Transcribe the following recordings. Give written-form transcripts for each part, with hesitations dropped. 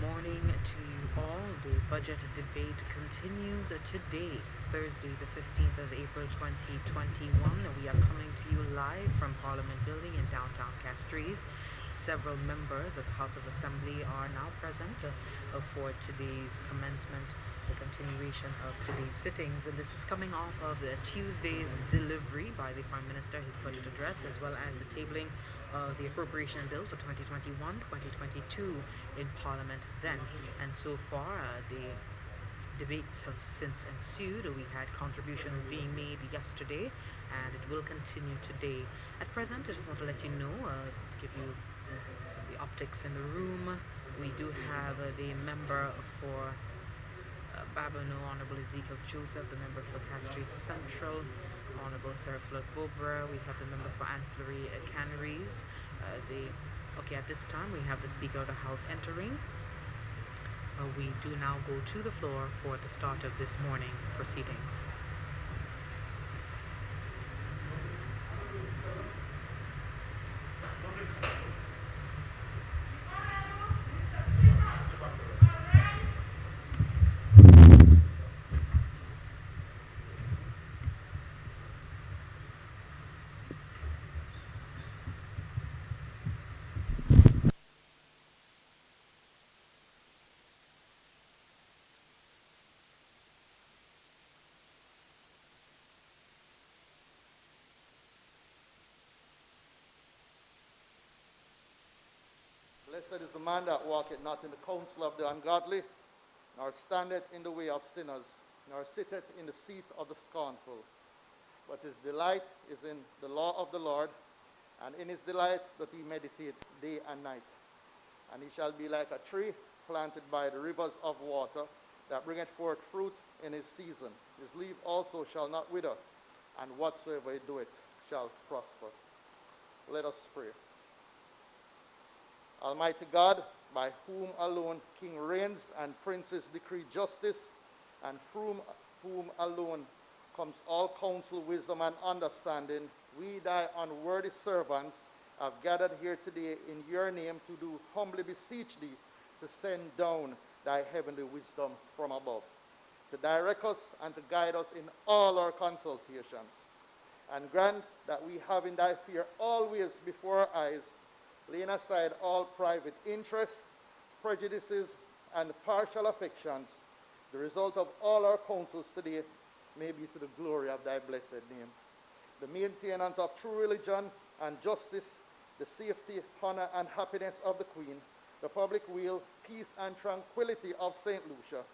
morning to you all. The budget debate continues today, Thursday, the 15th of April 2021. We are coming to you live from Parliament Building in downtown Castries. Several members of the House of Assembly are now present for today's commencement, the continuation of today's sittings. And this is coming off of Tuesday's delivery by the Prime Minister, his budget address, as well as the tabling of the appropriation bill for 2021-2022 in Parliament then. And so far, the debates have since ensued. We had contributions being made yesterday, and it will continue today. At present, I just want to let you know, to give you some of the optics in the room, we do have the member for Babano, Honorable Ezekiel Joseph, the member for Castries Central, Honorable Sarah Flood Bobra. We have the member for Ancillary Canneries. At this time we have the Speaker of the House entering. We do now go to the floor for the start of this morning's proceedings. Blessed is the man that walketh not in the counsel of the ungodly, nor standeth in the way of sinners, nor sitteth in the seat of the scornful. But his delight is in the law of the Lord, and in his delight doth he meditate day and night. And he shall be like a tree planted by the rivers of water, that bringeth forth fruit in his season. His leaf also shall not wither, and whatsoever he doeth shall prosper. Let us pray. Almighty God, by whom alone king reigns and princes decree justice, and from whom alone comes all counsel, wisdom, and understanding, we, thy unworthy servants, have gathered here today in your name to do humbly beseech thee to send down thy heavenly wisdom from above, to direct us and to guide us in all our consultations, and grant that we have in thy fear always before our eyes, laying aside all private interests, prejudices, and partial affections. The result of all our counsels today may be to the glory of thy blessed name. The maintenance of true religion and justice, the safety, honor, and happiness of the Queen, the public weal, peace, and tranquility of St. Lucia,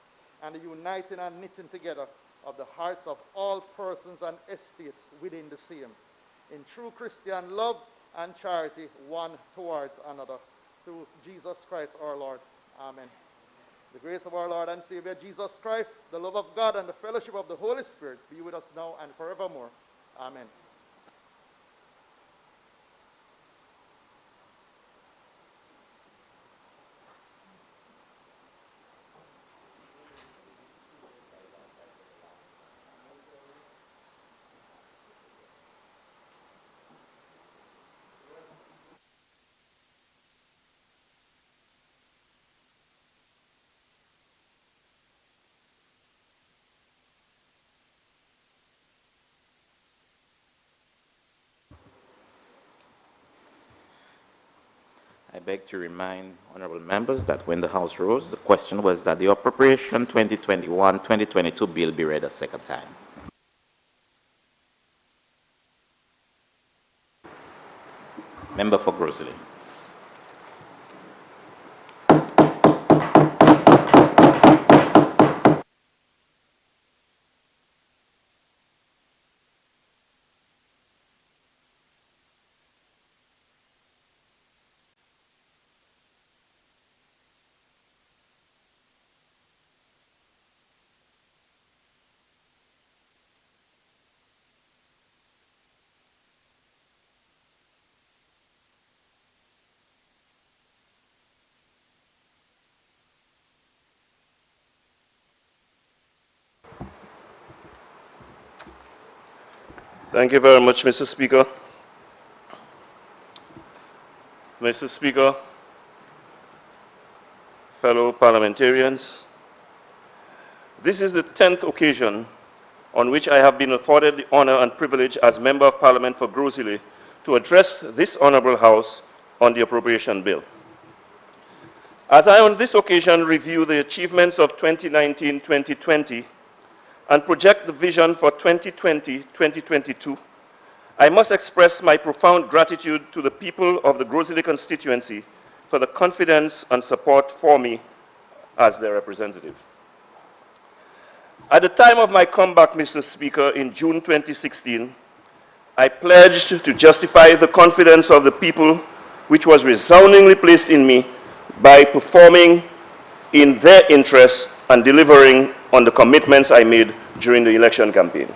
and the uniting and knitting together of the hearts of all persons and estates within the same, in true Christian love and charity one towards another, through Jesus Christ our Lord. Amen. The grace of our Lord and Savior Jesus Christ, the love of God, and the fellowship of the Holy Spirit be with us now and forevermore. Amen. I beg to remind honorable members that when the House rose, the question was that the Appropriation 2021-2022 bill be read a second time. Member for Grosley. Thank you very much, Mr. Speaker. Mr. Speaker, fellow parliamentarians, this is the 10th occasion on which I have been afforded the honor and privilege as Member of Parliament for Grosile to address this Honourable House on the Appropriation Bill. As I on this occasion review the achievements of 2019-2020 and project the vision for 2020-2022, I must express my profound gratitude to the people of the Grosile constituency for the confidence and support for me as their representative. At the time of my comeback, Mr. Speaker, in June 2016, I pledged to justify the confidence of the people which was resoundingly placed in me by performing in their interests and delivering on the commitments I made during the election campaign.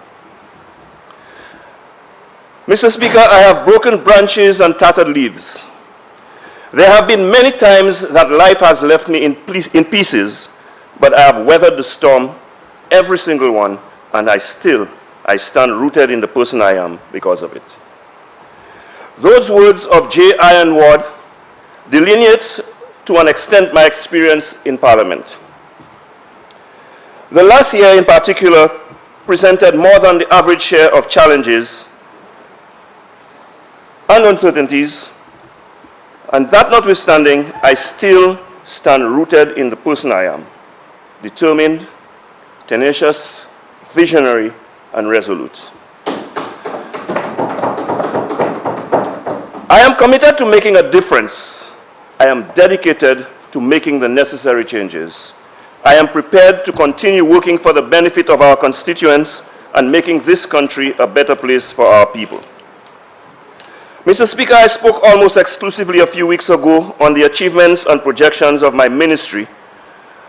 Mr. Speaker, I have broken branches and tattered leaves. There have been many times that life has left me in pieces, but I have weathered the storm, every single one, and I stand rooted in the person I am because of it. Those words of J. Iron Ward delineates to an extent my experience in Parliament. The last year in particular presented more than the average share of challenges and uncertainties, and that notwithstanding, I still stand rooted in the person I am, determined, tenacious, visionary, and resolute. I am committed to making a difference. I am dedicated to making the necessary changes. I am prepared to continue working for the benefit of our constituents and making this country a better place for our people. Mr. Speaker, I spoke almost exclusively a few weeks ago on the achievements and projections of my ministry,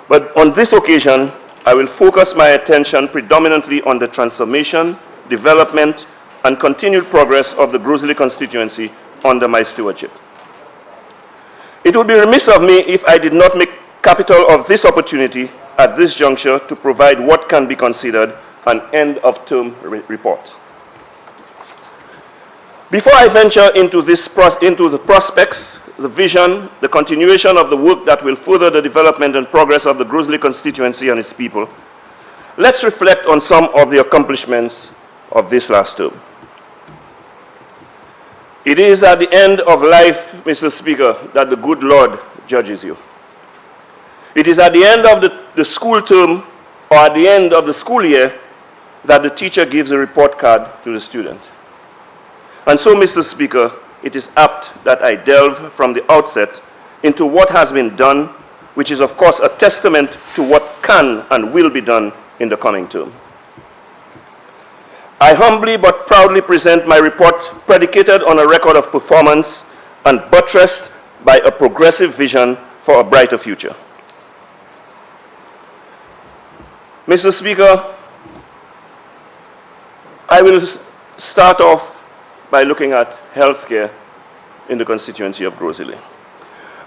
but on this occasion, I will focus my attention predominantly on the transformation, development, and continued progress of the Grosile constituency under my stewardship. It would be remiss of me if I did not make capital of this opportunity at this juncture to provide what can be considered an end-of-term report. Before I venture into the prospects, the vision, the continuation of the work that will further the development and progress of the Grosile constituency and its people, let's reflect on some of the accomplishments of this last term. It is at the end of life, Mr. Speaker, that the good Lord judges you. It is at the end of the school term or at the end of the school year that the teacher gives a report card to the student. And so, Mr. Speaker, it is apt that I delve from the outset into what has been done, which is, of course, a testament to what can and will be done in the coming term. I humbly but proudly present my report predicated on a record of performance and buttressed by a progressive vision for a brighter future. Mr. Speaker, I will start off by looking at healthcare in the constituency of Grosile.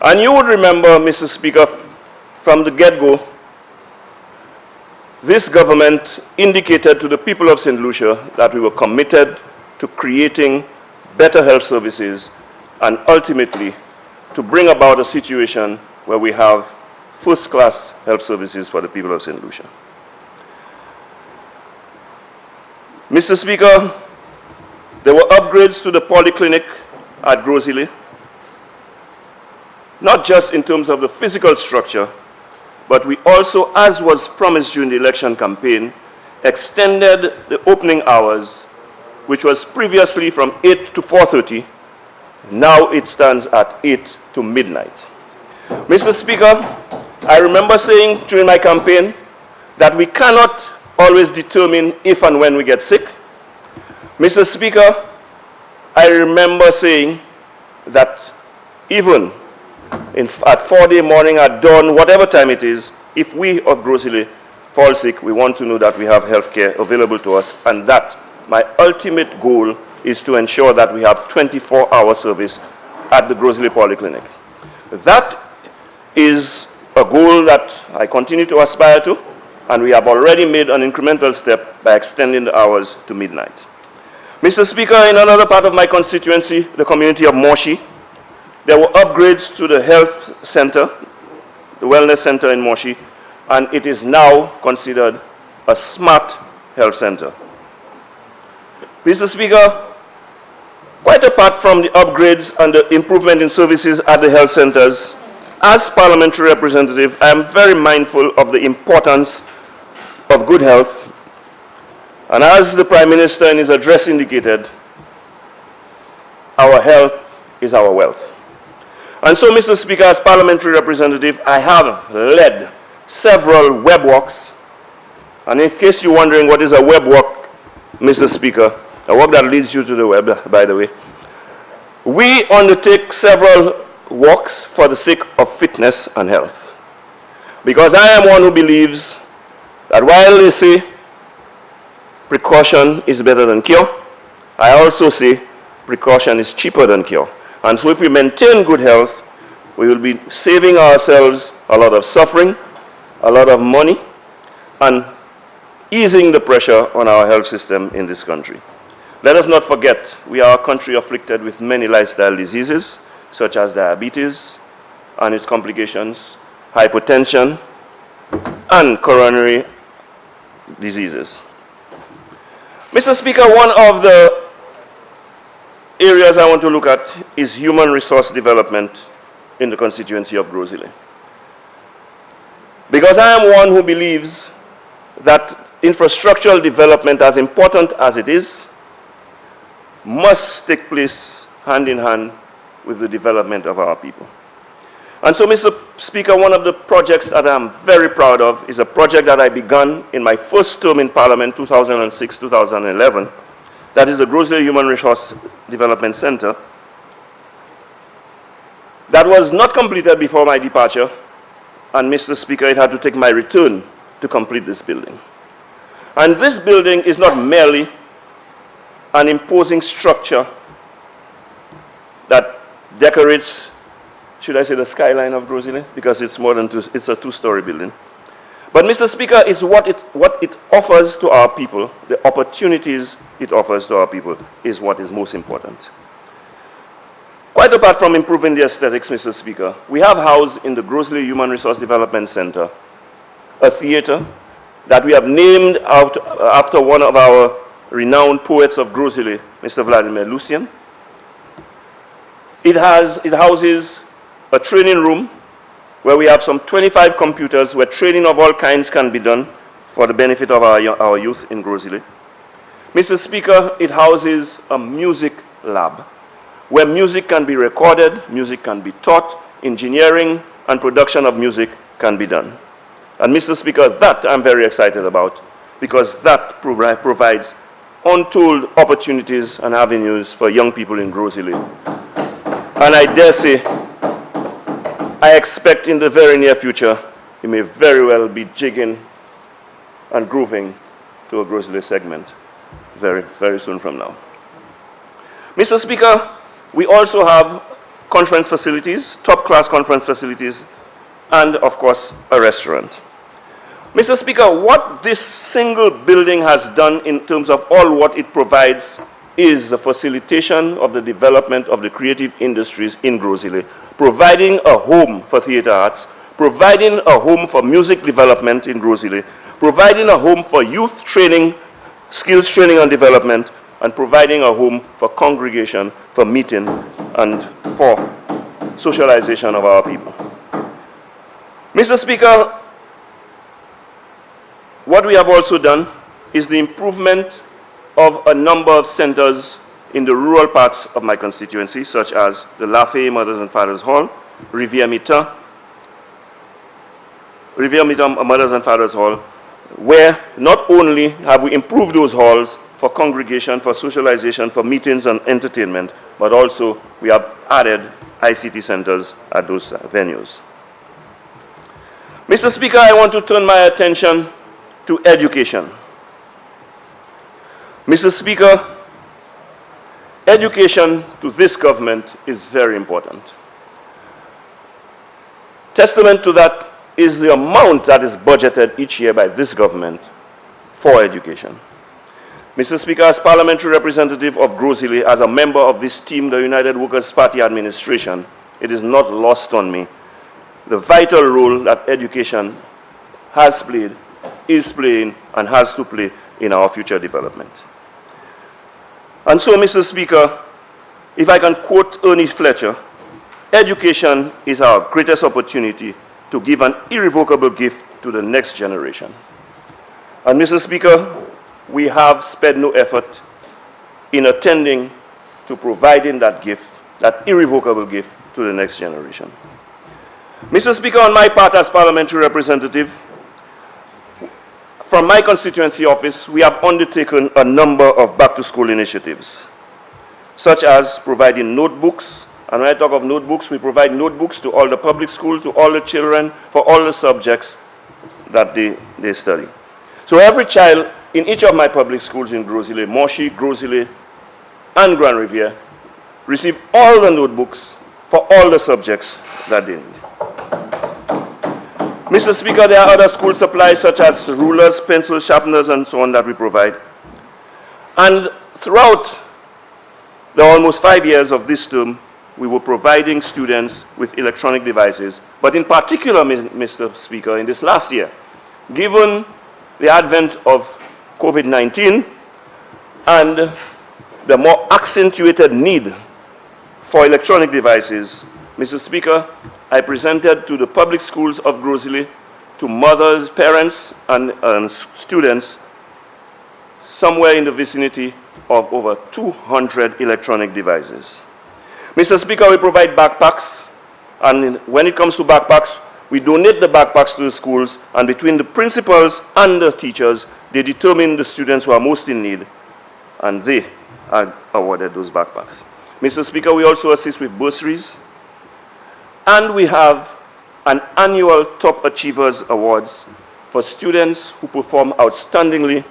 And you would remember, Mr. Speaker, from the get-go, this government indicated to the people of St. Lucia that we were committed to creating better health services and ultimately to bring about a situation where we have first-class health services for the people of St. Lucia. Mr. Speaker, there were upgrades to the polyclinic at Grosile, not just in terms of the physical structure, but we also, as was promised during the election campaign, extended the opening hours, which was previously from 8 to 4:30. Now it stands at 8 to midnight. Mr. Speaker, I remember saying during my campaign that we cannot always determine if and when we get sick. Mr. Speaker, I remember saying that even at 4-day morning, at dawn, whatever time it is, if we of Grosile fall sick, we want to know that we have health care available to us, and that my ultimate goal is to ensure that we have 24-hour service at the Grosile Polyclinic. That is a goal that I continue to aspire to, and we have already made an incremental step by extending the hours to midnight. Mr. Speaker, in another part of my constituency, the community of Moshi, there were upgrades to the health center the Wellness Center in Moshi, and it is now considered a smart health center. Mr. Speaker, quite apart from the upgrades and the improvement in services at the health centers, as parliamentary representative, I am very mindful of the importance of good health. And as the Prime Minister in his address indicated, our health is our wealth. And so, Mr. Speaker, as parliamentary representative, I have led several web walks. And in case you're wondering what is a web walk, Mr. Speaker, a walk that leads you to the web, by the way, we undertake several walks for the sake of fitness and health. Because I am one who believes that while they say precaution is better than cure, I also say precaution is cheaper than cure. And so if we maintain good health, we will be saving ourselves a lot of suffering, a lot of money, and easing the pressure on our health system in this country. Let us not forget, we are a country afflicted with many lifestyle diseases, such as diabetes and its complications, hypertension, and coronary diseases. Mr. Speaker, one of the areas I want to look at is human resource development in the constituency of Grosile. Because I am one who believes that infrastructural development, as important as it is, must take place hand in hand with the development of our people. And so, Mr. Speaker, one of the projects that I'm very proud of is a project that I began in my first term in Parliament, 2006-2011. That is the Grosile Human Resource Development Center. That was not completed before my departure, and Mr. Speaker, it had to take my return to complete this building. And this building is not merely an imposing structure that decorates, should I say, the skyline of Grosile, because it's more than it's a two-story building. But, Mr. Speaker, is what it offers to our people, the opportunities it offers to our people, is what is most important. Quite apart from improving the aesthetics, Mr. Speaker, we have housed in the Grosile Human Resource Development Center a theater that we have named after one of our renowned poets of Grosile, Mr. Vladimir Lucian. It houses a training room where we have some 25 computers where training of all kinds can be done for the benefit of our youth in Grosile. Mr. Speaker, it houses a music lab where music can be recorded, music can be taught, engineering and production of music can be done. And Mr. Speaker, that I'm very excited about, because that provides untold opportunities and avenues for young people in Grosile. And I dare say, I expect in the very near future, he may very well be jigging and grooving to a Grosile segment very, very soon from now. Mr. Speaker, we also have conference facilities, top-class conference facilities, and, of course, a restaurant. Mr. Speaker, what this single building has done in terms of all what it provides is the facilitation of the development of the creative industries in Grosile, providing a home for theater arts, providing a home for music development in Grosile, providing a home for youth training, skills training and development, and providing a home for congregation, for meeting, and for socialization of our people. Mr. Speaker, what we have also done is the improvement of a number of centers in the rural parts of my constituency, such as the Lafayette Mothers and Fathers Hall, Rivière Mita Mothers and Fathers Hall, where not only have we improved those halls for congregation, for socialization, for meetings and entertainment, but also we have added ICT centers at those venues. Mr. Speaker, I want to turn my attention to education. Mr. Speaker, education to this government is very important. Testament to that is the amount that is budgeted each year by this government for education. Mr. Speaker, as parliamentary representative of Grosile, as a member of this team, the United Workers' Party administration, it is not lost on me the vital role that education has played, is playing, and has to play in our future development. And so, Mr. Speaker, if I can quote Ernest Fletcher, education is our greatest opportunity to give an irrevocable gift to the next generation. And Mr. Speaker, we have spared no effort in attending to providing that gift, that irrevocable gift, to the next generation. Mr. Speaker, on my part as parliamentary representative, from my constituency office, we have undertaken a number of back-to-school initiatives, such as providing notebooks. And when I talk of notebooks, we provide notebooks to all the public schools, to all the children, for all the subjects that they study. So every child in each of my public schools in Gros-Islet, Monchy, Gros-Islet, and Grand Riviere receive all the notebooks for all the subjects that they need. Mr. Speaker, there are other school supplies such as rulers, pencils, sharpeners, and so on that we provide. And throughout the almost 5 years of this term, we were providing students with electronic devices. But in particular, Mr. Speaker, in this last year, given the advent of COVID-19 and the more accentuated need for electronic devices, Mr. Speaker, I presented to the public schools of Gros-Islet, to mothers, parents, and students, somewhere in the vicinity of over 200 electronic devices. Mr. Speaker, we provide backpacks, and when it comes to backpacks, we donate the backpacks to the schools, and between the principals and the teachers, they determine the students who are most in need, and they are awarded those backpacks. Mr. Speaker, we also assist with bursaries, and we have an annual Top Achievers Awards for students who perform outstandingly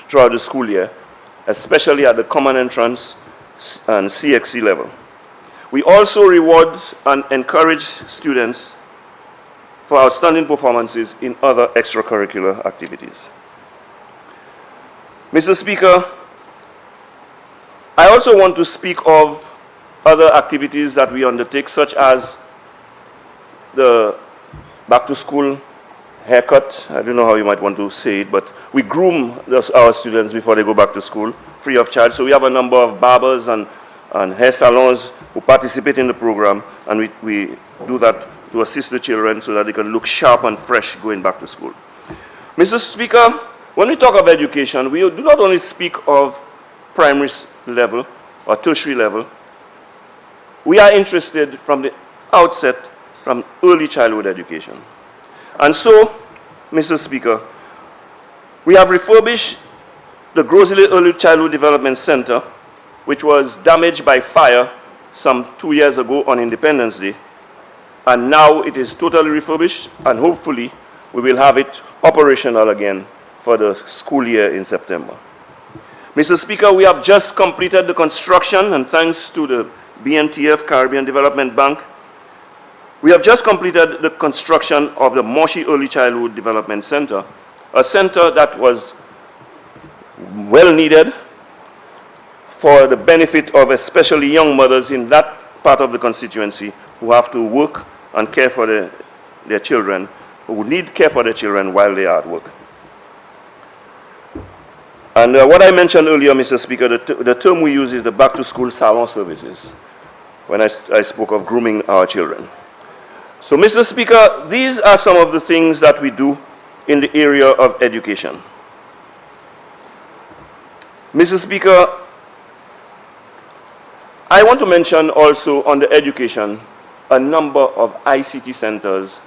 throughout the school year, especially at the Common Entrance and CXC level. We also reward and encourage students for outstanding performances in other extracurricular activities. Mr. Speaker, I also want to speak of other activities that we undertake, such as the back-to-school haircut. I don't know how you might want to say it, but we groom our students before they go back to school, free of charge. So we have a number of barbers and hair salons who participate in the program, and we do that to assist the children so that they can look sharp and fresh going back to school. Mr. Speaker, when we talk of education, we do not only speak of primary level or tertiary level. We are interested from the outset from early childhood education. And so, Mr. Speaker, we have refurbished the Gros-Islet Early Childhood Development Center, which was damaged by fire some 2 years ago on Independence Day. And now it is totally refurbished, and hopefully we will have it operational again for the school year in September. Mr. Speaker, we have just completed the construction, and thanks to the BNTF, Caribbean Development Bank, we have just completed the construction of the Monchy Early Childhood Development Center, a center that was well needed for the benefit of especially young mothers in that part of the constituency who have to work and care for their children, who need care for their children while they are at work. And what I mentioned earlier, Mr. Speaker, the term we use is the back-to-school salon services, when I spoke of grooming our children. So, Mr. Speaker, these are some of the things that we do in the area of education. Mr. Speaker, I want to mention also on the education a number of ICT centers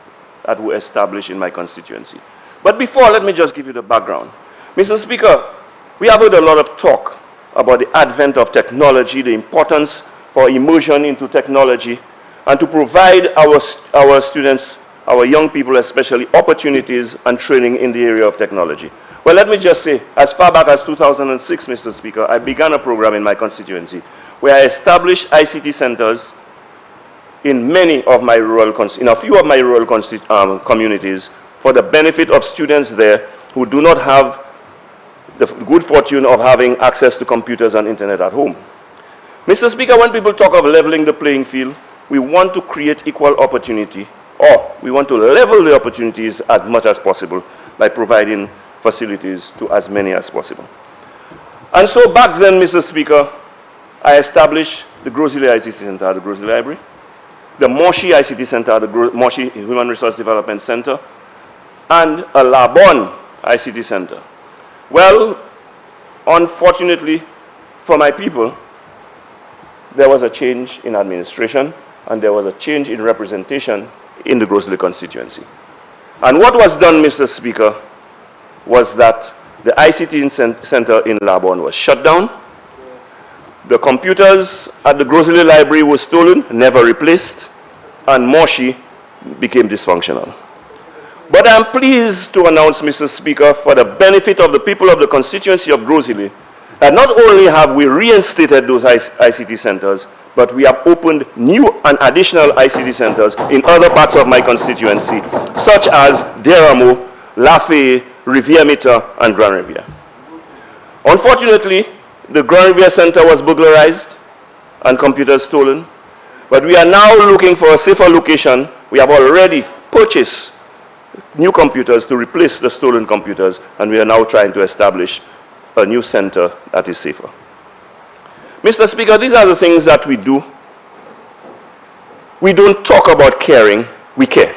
that were established in my constituency. But before, let me just give you the background. Mr. Speaker, we have heard a lot of talk about the advent of technology, the importance for immersion into technology, and to provide our students, our young people especially, opportunities and training in the area of technology. Well, let me just say, as far back as 2006, Mr. Speaker, I began a program in my constituency where I established ICT centers in many of my in a few of my rural communities for the benefit of students there who do not have the good fortune of having access to computers and internet at home. Mr. Speaker, when people talk of leveling the playing field, we want to create equal opportunity or we want to level the opportunities as much as possible by providing facilities to as many as possible. And so back then, Mr. Speaker, I established the Grosley ICT Center at the Grosley Library, the Moshi ICT Center at the Moshi Human Resource Development Center, and a Labon ICT Center. Well, unfortunately for my people, there was a change in administration and there was a change in representation in the Grosley constituency. And what was done, Mr. Speaker, was that the ICT Center in Labon was shut down. The computers at the Grosley Library were stolen, never replaced, and Moshi became dysfunctional. But I'm pleased to announce, Mr. Speaker, for the benefit of the people of the constituency of Grosley, that not only have we reinstated those ICT centers, but we have opened new and additional ICT centers in other parts of my constituency, such as Deramo, Lafayette, Rivière-Mita, and Grand Rivière. Unfortunately, the Grand Rivière Center was burglarized and computers stolen, but we are now looking for a safer location. We have already purchased new computers to replace the stolen computers, and we are now trying to establish a new center that is safer. Mr. Speaker, these are the things that we do. We don't talk about caring, we care.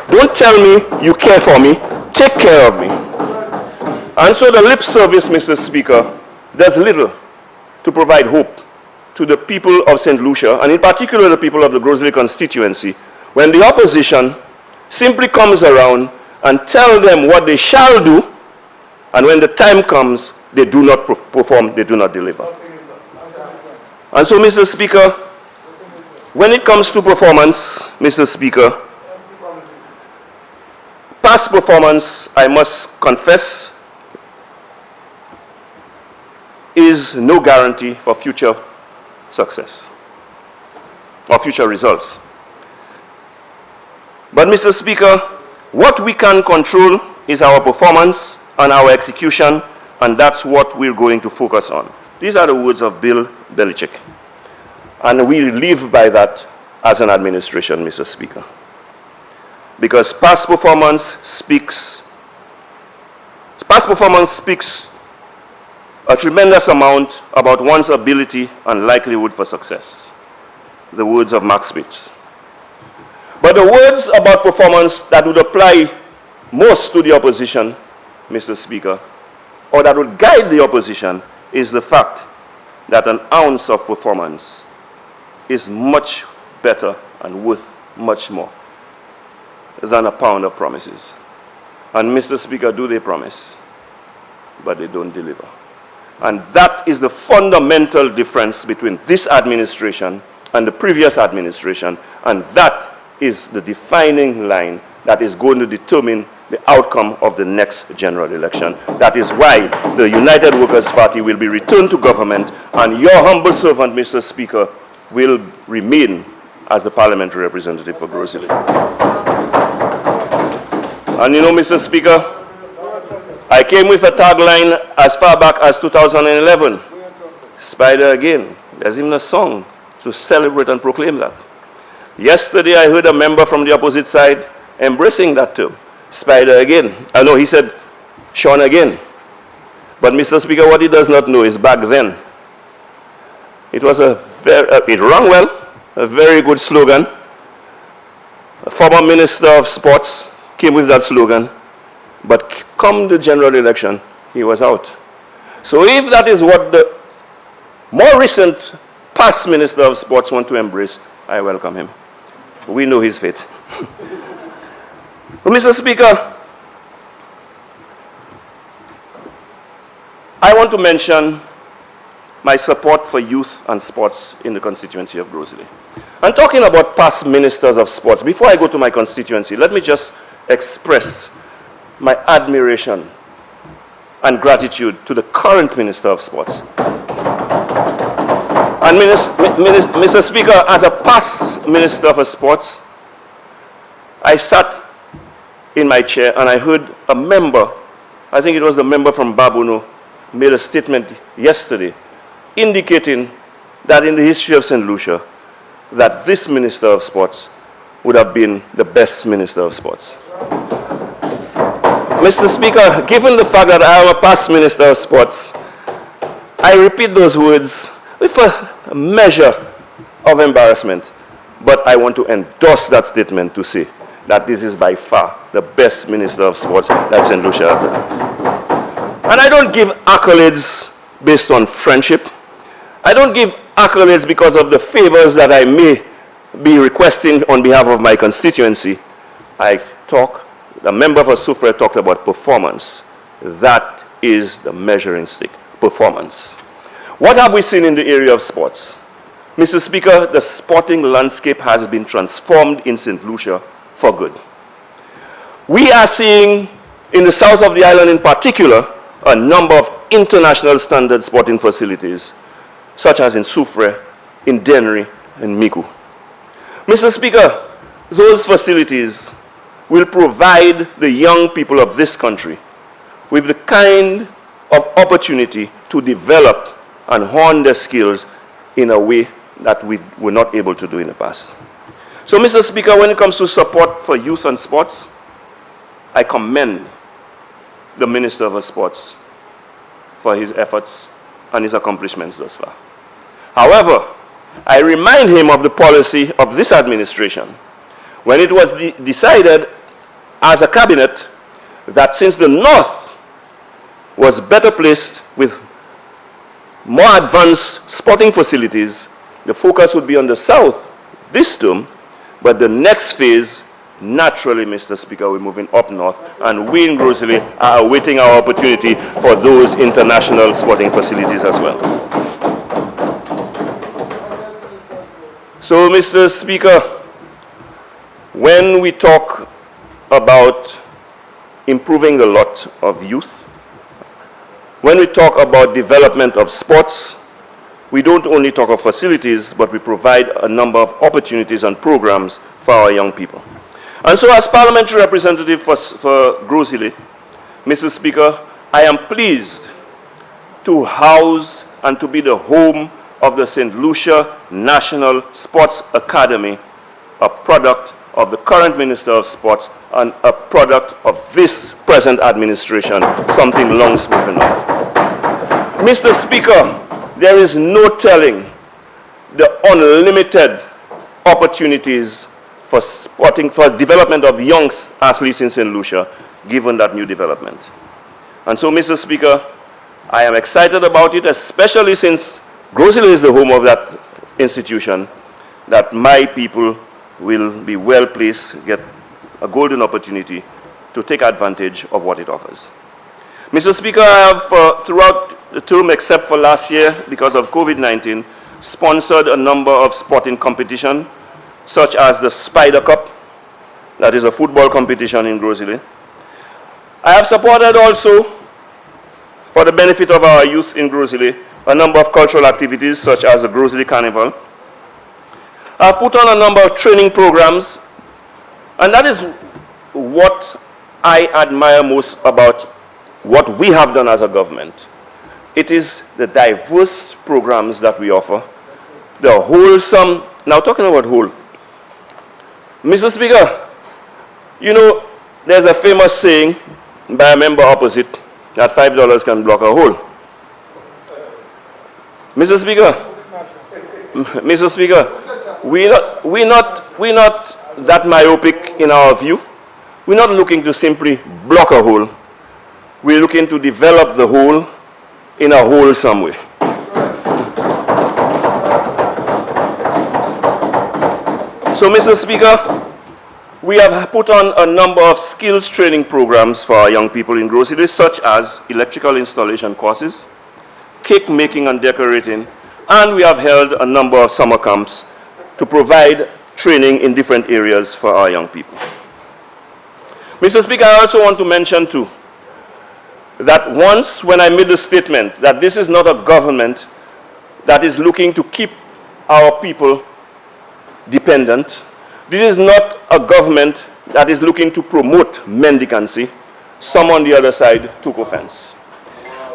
Don't tell me you care for me, take care of me. And so the lip service, Mr. Speaker, does little to provide hope to the people of St. Lucia, and in particular the people of the Grosley constituency, when the opposition simply comes around and tell them what they shall do, and when the time comes, they do not perform, they do not deliver. And so, Mr. Speaker, when it comes to performance, Mr. Speaker, past performance, I must confess, is no guarantee for future success or future results. But, Mr. Speaker, what we can control is our performance and our execution, and that's what we're going to focus on. These are the words of Bill Belichick. And we live by that as an administration, Mr. Speaker. Because past performance speaks a tremendous amount about one's ability and likelihood for success. The words of Max Spitz. But the words about performance that would apply most to the opposition, Mr. Speaker, or that would guide the opposition, is the fact that an ounce of performance is much better and worth much more than a pound of promises. And Mr. Speaker, do they promise, but they don't deliver. And that is the fundamental difference between this administration and the previous administration, and that is the defining line that is going to determine the outcome of the next general election. That is why the United Workers' Party will be returned to government, and your humble servant, Mr. Speaker, will remain as the parliamentary representative for Grosley. And you know, Mr. Speaker, I came with a tagline as far back as 2011. Spider again. There's even a song to celebrate and proclaim that. Yesterday, I heard a member from the opposite side embracing that term. Spider again. I know he said Sean again. But Mr. Speaker, what he does not know is back then, it was it rang well, a very good slogan. A former Minister of Sports came with that slogan, but come the general election, he was out. So if that is what the more recent past Minister of Sports want to embrace, I welcome him. We know his fate. Well, Mr. Speaker, I want to mention my support for youth and sports in the constituency of Grosley. And talking about past ministers of sports, before I go to my constituency, let me just express my admiration and gratitude to the current Minister of Sports. And Mr. Speaker, as a past Minister for Sports, I sat in my chair and I heard a member, I think it was a member from Babuno, made a statement yesterday indicating that in the history of St. Lucia, that this Minister of Sports would have been the best Minister of Sports. Mr. Speaker, given the fact that I am a past Minister of Sports, I repeat those words with a measure of embarrassment, but I want to endorse that statement to say that this is by far the best Minister of Sports that St. Lucia has had. And I don't give accolades based on friendship. I don't give accolades because of the favors that I may be requesting on behalf of my constituency. The member for Soufriere talked about performance. That is the measuring stick, performance. What have we seen in the area of sports? Mr. Speaker, the sporting landscape has been transformed in St. Lucia for good. We are seeing, in the south of the island in particular, a number of international standard sporting facilities, such as in Soufriere, in Dennery, and Migu. Mr. Speaker, those facilities will provide the young people of this country with the kind of opportunity to develop and hone their skills in a way that we were not able to do in the past. So, Mr. Speaker, when it comes to support for youth and sports, I commend the Minister of Sports for his efforts and his accomplishments thus far. However, I remind him of the policy of this administration when it was decided as a cabinet that since the North was better placed with more advanced sporting facilities, the focus would be on the South this term, but the next phase, naturally, Mr. Speaker, we're moving up north, and we in Grosley are awaiting our opportunity for those international sporting facilities as well. So, Mr. Speaker, when we talk about improving the lot of youth, when we talk about development of sports, we don't only talk of facilities, but we provide a number of opportunities and programs for our young people. And so as parliamentary representative for Grosley, Mr. Speaker, I am pleased to house and to be the home of the St. Lucia National Sports Academy, a product of the current Minister of Sports and a product of this present administration, something long spoken of. Mr. Speaker, there is no telling the unlimited opportunities for development of young athletes in St. Lucia, given that new development. And so, Mr. Speaker, I am excited about it, especially since Grosley is the home of that institution, that my people will be well placed, get a golden opportunity to take advantage of what it offers. Mr. Speaker, I have, throughout the term, except for last year, because of COVID-19, sponsored a number of sporting competitions, such as the Spider Cup, that is a football competition in Grosley. I have supported also, for the benefit of our youth in Grosley, a number of cultural activities, such as the Grosley Carnival. I have put on a number of training programs, and that is what I admire most about what we have done as a government. It is the diverse programs that we offer, the wholesome, now talking about whole. Mr. Speaker, you know, there's a famous saying by a member opposite that $5 can block a hole. Mr. Speaker, Mr. Speaker, we're not that myopic in our view. We're not looking to simply block a hole. We're looking to develop the hole in a wholesome way. So, Mr. Speaker, we have put on a number of skills training programs for our young people in Grosley, such as electrical installation courses, cake making and decorating, and we have held a number of summer camps to provide training in different areas for our young people. Mr. Speaker, I also want to mention too, that once when I made the statement that this is not a government that is looking to keep our people dependent, this is not a government that is looking to promote mendicancy, some on the other side took offense.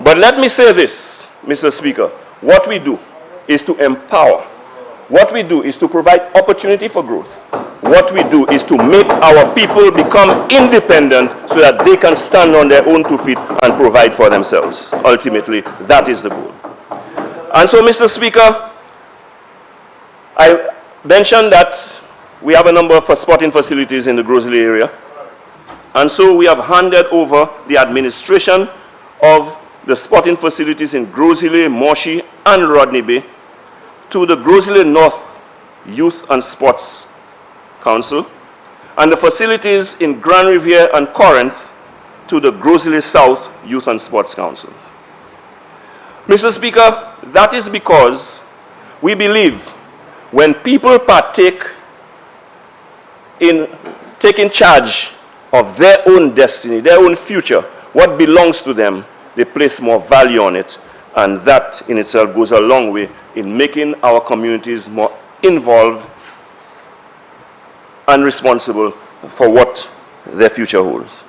But let me say this, Mr. Speaker, what we do is to empower. What we do is to provide opportunity for growth. What we do is to make our people become independent so that they can stand on their own 2 feet and provide for themselves. Ultimately, that is the goal. And so, Mr. Speaker, I mentioned that we have a number of sporting facilities in the Grosley area. And so we have handed over the administration of the sporting facilities in Grosley, Moshi, and Rodney Bay to the Grosley North Youth and Sports Council, and the facilities in Grand Riviere and Corinth to the Grosley South Youth and Sports Councils. Mr. Speaker, that is because we believe when people partake in taking charge of their own destiny, their own future, what belongs to them, they place more value on it, and that in itself goes a long way in making our communities more involved and responsible for what their future holds.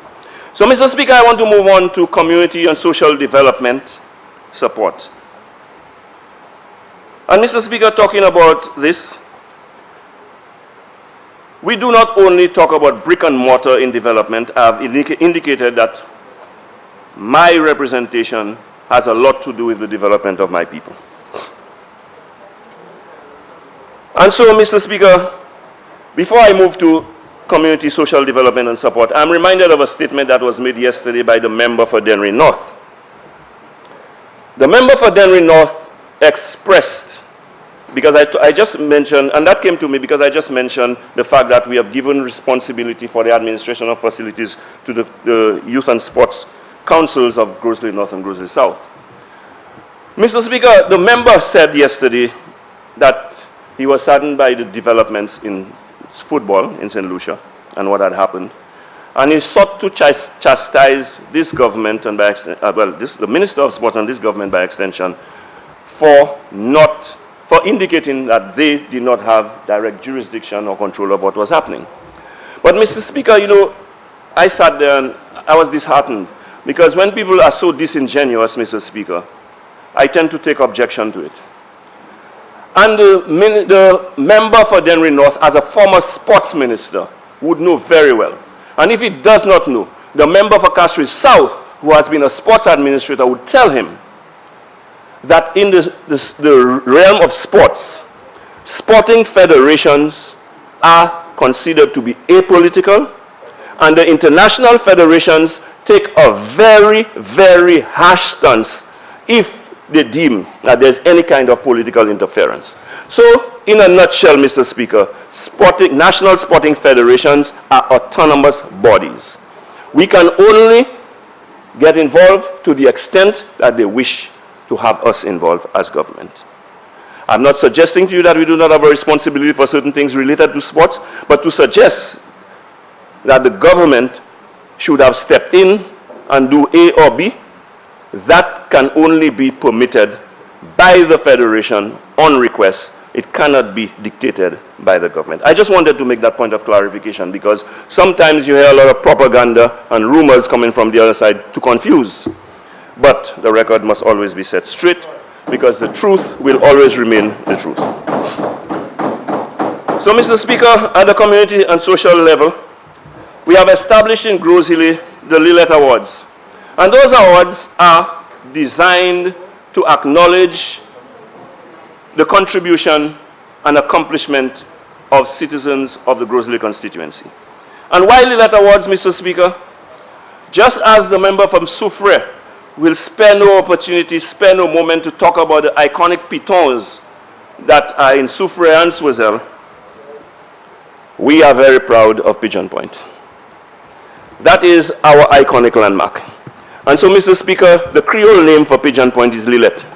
So, Mr. Speaker, I want to move on to community and social development support. And Mr. Speaker, talking about this, we do not only talk about brick and mortar in development. I have indicated that my representation has a lot to do with the development of my people. And so, Mr. Speaker, before I move to community social development and support, I'm reminded of a statement that was made yesterday by the member for Dennery North. The member for Dennery North expressed, because I just mentioned, and that came to me because I just mentioned the fact that we have given responsibility for the administration of facilities to the youth and sports councils of Grosley North and Grosley South. Mr. Speaker, the member said yesterday that he was saddened by the developments in football in St. Lucia and what had happened. And he sought to chastise this government and by the Minister of Sport and this government by extension for indicating that they did not have direct jurisdiction or control of what was happening. But Mr. Speaker, you know, I sat there and I was disheartened because when people are so disingenuous, Mr. Speaker, I tend to take objection to it. And the member for Dennery North, as a former sports minister, would know very well. And if he does not know, the member for Castries South, who has been a sports administrator, would tell him that in the realm of sports, sporting federations are considered to be apolitical, and the international federations take a very, very harsh stance if they deem that there's any kind of political interference. So, in a nutshell, Mr. Speaker, national sporting federations are autonomous bodies. We can only get involved to the extent that they wish to have us involved as government. I'm not suggesting to you that we do not have a responsibility for certain things related to sports, but to suggest that the government should have stepped in and do A or B, that can only be permitted by the federation on request. It cannot be dictated by the government. I just wanted to make that point of clarification because sometimes you hear a lot of propaganda and rumors coming from the other side to confuse. But the record must always be set straight because the truth will always remain the truth. So, Mr. Speaker, at the community and social level, we have established in Grosley the Lillet Awards. And those awards are designed to acknowledge the contribution and accomplishment of citizens of the Grosley constituency. And why Lillet Awards, Mr. Speaker? Just as the member from Soufrière will spare no opportunity, spare no moment to talk about the iconic pitons that are in Soufrière and Swizel, we are very proud of Pigeon Point. That is our iconic landmark. And so, Mr. Speaker, the Creole name for Pigeon Point is Lillet.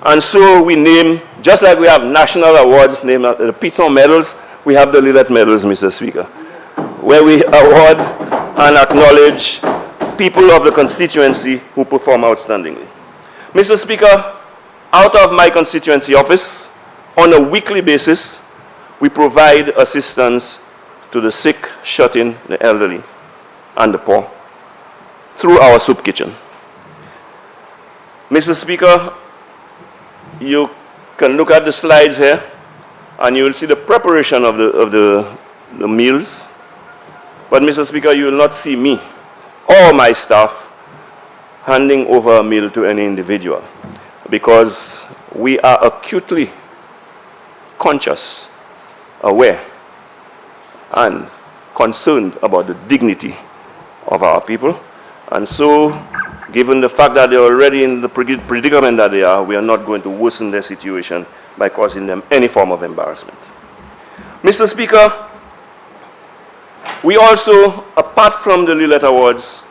And so we name, just like we have national awards named the Piton Medals, we have the Lillet Medals, Mr. Speaker, where we award and acknowledge people of the constituency who perform outstandingly. Mr. Speaker, out of my constituency office, on a weekly basis, we provide assistance to the sick, shut-in, the elderly, and the poor through our soup kitchen. Mr. Speaker, you can look at the slides here. and you will see the preparation of the meals. But, Mr. Speaker, you will not see me or my staff handing over a meal to any individual, because we are acutely conscious, aware, and concerned about the dignity of our people. And so, given the fact that they're already in the predicament that they are, we are not going to worsen their situation by causing them any form of embarrassment. Mr. Speaker, we also, apart from the Lillet Awards,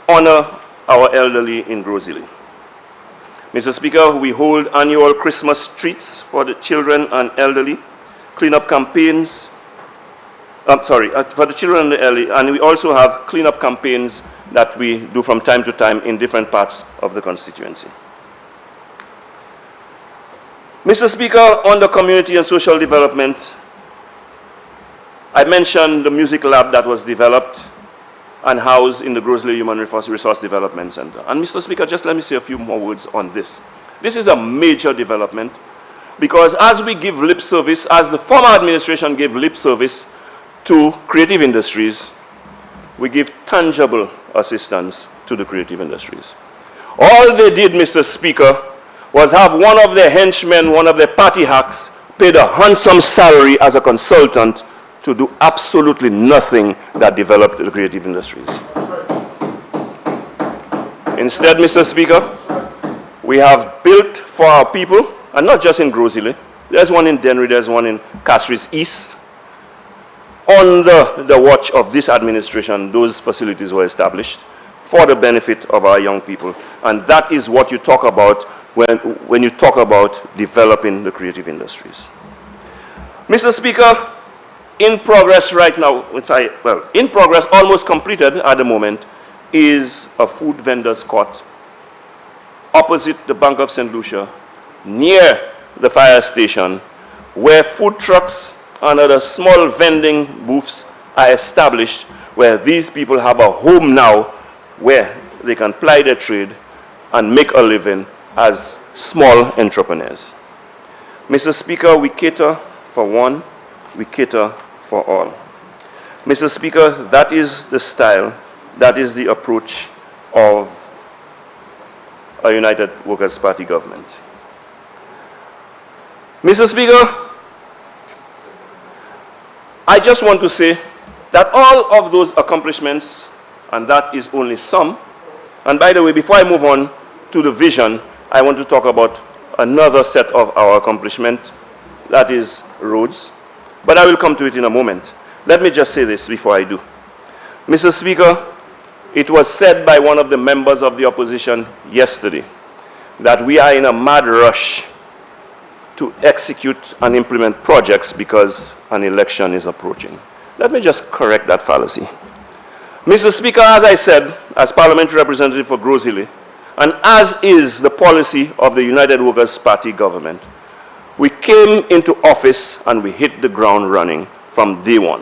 honor our elderly in Groseley. Mr. Speaker, we hold annual Christmas treats for the children and elderly, cleanup campaigns, for the children and the elderly, and we also have cleanup campaigns that we do from time to time in different parts of the constituency. Mr. Speaker, on the community and social development, I mentioned the music lab that was developed and housed in the Groseley Human Resource Development Center. And Mr. Speaker, just let me say a few more words on this. This is a major development, because as we give lip service, as the former administration gave lip service to creative industries, we give tangible assistance to the creative industries. All they did, Mr. Speaker, was have one of their henchmen, one of their party hacks, paid a handsome salary as a consultant to do absolutely nothing that developed the creative industries. Instead, Mr. Speaker, we have built for our people, and not just in Groseley, there's one in Dennery, there's one in Castries East. Under the watch of this administration, those facilities were established for the benefit of our young people. And that is what you talk about when you talk about developing the creative industries. Mr. Speaker, in progress right now, in progress, almost completed at the moment, is a food vendor's court opposite the Bank of St. Lucia, near the fire station, where food trucks and other small vending booths are established, where these people have a home now where they can ply their trade and make a living as small entrepreneurs. Mr. Speaker, we cater for one, we cater for all. Mr. Speaker, that is the style, that is the approach of a United Workers' Party government. Mr. Speaker, I just want to say that all of those accomplishments, and that is only some, and by the way, before I move on to the vision, I want to talk about another set of our accomplishment, that is roads, but I will come to it in a moment. Let me just say this before I do. Mr. Speaker, it was said by one of the members of the opposition yesterday that we are in a mad rush to execute and implement projects because an election is approaching. Let me just correct that fallacy. Mr. Speaker, as I said, as parliamentary representative for Groseley, and as is the policy of the United Workers' Party government, we came into office and we hit the ground running from day one.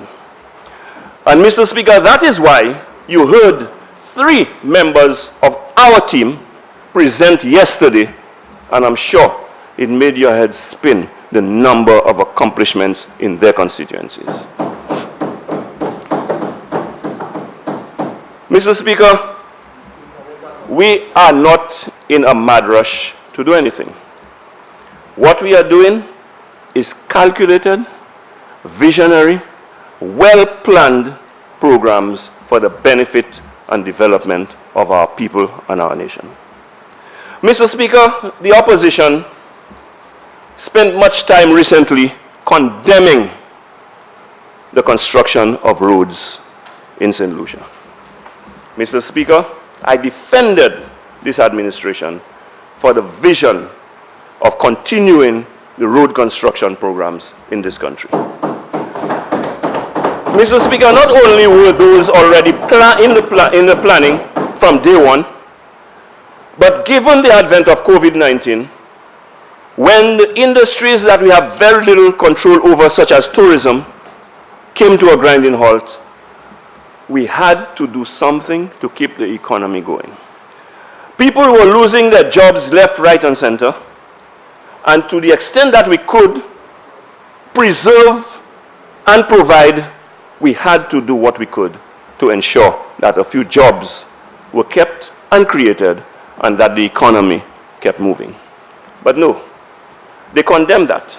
And Mr. Speaker, that is why you heard 3 members of our team present yesterday, and I'm sure it made your head spin the number of accomplishments in their constituencies. Mr. Speaker, we are not in a mad rush to do anything. What we are doing is calculated, visionary, well-planned programs for the benefit and development of our people and our nation. Mr. Speaker, the opposition spent much time recently condemning the construction of roads in St. Lucia. Mr. Speaker, I defended this administration for the vision of continuing the road construction programs in this country. Mr. Speaker, not only were those already in the planning from day one, but given the advent of COVID-19, when the industries that we have very little control over, such as tourism, came to a grinding halt, we had to do something to keep the economy going. People were losing their jobs left, right, and center, and to the extent that we could, preserve and provide, we had to do what we could to ensure that a few jobs were kept and created and that the economy kept moving. But no, they condemned that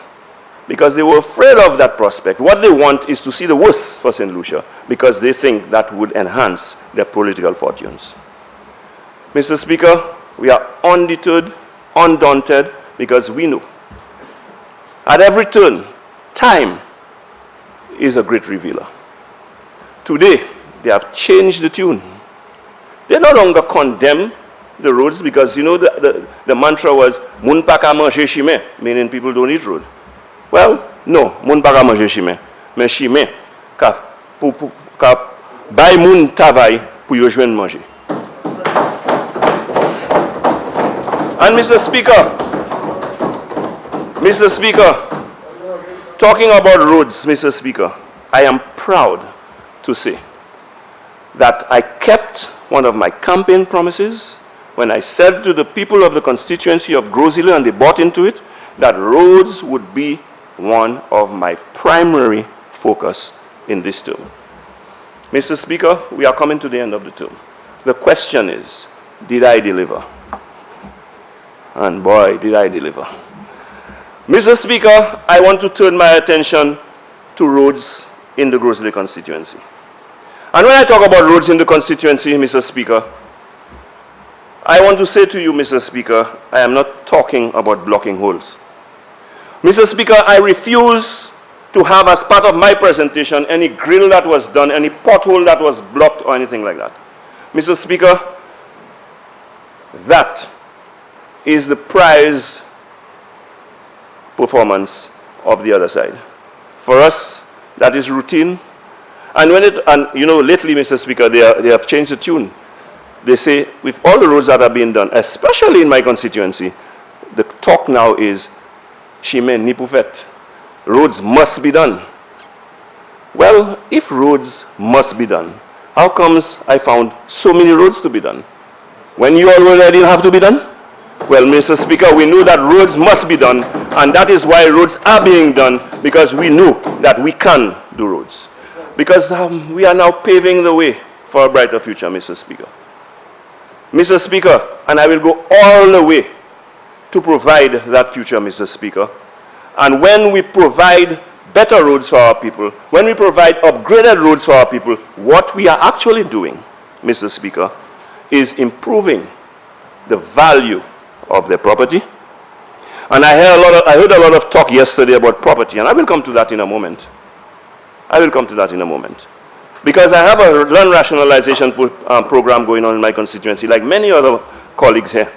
because they were afraid of that prospect. What they want is to see the worst for St. Lucia because they think that would enhance their political fortunes. Mr. Speaker, we are undeterred, undaunted, because we know at every turn, time is a great revealer. Today, they have changed the tune. They no longer condemn the roads because, you know, the mantra was, "Moun pa ka manje chimè," meaning people don't eat road. Well, no, moun pa ka manje chimè, mais chimè ka bay moun travail pou yo jwenn manger. And Mr. Speaker, talking about roads, Mr. Speaker, I am proud to say that I kept one of my campaign promises when I said to the people of the constituency of Grosile, and they bought into it, that roads would be one of my primary focus in this term. Mr. Speaker, we are coming to the end of the term. The question is, did I deliver? And boy, did I deliver. Mr. Speaker, I want to turn my attention to roads in the Grosile constituency. And when I talk about roads in the constituency, Mr. Speaker, I want to say to you, Mr. Speaker, I am not talking about blocking holes. Mr. Speaker, I refuse to have as part of my presentation any grill that was done, any pothole that was blocked, or anything like that. Mr. Speaker, that is the prize performance of the other side. For us, that is routine. And you know, lately, Mr. Speaker, they have changed the tune. They say, with all the roads that are being done, especially in my constituency, the talk now is, Chimè ni pou fèt. Roads must be done. Well, if roads must be done, how comes I found so many roads to be done? When you already didn't have to be done? Well, Mr. Speaker, we know that roads must be done, and that is why roads are being done, because we know that we can do roads. Because we are now paving the way for a brighter future, Mr. Speaker. Mr. Speaker, and I will go all the way to provide that future, Mr. Speaker. And when we provide better roads for our people, when we provide upgraded roads for our people, what we are actually doing, Mr. Speaker, is improving the value of their property. And I heard a lot of talk yesterday about property, and I will come to that in a moment. Because I have a land rationalization program going on in my constituency, like many other colleagues here.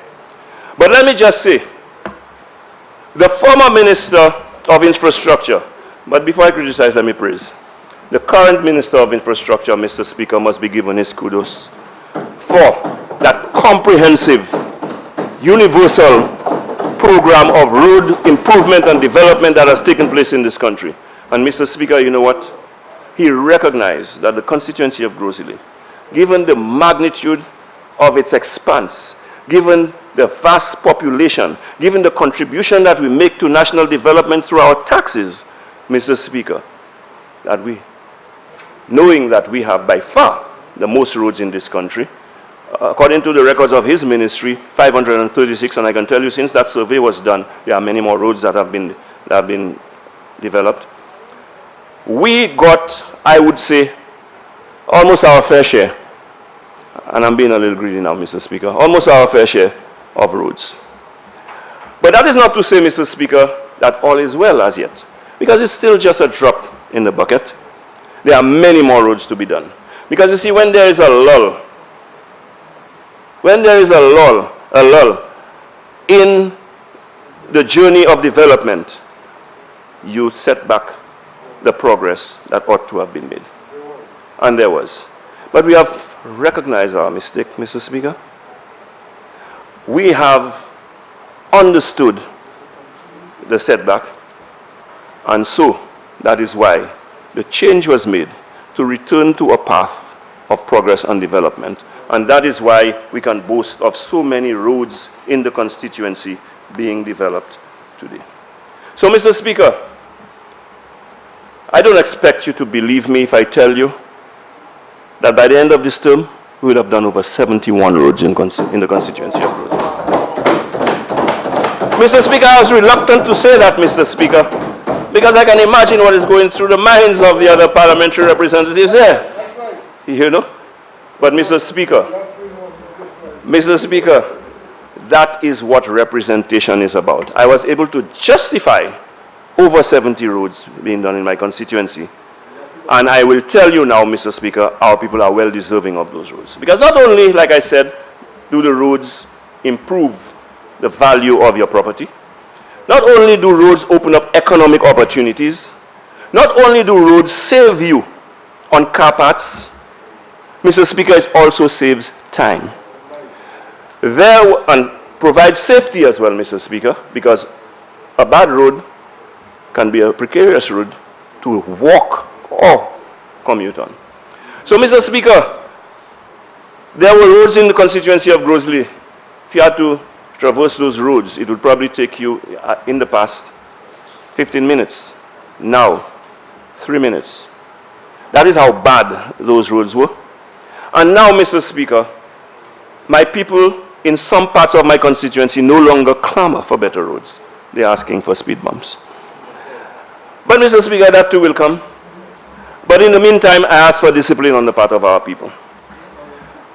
But let me just say, the former Minister of Infrastructure, but before I criticize, let me praise. The current Minister of Infrastructure, Mr. Speaker, must be given his kudos for that comprehensive, universal program of road improvement and development that has taken place in this country. And Mr. Speaker, you know what? He recognized that the constituency of Grosile, given the magnitude of its expanse, given the vast population, given the contribution that we make to national development through our taxes, Mr. Speaker, that knowing that we have by far the most roads in this country, according to the records of his ministry, 536, and I can tell you since that survey was done, there are many more roads that have been developed. We got, I would say, almost our fair share, and I'm being a little greedy now, Mr. Speaker, almost our fair share of roads. But that is not to say, Mr. Speaker, that all is well as yet, because it's still just a drop in the bucket. There are many more roads to be done. Because you see, when there is a lull in the journey of development, you set back the progress that ought to have been made. And there was. But we have recognized our mistake, Mr. Speaker. We have understood the setback, and so that is why the change was made to return to a path of progress and development. And that is why we can boast of so many roads in the constituency being developed today. So, Mr. Speaker, I don't expect you to believe me if I tell you that by the end of this term, we would have done over 71 roads in the constituency of Roseland. Mr. Speaker, I was reluctant to say that, Mr. Speaker, because I can imagine what is going through the minds of the other parliamentary representatives there. You know? But Mr. Speaker, that is what representation is about. I was able to justify over 70 roads being done in my constituency. And I will tell you now, Mr. Speaker, our people are well deserving of those roads. Because not only, like I said, do the roads improve the value of your property, not only do roads open up economic opportunities, not only do roads save you on car parts, Mr. Speaker, it also saves time. And provides safety as well, Mr. Speaker, because a bad road can be a precarious road to walk or commute on. So, Mr. Speaker, there were roads in the constituency of Grosley. If you had to traverse those roads, it would probably take you, in the past, 15 minutes. Now, 3 minutes. That is how bad those roads were. And now, Mr. Speaker, my people in some parts of my constituency no longer clamor for better roads. They're asking for speed bumps. But, Mr. Speaker, that too will come. But in the meantime, I ask for discipline on the part of our people.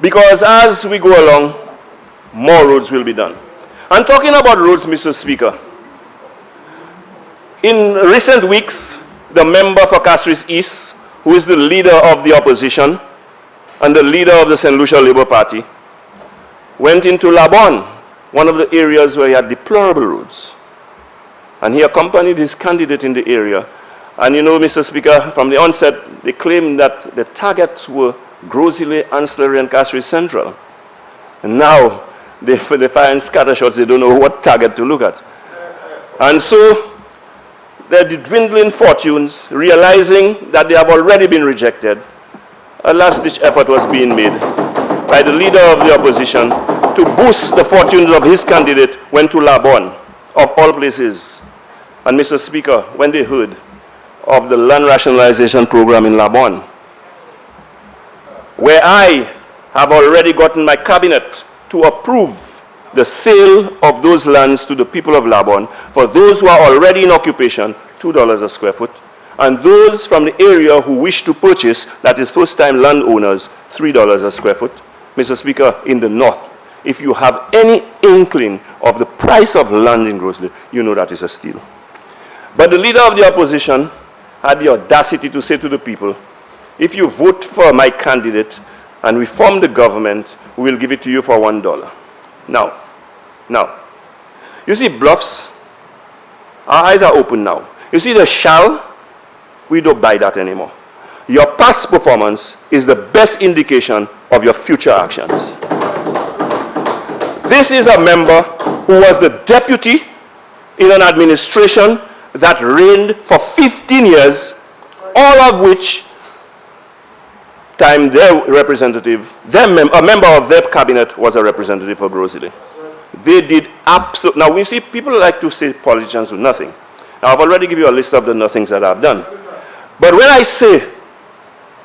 Because as we go along, more roads will be done. And talking about roads, Mr. Speaker, in recent weeks, the member for Castries East, who is the leader of the opposition and the leader of the St. Lucia Labour Party, went into Labon, one of the areas where he had deplorable roads. And he accompanied his candidate in the area. And you know, Mr. Speaker, from the onset, they claimed that the targets were Grosley, Ancillary, and Castries Central. And now, they fire and scatter shots, they don't know what target to look at. And so, they're dwindling fortunes, realizing that they have already been rejected. A last-ditch effort was being made by the leader of the opposition to boost the fortunes of his candidate, went to Labon, of all places. And Mr. Speaker, when they heard of the land rationalization program in Labon, where I have already gotten my cabinet to approve the sale of those lands to the people of Labon for those who are already in occupation, $2 a square foot, and those from the area who wish to purchase, that is first-time landowners, $3 a square foot. Mr. Speaker, in the north, if you have any inkling of the price of land in Grosley, you know that is a steal. But the leader of the opposition had the audacity to say to the people, if you vote for my candidate and we form the government, we will give it to you for $1. Now, you see bluffs? Our eyes are open now. You see the shall? We don't buy that anymore. Your past performance is the best indication of your future actions. This is a member who was the deputy in an administration that reigned for 15 years, all of which time their representative, a member of their cabinet was a representative for Grosley. They did absolutely. Now we see people like to say politicians do nothing. Now I've already given you a list of the nothings that I've done. But when I say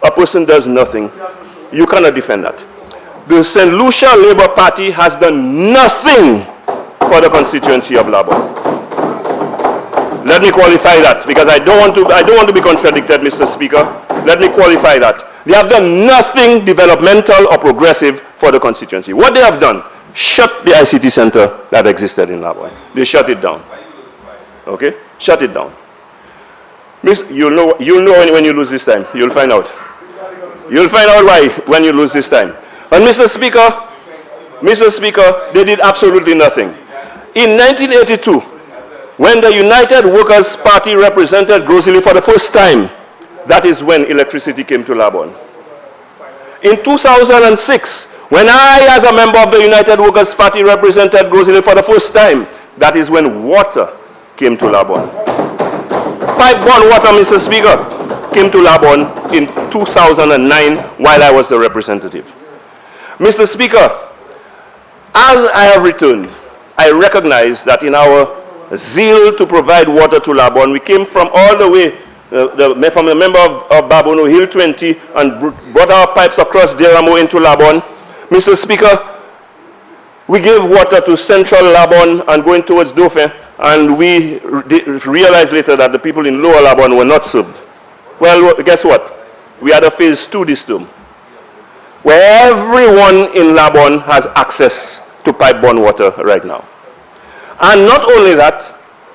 a person does nothing, you cannot defend that. The St. Lucia Labour Party has done nothing for the constituency of Labon. Let me qualify that, because I don't want to be contradicted, Mr. Speaker. Let me qualify that. They have done nothing developmental or progressive for the constituency. What they have done, shut the ICT center that existed in Labon. They shut it down. Okay? Shut it down. You'll know when you lose this time. You'll find out. You'll find out why when you lose this time. And Mr. Speaker, they did absolutely nothing. In 1982, when the United Workers' Party represented Grosley for the first time, that is when electricity came to Labon. In 2006, when I, as a member of the United Workers' Party, represented Grosley for the first time, that is when water came to Labon. Pipe-borne water, Mr. Speaker, came to Labon in 2009 while I was the representative. Mr. Speaker, as I have returned, I recognize that in our zeal to provide water to Labon, we came from all the way from the member of Babono, Hill 20, and brought our pipes across Deramo into Labon. Mr. Speaker, we gave water to central Labon and going towards Dauphin, and we realized later that the people in lower Labon were not served. Well, guess what? We had a phase 2 this term, where everyone in Labon has access to pipe-borne water right now. And not only that,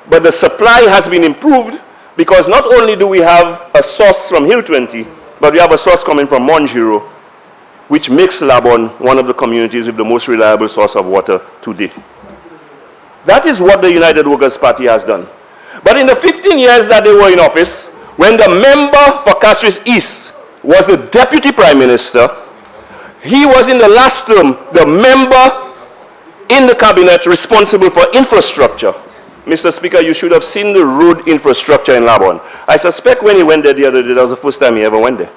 but the supply has been improved, because not only do we have a source from Hill 20, but we have a source coming from Monjiro, which makes Labon one of the communities with the most reliable source of water today. That is what the United Workers' Party has done. But in the 15 years that they were in office, when the member for Castries East was the deputy prime minister, he was in the last term the member in the cabinet responsible for infrastructure. Mr. Speaker, you should have seen the road infrastructure in Labon. I suspect when he went there the other day, that was the first time he ever went there.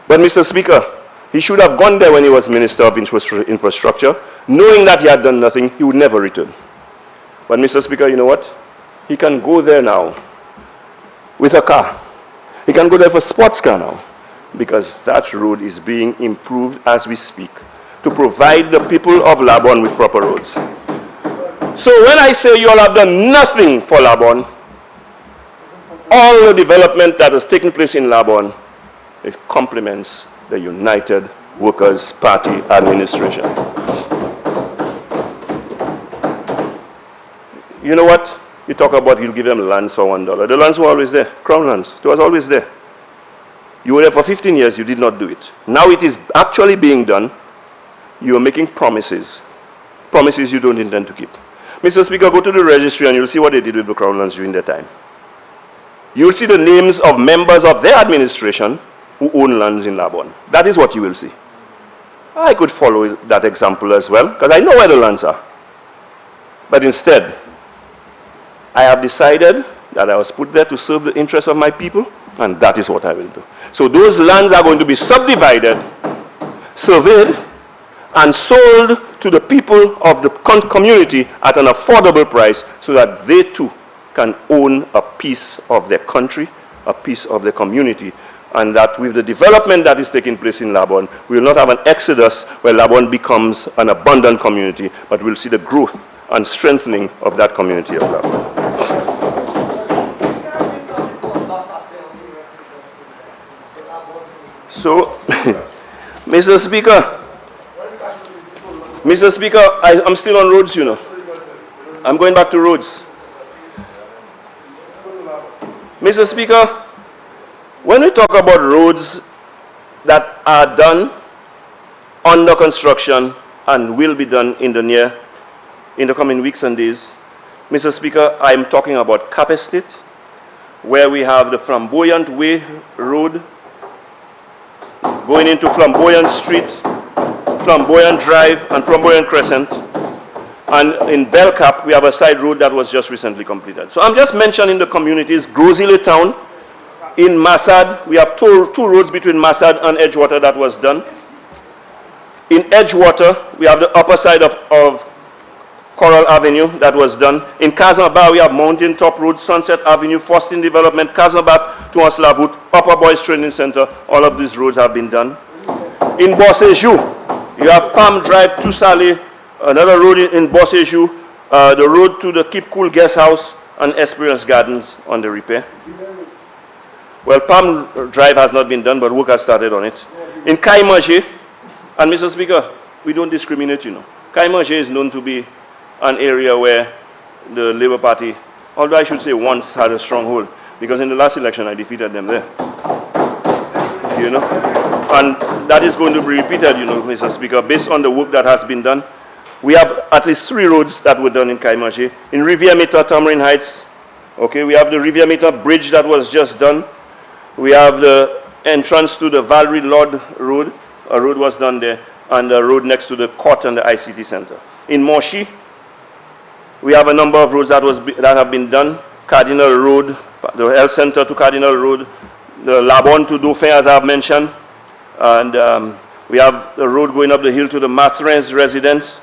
But Mr. Speaker, he should have gone there when he was Minister of Infrastructure, knowing that he had done nothing, he would never return. But Mr. Speaker, you know what? He can go there now with a car. He can go there for a sports car now, because that road is being improved as we speak to provide the people of Labon with proper roads. So when I say you all have done nothing for Labon, all the development that has taken place in Labon, it complements the United Workers' Party administration. You know what? You talk about you'll give them lands for $1. The lands were always there, crown lands. It was always there. You were there for 15 years, you did not do it. Now it is actually being done. You are making promises. Promises you don't intend to keep. Mr. Speaker, go to the registry and you'll see what they did with the crown lands during their time. You'll see the names of members of their administration who own lands in Labon. That is what you will see. I could follow that example as well, because I know where the lands are. But instead, I have decided that I was put there to serve the interests of my people, and that is what I will do. So those lands are going to be subdivided, surveyed, and sold to the people of the community at an affordable price, so that they too can own a piece of their country, a piece of their community, and that with the development that is taking place in Labon, we will not have an exodus where Labon becomes an abundant community, but we'll see the growth and strengthening of that community of Labon. So, Mr. Speaker, I'm still on roads, you know. I'm going back to roads. Mr. Speaker, when we talk about roads that are done, under construction, and will be done in the coming weeks and days, Mr. Speaker, I'm talking about Cap Estate, where we have the Flamboyant Way Road, going into Flamboyant Street, Flamboyant Drive, and Flamboyant Crescent. And in Belcap, we have a side road that was just recently completed. So I'm just mentioning the communities. Grozile Town, in Massad, we have two roads between Massad and Edgewater that was done. In Edgewater, we have the upper side of Coral Avenue that was done. In Kazanba, we have Mountain Top Road, Sunset Avenue, Fostin Development, Kazanbat, Tuan Slavut, Upper Boys Training Center. All of these roads have been done. In Bossejou, you have Palm Drive, Toussaint, another road in Bossejou, the road to the Keep Cool Guest House, and Experience Gardens on the repair. Well, Palm Drive has not been done, but work has started on it. In Kaimaje, and Mr. Speaker, we don't discriminate, you know. Kaimaje is known to be an area where the Labour Party, although I should say once, had a stronghold, because in the last election I defeated them there. You know? And that is going to be repeated, you know, Mr. Speaker, based on the work that has been done. We have at least 3 roads that were done in Kaimaje. In Rivière Meta, Tamarind Heights, okay, we have the Rivière Meta bridge that was just done. We have the entrance to the Valerie Lord Road. A road was done there, and a road next to the court and the ICT center. In Moshi, we have a number of roads that have been done. Cardinal Road, the health center to Cardinal Road, the Labon to Dauphin, as I have mentioned. And we have the road going up the hill to the Mathrins residence,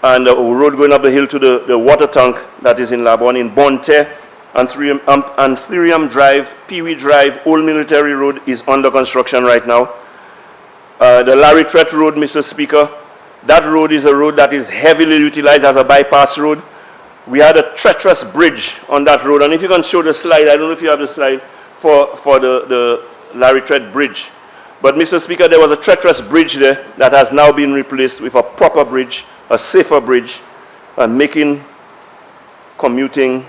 and the road going up the hill to the water tank that is in Labon, in Bonte, Anthurium Drive, Pee-wee Drive, Old Military Road is under construction right now. The Larry Trett Road, Mr. Speaker, that road is a road that is heavily utilized as a bypass road. We had a treacherous bridge on that road, and if you can show the slide, I don't know if you have the slide, for the Larry Trett Bridge. But Mr. Speaker, there was a treacherous bridge there that has now been replaced with a proper bridge, a safer bridge, and making commuting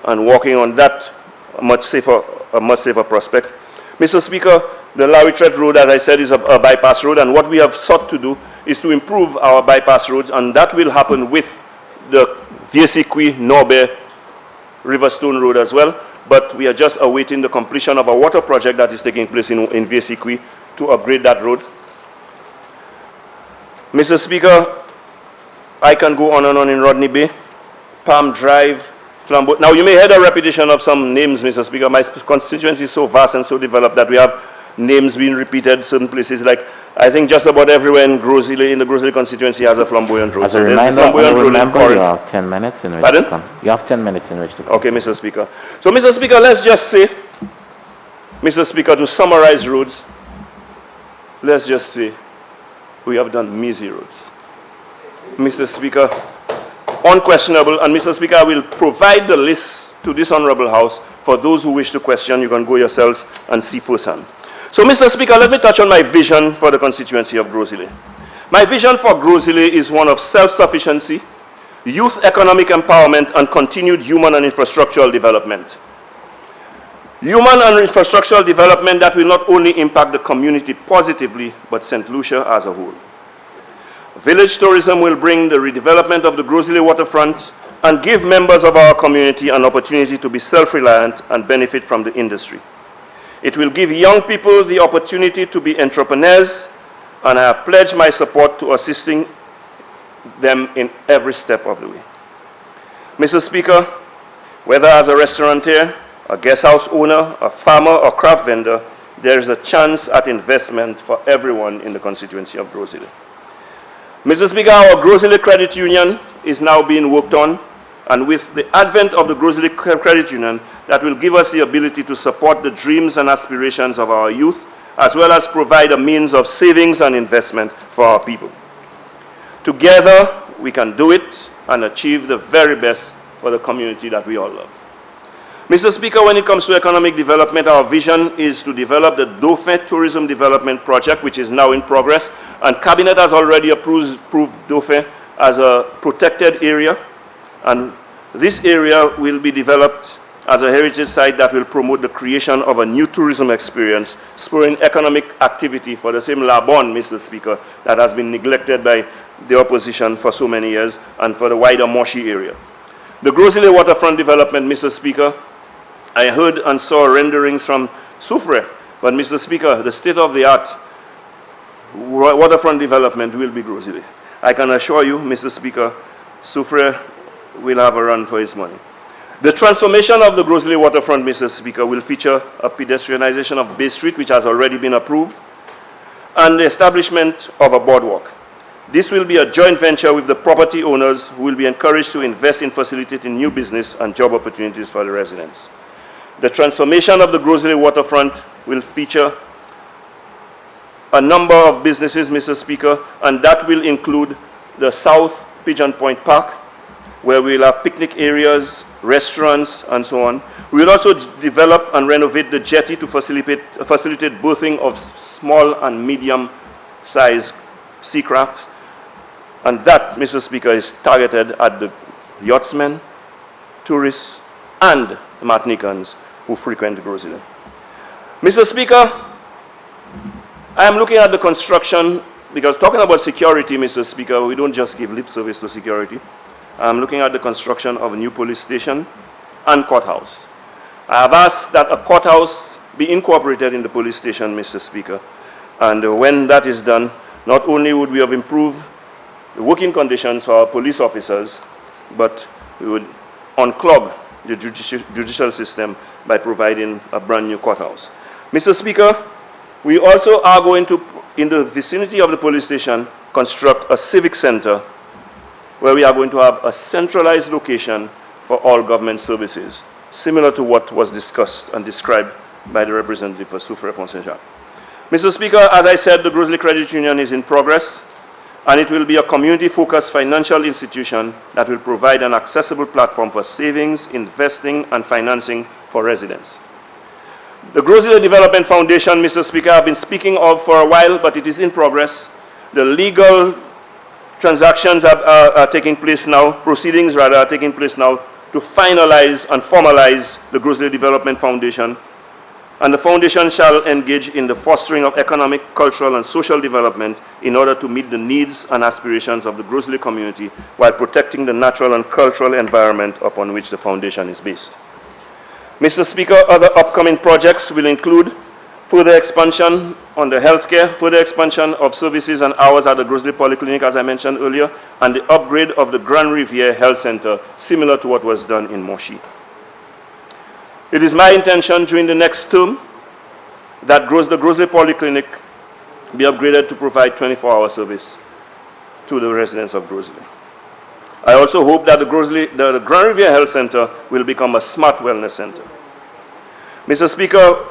and walking on that a much safer prospect. Mr. Speaker, the Larry Trett Road, as I said, is a bypass road, and what we have sought to do is to improve our bypass roads, and that will happen with the Viesikwi, Norbe, Riverstone Road as well. But we are just awaiting the completion of a water project that is taking place in Viesikwi to upgrade that road. Mr. Speaker, I can go on and on in Rodney Bay, Palm Drive, Flambeau. Now, you may hear the repetition of some names, Mr. Speaker. My constituency is so vast and so developed that we have names being repeated certain places. Like, I think just about everywhere in the Grosile constituency has a flamboyant road. As a reminder, you have 10 minutes in which to come. You have 10 minutes in which to come. Okay, Mr. Speaker. So, Mr. Speaker, let's just say, Mr. Speaker, to summarize roads, let's just say we have done measly roads. Mr. Speaker, unquestionable, and Mr. Speaker, I will provide the list to this Honorable House. For those who wish to question, you can go yourselves and see firsthand. So, Mr. Speaker, let me touch on my vision for the constituency of Grosile. My vision for Grosile is one of self-sufficiency, youth economic empowerment, and continued human and infrastructural development. Human and infrastructural development that will not only impact the community positively, but St. Lucia as a whole. Village tourism will bring the redevelopment of the Grosile waterfront and give members of our community an opportunity to be self-reliant and benefit from the industry. It will give young people the opportunity to be entrepreneurs, and I have pledged my support to assisting them in every step of the way. Mr. Speaker, whether as a restaurateur, a guest house owner, a farmer, or craft vendor, there is a chance at investment for everyone in the constituency of Grosile. Mr. Speaker, our Grosile Credit Union is now being worked on, and with the advent of the Grosile Credit Union, that will give us the ability to support the dreams and aspirations of our youth, as well as provide a means of savings and investment for our people. Together, we can do it and achieve the very best for the community that we all love. Mr. Speaker, when it comes to economic development, our vision is to develop the Dauphin Tourism Development Project, which is now in progress, and Cabinet has already approved Dauphin as a protected area, and this area will be developed as a heritage site that will promote the creation of a new tourism experience, spurring economic activity for the same Labon, Mr. Speaker, that has been neglected by the opposition for so many years, and for the wider Moshi area. The Grosile waterfront development, Mr. Speaker, I heard and saw renderings from Soufrière, but Mr. Speaker, the state-of-the-art waterfront development will be Grosile. I can assure you, Mr. Speaker, Soufrière will have a run for his money. The transformation of the Grosile waterfront, Mr. Speaker, will feature a pedestrianization of Bay Street, which has already been approved, and the establishment of a boardwalk. This will be a joint venture with the property owners who will be encouraged to invest in facilitating new business and job opportunities for the residents. The transformation of the Grosile waterfront will feature a number of businesses, Mr. Speaker, and that will include the South Pigeon Point Park, where we'll have picnic areas, restaurants, and so on. We will also develop and renovate the jetty to facilitate berthing of small and medium-sized seacrafts. And that, Mr. Speaker, is targeted at the yachtsmen, tourists, and the Martinicans who frequent Grosile. Mr. Speaker, I am looking at the construction, because talking about security, Mr. Speaker, we don't just give lip service to security. I'm looking at the construction of a new police station and courthouse. I have asked that a courthouse be incorporated in the police station, Mr. Speaker. And when that is done, not only would we have improved the working conditions for our police officers, but we would unclog the judicial system by providing a brand new courthouse. Mr. Speaker, we also are going to, in the vicinity of the police station, construct a civic center where we are going to have a centralized location for all government services, similar to what was discussed and described by the representative for Soufrière-Font-Saint-Jacques. Mr. Speaker, as I said, the Grizzly Credit Union is in progress, and it will be a community-focused financial institution that will provide an accessible platform for savings, investing, and financing for residents. The Grizzly Development Foundation, Mr. Speaker, I've been speaking of for a while, but it is in progress. The legal transactions are taking place now, proceedings rather are taking place now to finalize and formalize the Grizzly Development Foundation. And the foundation shall engage in the fostering of economic, cultural, and social development in order to meet the needs and aspirations of the Grizzly community while protecting the natural and cultural environment upon which the foundation is based. Mr. Speaker, other upcoming projects will include further expansion on the healthcare, further expansion of services and hours at the Grizzly Polyclinic, as I mentioned earlier, and the upgrade of the Grand Riviere Health Center, similar to what was done in Moshi. It is my intention during the next term that the Grizzly Polyclinic be upgraded to provide 24-hour service to the residents of Grizzly. I also hope that the Grand Riviere Health Center will become a smart wellness center. Mr. Speaker,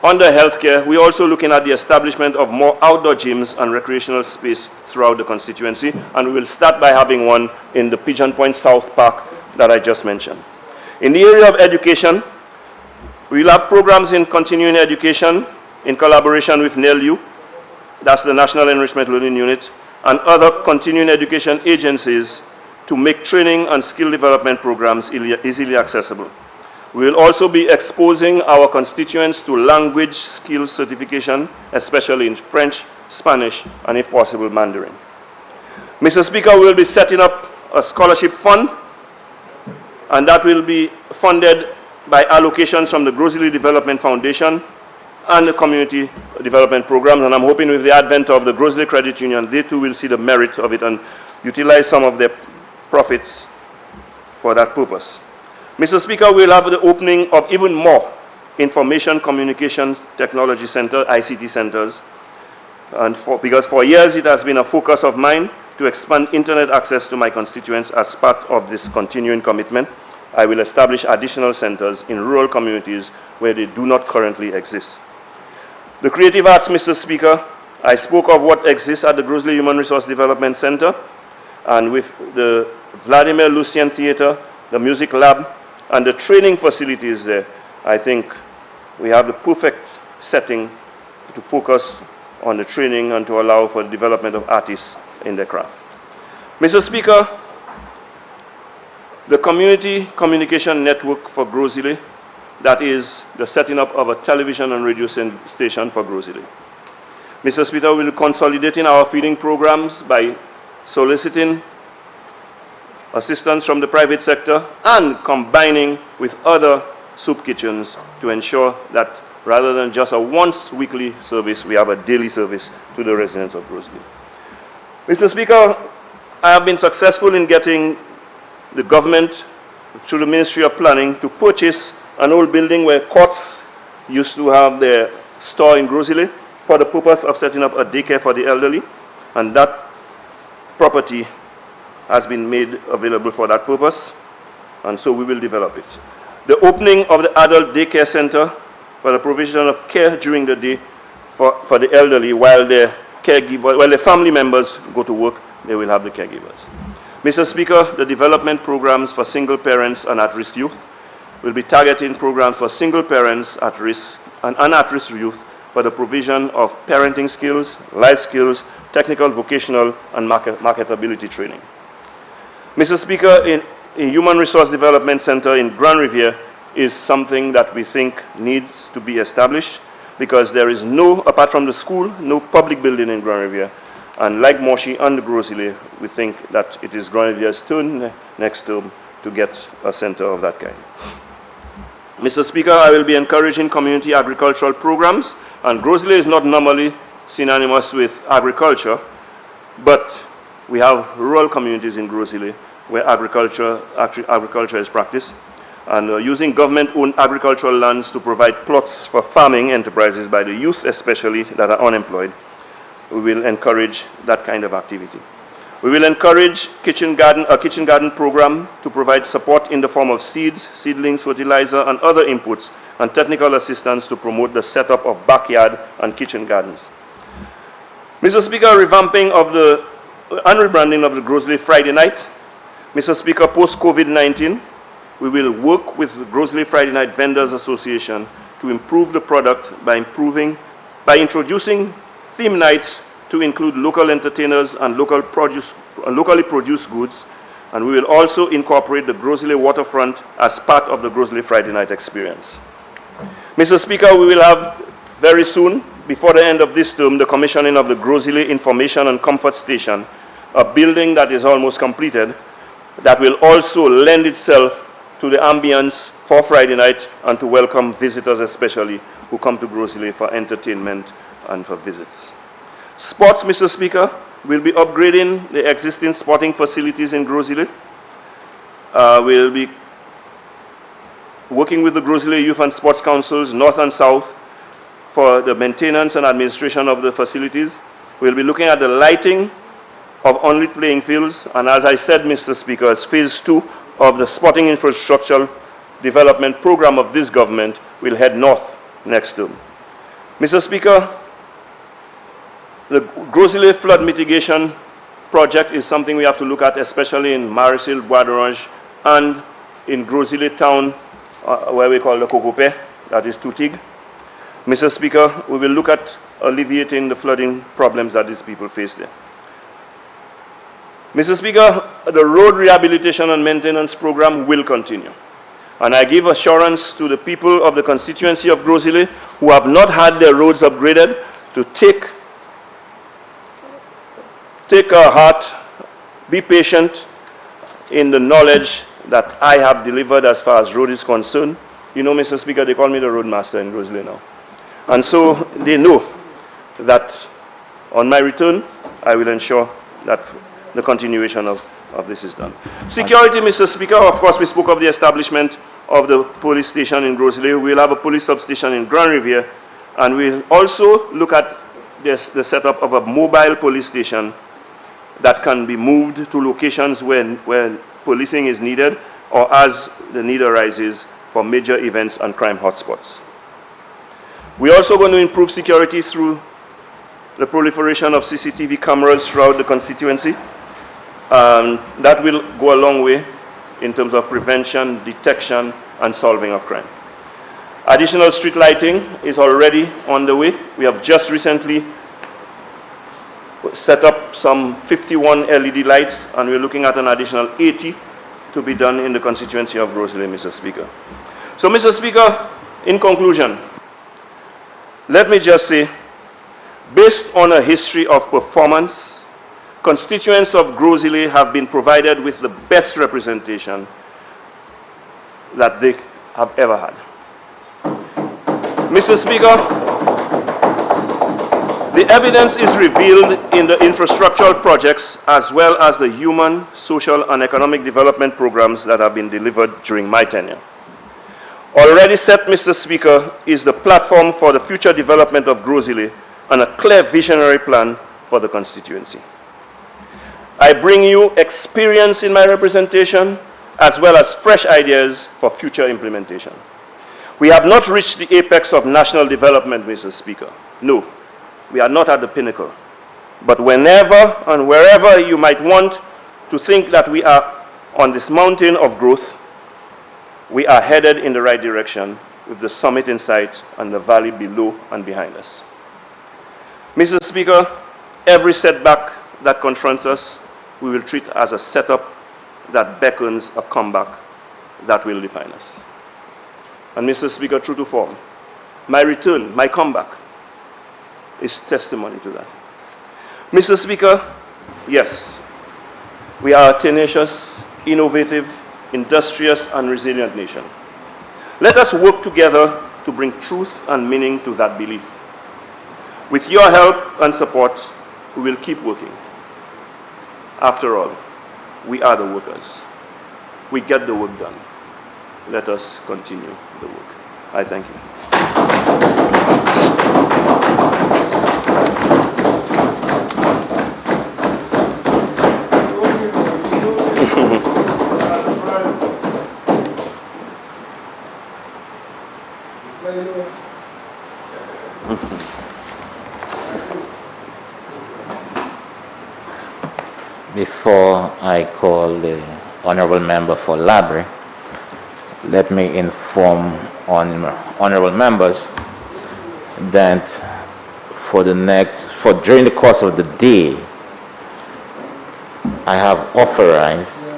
under healthcare, we're also looking at the establishment of more outdoor gyms and recreational space throughout the constituency, and we will start by having one in the Pigeon Point South Park that I just mentioned. In the area of education, we will have programs in continuing education in collaboration with NELU, that's the National Enrichment Learning Unit, and other continuing education agencies to make training and skill development programs easily accessible. We will also be exposing our constituents to language skills certification, especially in French, Spanish, and if possible, Mandarin. Mr. Speaker, we will be setting up a scholarship fund, and that will be funded by allocations from the Grizzly Development Foundation and the community development programs, and I'm hoping with the advent of the Grizzly Credit Union, they too will see the merit of it and utilize some of their profits for that purpose. Mr. Speaker, we'll have the opening of even more information communications technology center, ICT centers, and because for years it has been a focus of mine to expand internet access to my constituents as part of this continuing commitment. I will establish additional centers in rural communities where they do not currently exist. The creative arts, Mr. Speaker, I spoke of what exists at the Grizzly Human Resource Development Center, and with the Vladimir Lucian Theater, the music lab, and the training facilities there, I think we have the perfect setting to focus on the training and to allow for the development of artists in their craft. Mr. Speaker, the community communication network for Grizzly, that is the setting up of a television and radio station for Grizzly. Mr. Speaker, we will be consolidating our feeding programs by soliciting assistance from the private sector and combining with other soup kitchens to ensure that rather than just a once weekly service, we have a daily service to the residents of Grizzly. Mr. Speaker, I have been successful in getting the government, through the Ministry of Planning, to purchase an old building where courts used to have their store in Grizzly for the purpose of setting up a daycare for the elderly, and that property has been made available for that purpose, and so we will develop it. The opening of the adult daycare center for the provision of care during the day for the elderly while their family members go to work, they will have the caregivers. Mr. Speaker, the development programs for single parents and at-risk youth will be targeting programs for single parents at risk and at-risk youth for the provision of parenting skills, life skills, technical, vocational, and marketability training. Mr. Speaker, a Human Resource Development Center in Grand Riviere is something that we think needs to be established because there is no, apart from the school, no public building in Grand Riviere. And like Moshi and Grizzly, we think that it is Grand Riviere's turn next term to get a center of that kind. Mr. Speaker, I will be encouraging community agricultural programs, and Grizzly is not normally synonymous with agriculture, but we have rural communities in Grizzly where agriculture is practiced, and using government-owned agricultural lands to provide plots for farming enterprises by the youth especially that are unemployed. We will encourage that kind of activity. We will encourage a kitchen garden program to provide support in the form of seeds, seedlings, fertilizer, and other inputs, and technical assistance to promote the setup of backyard and kitchen gardens. Mr. Speaker, revamping of the and rebranding of the Grocery Friday night. Mr. Speaker, post-COVID-19, we will work with the Grocery Friday Night Vendors Association to improve the product by introducing theme nights to include local entertainers and locally produced goods, and we will also incorporate the Grocery waterfront as part of the Grocery Friday night experience. Mr. Speaker, we will have very soon, before the end of this term, the commissioning of the Grocery Information and Comfort Station, a building that is almost completed, that will also lend itself to the ambience for Friday night and to welcome visitors especially who come to Grocery for entertainment and for visits. Sports, Mr. Speaker, will be upgrading the existing sporting facilities in Grocery. We'll be working with the Grocery Youth and Sports Councils, North and South, for the maintenance and administration of the facilities. We'll be looking at the lighting of unlit playing fields, and as I said, Mr. Speaker, it's phase 2 of the sporting infrastructure development program of this government will head north next term. Mr. Speaker, the Grocery flood mitigation project is something we have to look at, especially in Marisil, Bois d'Orange, and in Grocery town, where we call the Kokope, that is Tutig. Mr. Speaker, we will look at alleviating the flooding problems that these people face there. Mr. Speaker, the road rehabilitation and maintenance program will continue. And I give assurance to the people of the constituency of Grocery who have not had their roads upgraded to take heart, be patient in the knowledge that I have delivered as far as road is concerned. You know, Mr. Speaker, they call me the road master in Grocery now. And so they know that on my return, I will ensure that the continuation of this is done. Security, Mr. Speaker, of course, we spoke of the establishment of the police station in Grocery. We'll have a police substation in Grand Riviere, and we'll also look at the setup of a mobile police station that can be moved to locations where policing is needed or as the need arises for major events and crime hotspots. We're also going to improve security through the proliferation of CCTV cameras throughout the constituency. That will go a long way in terms of prevention, detection, and solving of crime. Additional street lighting is already on the way. We have just recently set up some 51 LED lights, and we're looking at an additional 80 to be done in the constituency of Grocery, Mr. Speaker. So, Mr. Speaker, in conclusion, let me just say, based on a history of performance, constituents of Grocery have been provided with the best representation that they have ever had. Mr. Speaker, the evidence is revealed in the infrastructural projects as well as the human, social, and economic development programs that have been delivered during my tenure. Already set, Mr. Speaker, is the platform for the future development of Grocery and a clear visionary plan for the constituency. I bring you experience in my representation as well as fresh ideas for future implementation. We have not reached the apex of national development, Mr. Speaker. No, we are not at the pinnacle. But whenever and wherever you might want to think that we are on this mountain of growth, we are headed in the right direction with the summit in sight and the valley below and behind us. Mr. Speaker, every setback that confronts us, we will treat as a setup that beckons a comeback that will define us. And Mr. Speaker, true to form, my return, my comeback, is testimony to that. Mr. Speaker, yes, we are a tenacious, innovative, industrious, and resilient nation. Let us work together to bring truth and meaning to that belief. With your help and support, we will keep working. After all, we are the workers. We get the work done. Let us continue the work. I thank you. Before I call the honorable member for Library, let me inform honorable members that during the course of the day, I have authorized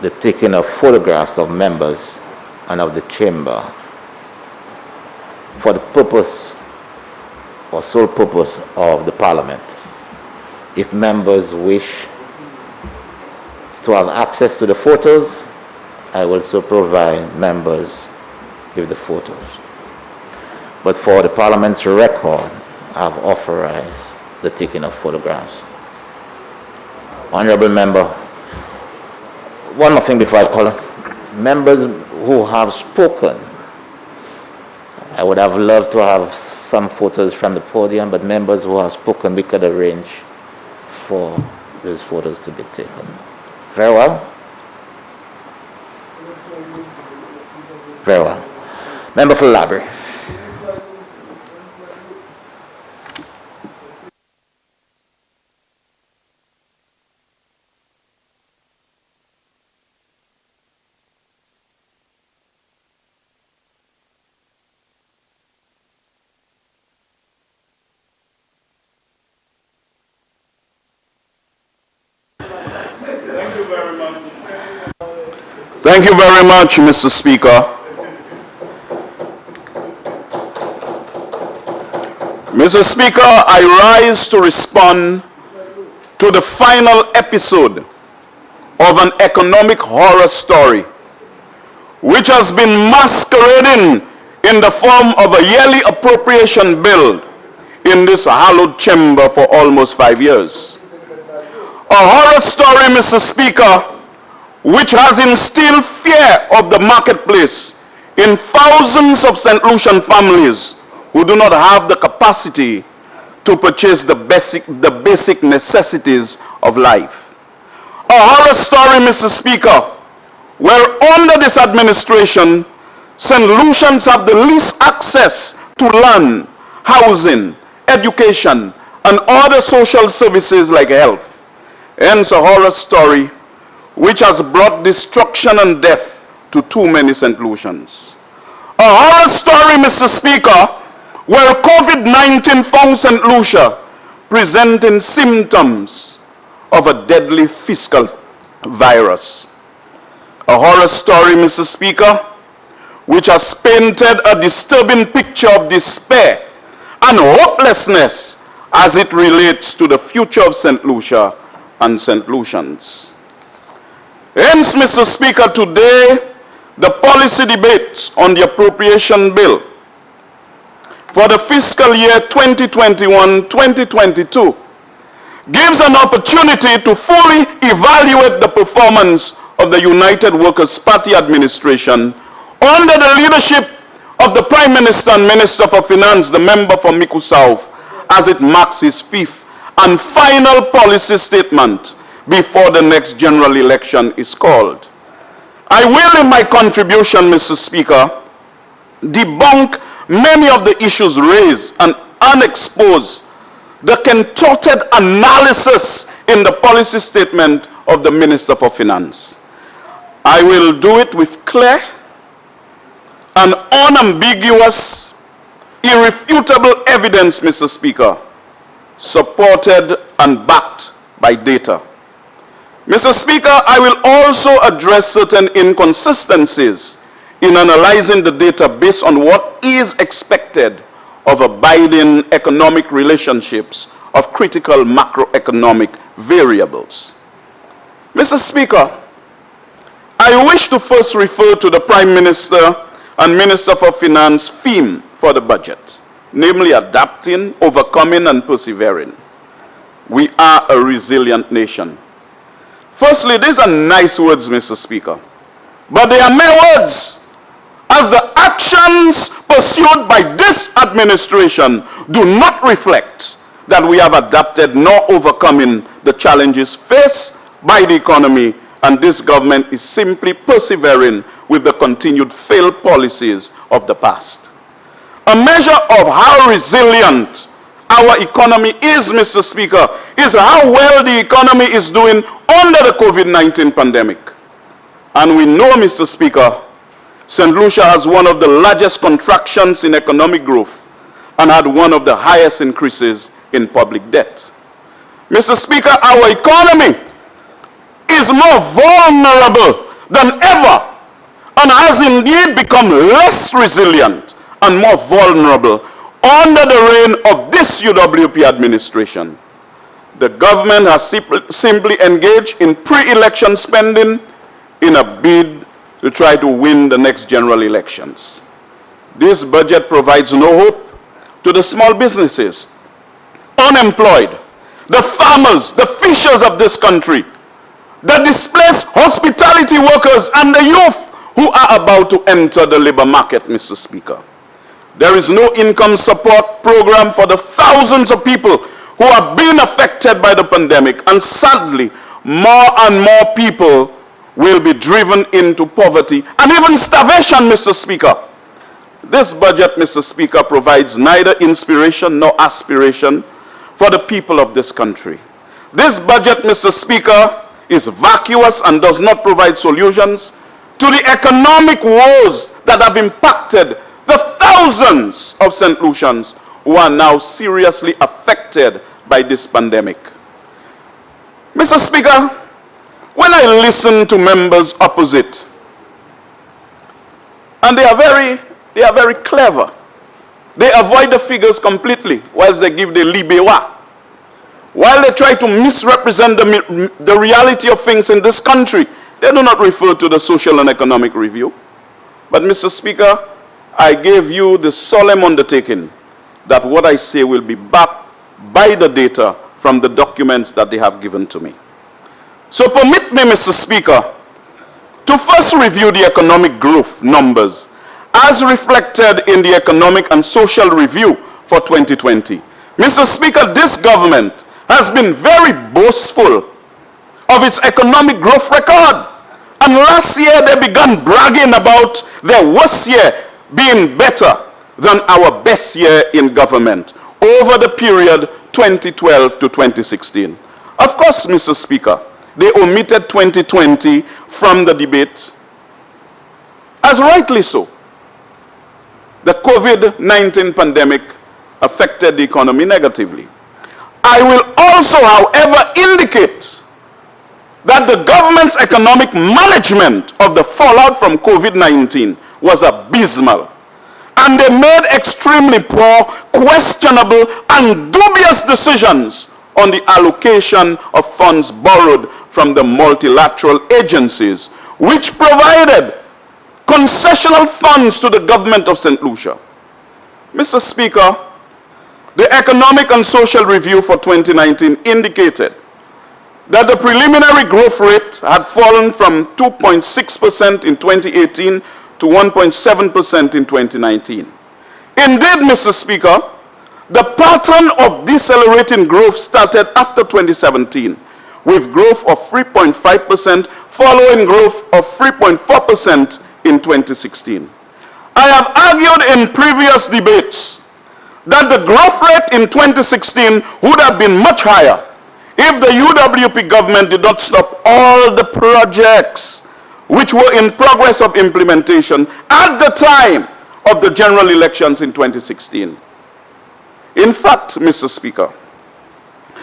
the taking of photographs of members and of the chamber for the purpose or sole purpose of the Parliament. If members wish to have access to the photos, I will also provide members with the photos. But for the Parliament's record, I have authorized the taking of photographs. Honorable member, one more thing before I call on. Members who have spoken, I would have loved to have some photos from the podium, but members who have spoken, we could arrange for those photos to be taken. Very well? Very well. Member for the Library. Thank you very much, Mr. Speaker. Mr. Speaker, I rise to respond to the final episode of an economic horror story which has been masquerading in the form of a yearly appropriation bill in this hallowed chamber for almost 5 years. A horror story, Mr. Speaker, which has instilled fear of the marketplace in thousands of St. Lucian families who do not have the capacity to purchase the basic necessities of life. A horror story, Mr. Speaker, where under this administration, St. Lucians have the least access to land, housing, education, and other social services like health. Hence a horror story which has brought destruction and death to too many St. Lucians. A horror story, Mr. Speaker, where COVID-19 found St. Lucia presenting symptoms of a deadly fiscal virus. A horror story, Mr. Speaker, which has painted a disturbing picture of despair and hopelessness as it relates to the future of St. Lucia and St. Lucians. Hence, Mr. Speaker, today, the policy debates on the appropriation bill for the fiscal year 2021-2022 gives an opportunity to fully evaluate the performance of the United Workers' Party administration under the leadership of the Prime Minister and Minister for Finance, the member for Miku South, as it marks his 5th and final policy statement before the next general election is called. I will, in my contribution, Mr. Speaker, debunk many of the issues raised and unexpose the contorted analysis in the policy statement of the Minister for Finance. I will do it with clear and unambiguous, irrefutable evidence, Mr. Speaker, supported and backed by data. Mr. Speaker, I will also address certain inconsistencies in analyzing the data based on what is expected of abiding economic relationships of critical macroeconomic variables. Mr. Speaker, I wish to first refer to the Prime Minister and Minister for Finance theme for the budget, namely adapting, overcoming, and persevering. We are a resilient nation. Firstly, these are nice words, Mr. Speaker, but they are mere words, as the actions pursued by this administration do not reflect that we have adapted nor overcoming the challenges faced by the economy, and this government is simply persevering with the continued failed policies of the past. A measure of how resilient our economy is, Mr. Speaker, is how well the economy is doing under the COVID-19 pandemic. And we know, Mr. Speaker, St. Lucia has one of the largest contractions in economic growth and had one of the highest increases in public debt. Mr. Speaker, our economy is more vulnerable than ever and has indeed become less resilient and more vulnerable under the reign of this UWP administration. The government has simply engaged in pre-election spending in a bid to try to win the next general elections. This budget provides no hope to the small businesses, unemployed, the farmers, the fishers of this country, the displaced hospitality workers, and the youth who are about to enter the labor market, Mr. Speaker. There is no income support program for the thousands of people who are being affected by the pandemic, and sadly, more and more people will be driven into poverty and even starvation, Mr. Speaker. This budget, Mr. Speaker, provides neither inspiration nor aspiration for the people of this country. This budget, Mr. Speaker, is vacuous and does not provide solutions to the economic woes that have impacted the thousands of St. Lucians who are now seriously affected by this pandemic. Mr. Speaker, when I listen to members opposite, and they are very clever. They avoid the figures completely whilst they give the libewa. While they try to misrepresent the reality of things in this country, they do not refer to the social and economic review. But Mr. Speaker, I gave you the solemn undertaking that what I say will be backed by the data from the documents that they have given to me. So permit me, Mr. Speaker, to first review the economic growth numbers as reflected in the Economic and Social Review for 2020. Mr. Speaker, this government has been very boastful of its economic growth record. And last year they began bragging about their worst year being better than our best year in government over the period 2012 to 2016. Of course, Mr. Speaker, they omitted 2020 from the debate, as rightly so. The COVID-19 pandemic affected the economy negatively. I will also, however, indicate that the government's economic management of the fallout from COVID-19 was abysmal. And they made extremely poor, questionable, and dubious decisions on the allocation of funds borrowed from the multilateral agencies, which provided concessional funds to the government of St. Lucia. Mr. Speaker, the Economic and Social Review for 2019 indicated that the preliminary growth rate had fallen from 2.6% in 2018 to 1.7% in 2019. Indeed, Mr. Speaker, the pattern of decelerating growth started after 2017, with growth of 3.5% following growth of 3.4% in 2016. I have argued in previous debates that the growth rate in 2016 would have been much higher if the UWP government did not stop all the projects which were in progress of implementation at the time of the general elections in 2016. In fact, Mr. Speaker,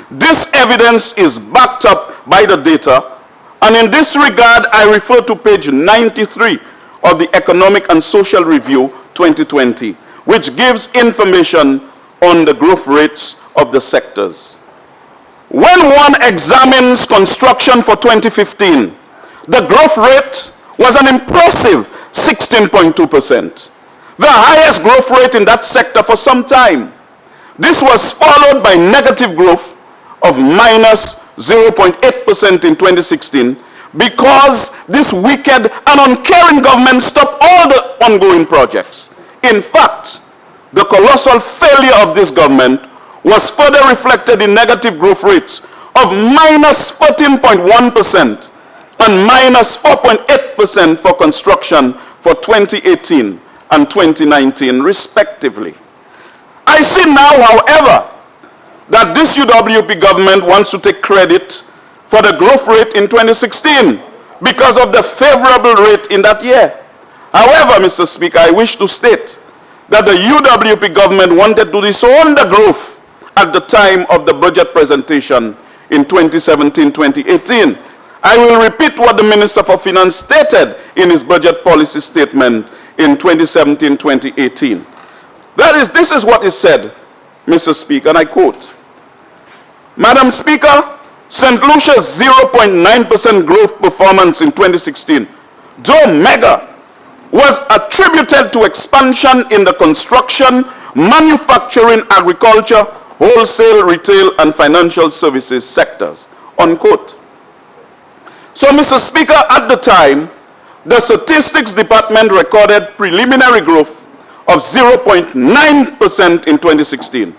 this evidence is backed up by the data, and in this regard, I refer to page 93 of the Economic and Social Review 2020, which gives information on the growth rates of the sectors. When one examines construction for 2015, the growth rate was an impressive 16.2%, the highest growth rate in that sector for some time. This was followed by negative growth of minus 0.8% in 2016 because this wicked and uncaring government stopped all the ongoing projects. In fact, the colossal failure of this government was further reflected in negative growth rates of minus 14.1% and minus 4.8% for construction for 2018 and 2019 respectively. I see now, however, that this UWP government wants to take credit for the growth rate in 2016 because of the favorable rate in that year. However, Mr. Speaker, I wish to state that the UWP government wanted to disown the growth at the time of the budget presentation in 2017-2018. I will repeat what the Minister for Finance stated in his budget policy statement in 2017-2018. This is what he said, Mr. Speaker, and I quote, Madam Speaker, St. Lucia's 0.9% growth performance in 2016, though mega, was attributed to expansion in the construction, manufacturing, agriculture, wholesale, retail, and financial services sectors, unquote. So, Mr. Speaker, at the time, the Statistics Department recorded preliminary growth of 0.9% in 2016.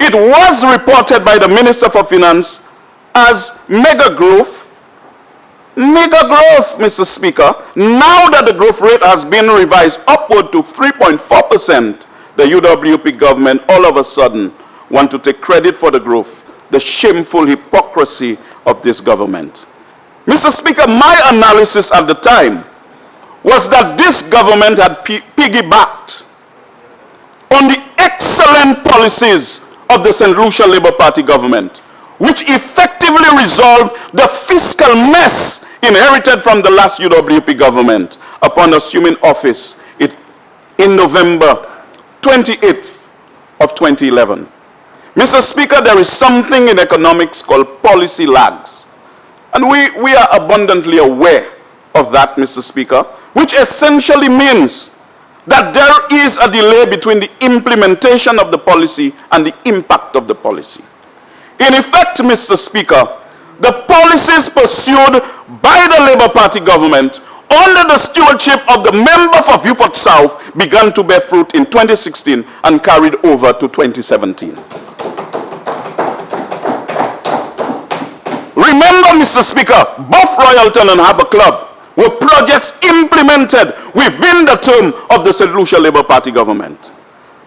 It was reported by the Minister for Finance as mega growth. Mega growth, Mr. Speaker. Now that the growth rate has been revised upward to 3.4%, the UWP government all of a sudden want to take credit for the growth, the shameful hypocrisy of this government. Mr. Speaker, my analysis at the time was that this government had piggybacked on the excellent policies of the St. Lucia Labour Party government, which effectively resolved the fiscal mess inherited from the last UWP government upon assuming office in November 28th of 2011. Mr. Speaker, there is something in economics called policy lags. And we are abundantly aware of that, Mr. Speaker, which essentially means that there is a delay between the implementation of the policy and the impact of the policy. In effect, Mr. Speaker, the policies pursued by the Labour Party government under the stewardship of the member for Beaufort South began to bear fruit in 2016 and carried over to 2017. Remember, Mr. Speaker, both Royalton and Harbour Club were projects implemented within the term of the St. Lucia Labour Party government.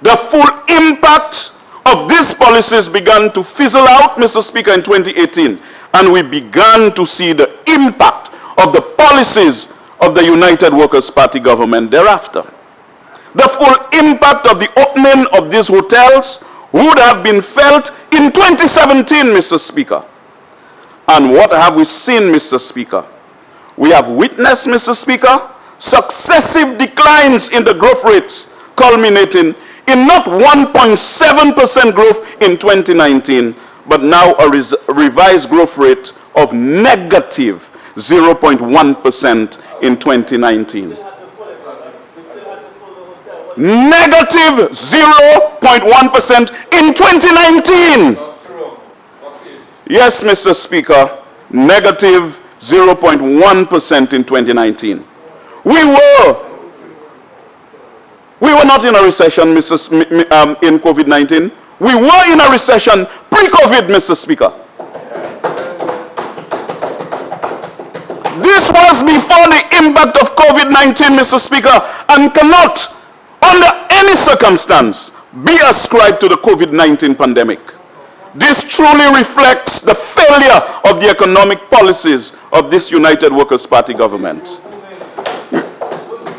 The full impact of these policies began to fizzle out, Mr. Speaker, in 2018, and we began to see the impact of the policies of the United Workers' Party government thereafter. The full impact of the opening of these hotels would have been felt in 2017, Mr. Speaker. And what have we seen, Mr. Speaker? We have witnessed, Mr. Speaker, successive declines in the growth rates, culminating in not 1.7% growth in 2019, but now a revised growth rate of negative 0.1% in 2019. Negative 0.1% in 2019. Yes, Mr. Speaker, negative 0.1% in 2019. We were not in a recession, in COVID-19. We were in a recession pre-COVID, Mr. Speaker. This was before the impact of COVID-19, Mr. Speaker, and cannot, under any circumstance, be ascribed to the COVID-19 pandemic. This truly reflects the failure of the economic policies of this United Workers' Party government.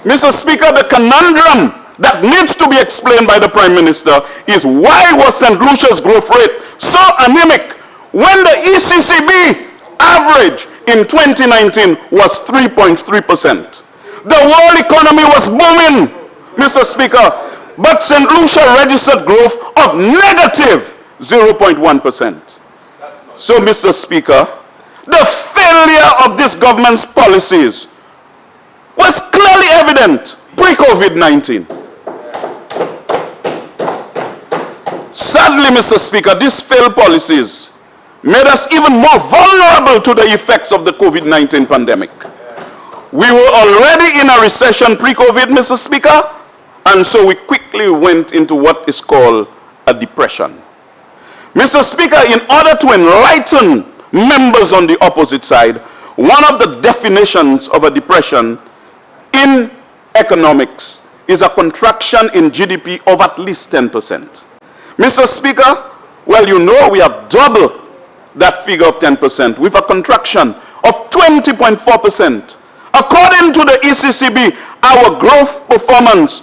Mr. Speaker, the conundrum that needs to be explained by the Prime Minister is why was St. Lucia's growth rate so anemic when the ECCB average in 2019 was 3.3%. The world economy was booming, Mr. Speaker, but St. Lucia registered growth of negative 0.1%. So, Mr. Speaker, the failure of this government's policies was clearly evident pre-COVID-19. Sadly, Mr. Speaker, these failed policies made us even more vulnerable to the effects of the COVID-19 pandemic. We were already in a recession pre-COVID, Mr. Speaker, and so we quickly went into what is called a depression. Mr. Speaker, in order to enlighten members on the opposite side, one of the definitions of a depression in economics is a contraction in GDP of at least 10%. Mr. Speaker, Well, you know we have doubled that figure of 10% with a contraction of 20.4%. According to the ECCB, our growth performance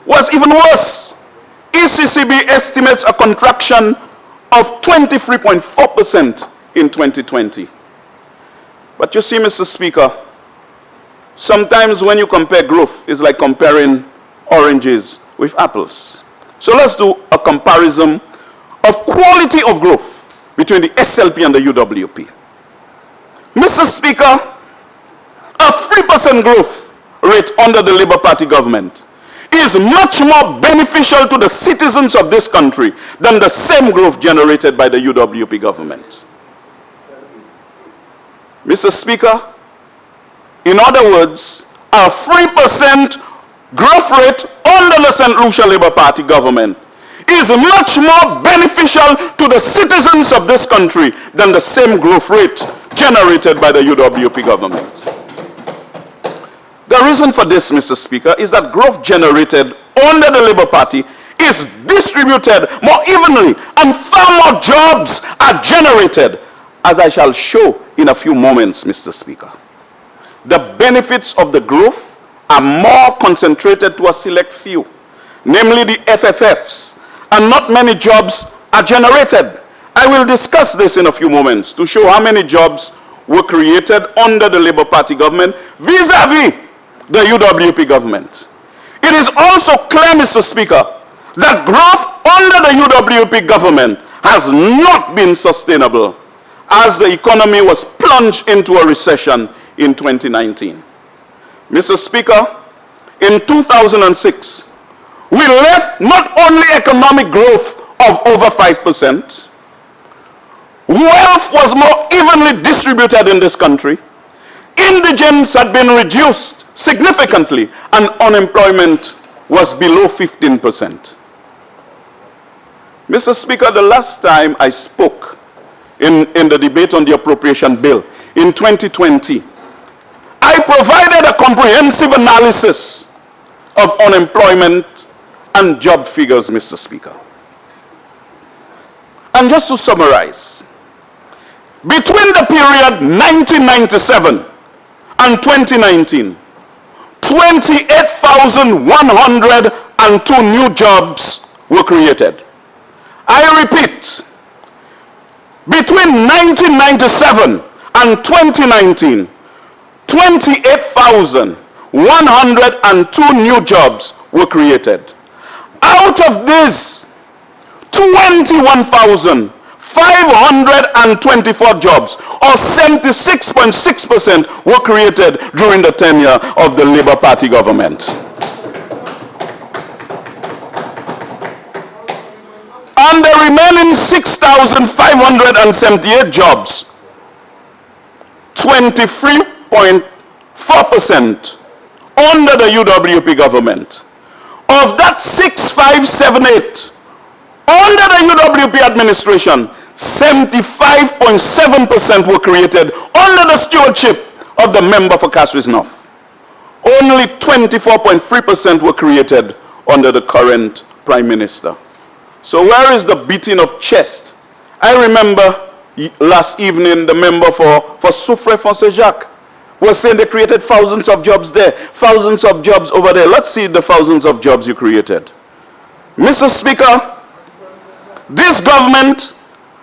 was even worse. ECCB estimates a contraction of 23.4% in 2020. But you see, Mr. Speaker, sometimes when you compare growth, it's like comparing oranges with apples. So let's do a comparison of quality of growth between the SLP and the UWP. Mr. Speaker, a 3% growth rate under the Labour Party government is much more beneficial to the citizens of this country than the same growth generated by the UWP government. Mr. Speaker, in other words, a 3% growth rate under the St. Lucia Labour Party government is much more beneficial to the citizens of this country than the same growth rate generated by the UWP government. The reason for this, Mr. Speaker, is that growth generated under the Labour Party is distributed more evenly and far more jobs are generated, as I shall show in a few moments, Mr. Speaker. The benefits of the growth are more concentrated to a select few, namely the FFFs, and not many jobs are generated. I will discuss this in a few moments to show how many jobs were created under the Labour Party government vis-a-vis the UWP government. It is also clear, Mr. Speaker, that growth under the UWP government has not been sustainable as the economy was plunged into a recession in 2019. Mr. Speaker, in 2006, we left not only economic growth of over 5%, wealth was more evenly distributed in this country, indigence had been reduced significantly, and unemployment was below 15%. Mr. Speaker, the last time I spoke in the debate on the appropriation bill in 2020, I provided a comprehensive analysis of unemployment and job figures, Mr. Speaker. And just to summarize, between the period 1997 and 2019, 28,102 new jobs were created. I repeat, between 1997 and 2019, 28,102 new jobs were created. Out of these, 21,524 jobs, or 76.6%, were created during the tenure of the Labour Party government. And the remaining 6,578 jobs, 23.4% under the UWP government. Of that 6,578, under the UWP administration, 75.7% were created under the stewardship of the member for Castres North. Only 24.3% were created under the current Prime Minister. So where is the beating of chest? I remember last evening the member for Soufrière Fonsejac was saying they created thousands of jobs there, thousands of jobs over there. Let's see the thousands of jobs you created. Mr. Speaker, this government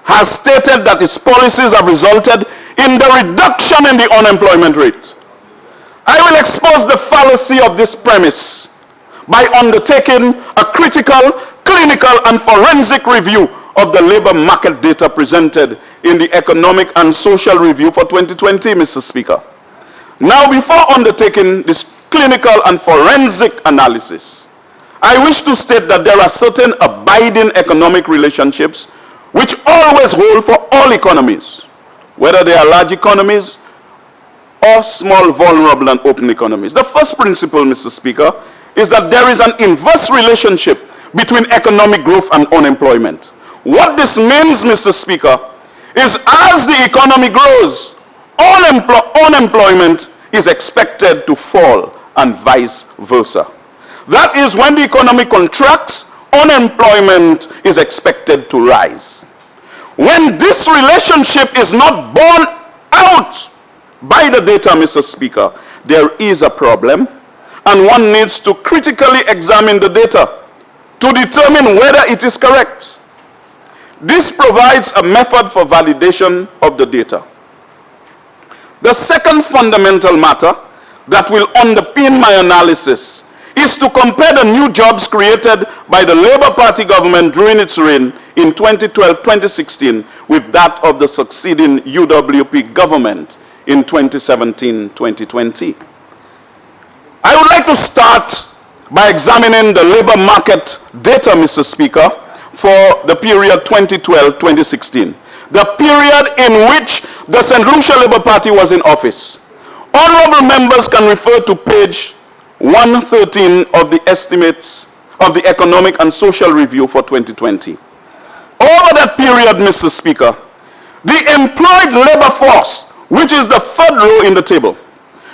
has stated that its policies have resulted in the reduction in the unemployment rate. I will expose the fallacy of this premise by undertaking a critical, clinical, and forensic review of the labor market data presented in the Economic and Social Review for 2020, Mr. Speaker. Now, before undertaking this clinical and forensic analysis, I wish to state that there are certain abiding economic relationships which always hold for all economies, whether they are large economies or small, vulnerable, and open economies. The first principle, Mr. Speaker, is that there is an inverse relationship between economic growth and unemployment. What this means, Mr. Speaker, is as the economy grows, unemployment is expected to fall and vice versa. That is, when the economy contracts, unemployment is expected to rise. When this relationship is not borne out by the data, Mr. Speaker, there is a problem, and one needs to critically examine the data to determine whether it is correct. This provides a method for validation of the data. The second fundamental matter that will underpin my analysis is to compare the new jobs created by the Labour Party government during its reign in 2012-2016 with that of the succeeding UWP government in 2017-2020. I would like to start by examining the labour market data, Mr. Speaker, for the period 2012-2016, the period in which the St. Lucia Labour Party was in office. Honourable members can refer to page 113 of the estimates of the Economic and Social Review for 2020. Over that period, Mr. Speaker, the employed labour force, which is the third row in the table,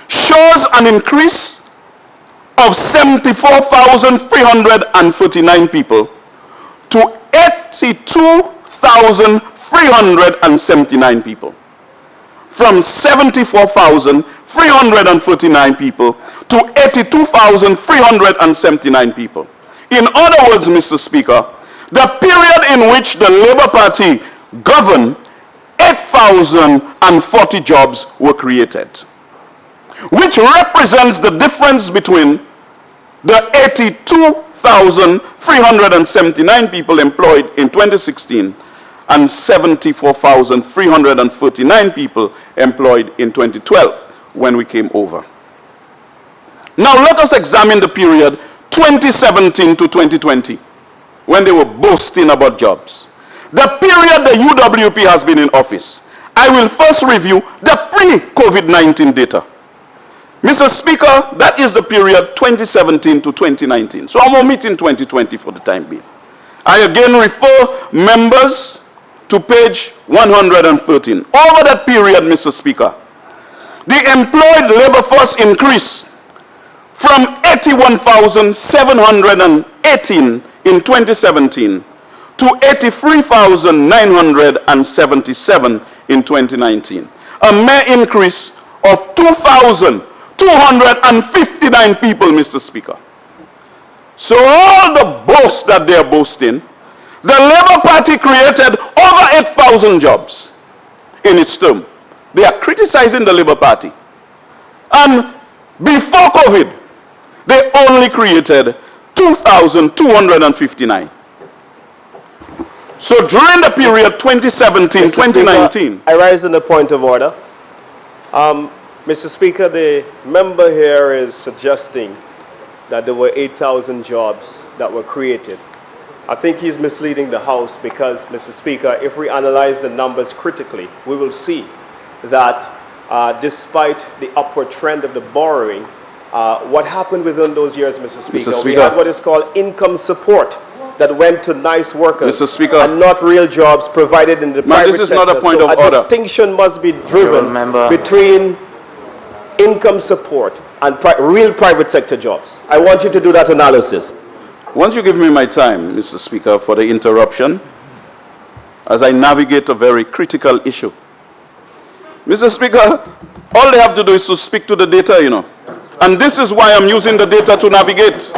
shows an increase of 74,339 people to 82,379 people. From 74,339 people to 82,379 people. In other words, Mr. Speaker, the period in which the Labour Party governed, 8,040 jobs were created, which represents the difference between the 82,379 people employed in 2016 and 74,339 people employed in 2012 when we came over. Now let us examine the period 2017 to 2020 when they were boasting about jobs. The period the UWP has been in office. I will first review the pre-COVID-19 data. Mr. Speaker, that is the period 2017 to 2019. So I'm omitting 2020 for the time being. I again refer members to page 113. Over that period, Mr. Speaker, the employed labor force increased from 81,718 in 2017 to 83,977 in 2019. A mere increase of 2,259 people, Mr. Speaker. So all the boast that they are boasting, the Labour Party created over 8,000 jobs in its term. They are criticizing the Labour Party. And before COVID, they only created 2,259. So during the period 2017-2019... I rise on the point of order. Mr. Speaker, the member here is suggesting that there were 8,000 jobs that were created. I think he's misleading the House because, Mr. Speaker, if we analyze the numbers critically, we will see that despite the upward trend of the borrowing, what happened within those years, Mr. Speaker, we had what is called income support that went to nice workers, Mr. Speaker, and not real jobs provided in the private sector. This is not a point of order. A distinction must be driven between income support and real private sector jobs. I want you to do that analysis. Once you give me my time, Mr. Speaker, for the interruption, as I navigate a very critical issue. Mr. Speaker, all they have to do is to speak to the data, you know. And this is why I'm using the data to navigate.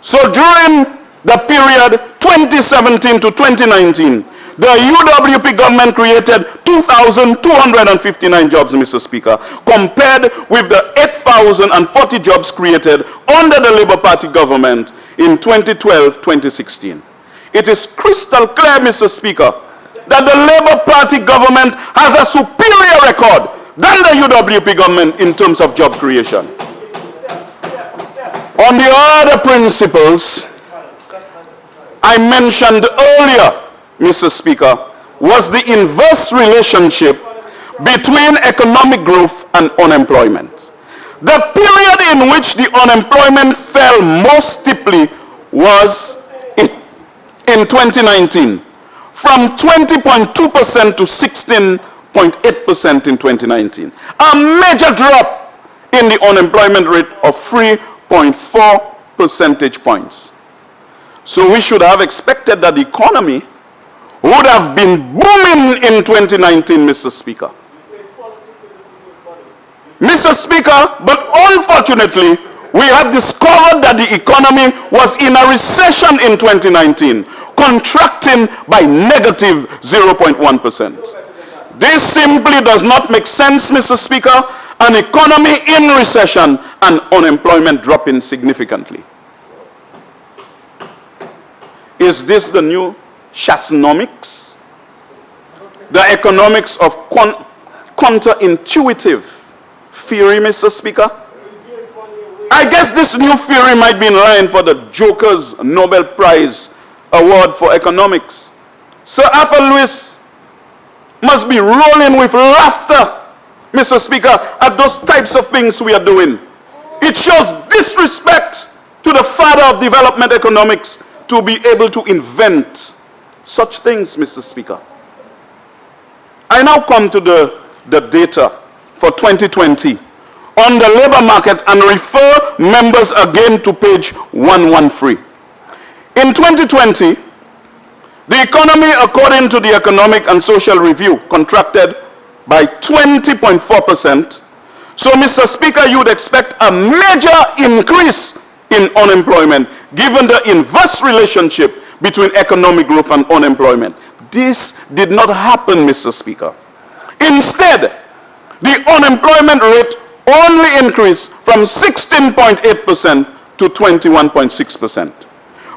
So during the period 2017 to 2019, the UWP government created 2,259 jobs, Mr. Speaker, compared with the 8,040 jobs created under the Labour Party government in 2012-2016. It is crystal clear, Mr. Speaker, that the Labour Party government has a superior record than the UWP government in terms of job creation. On the other principles I mentioned earlier, Mr. Speaker, was the inverse relationship between economic growth and unemployment. The period in which the unemployment fell most steeply was in 2019, from 20.2% to 16.8% in 2019. A major drop in the unemployment rate of 3.4 percentage points. So we should have expected that the economy would have been booming in 2019, Mr. Speaker. Mr. Speaker, but unfortunately, we have discovered that the economy was in a recession in 2019, contracting by negative 0.1%. This simply does not make sense, Mr. Speaker. An economy in recession and unemployment dropping significantly. Is this the new Shasnomics? The economics of counterintuitive theory, Mr. Speaker? I guess this new theory might be in line for the Joker's Nobel Prize Award for Economics. Sir Arthur Lewis must be rolling with laughter, Mr. Speaker, at those types of things we are doing. It shows disrespect to the father of development economics to be able to invent such things, Mr. Speaker. I now come to the data for 2020 on the labor market and refer members again to page 113. In 2020, the economy, according to the Economic and Social Review, contracted by 20.4%. So, Mr. Speaker, you would expect a major increase in unemployment, given the inverse relationship between economic growth and unemployment. This did not happen, Mr. Speaker. Instead, the unemployment rate only increased from 16.8% to 21.6%,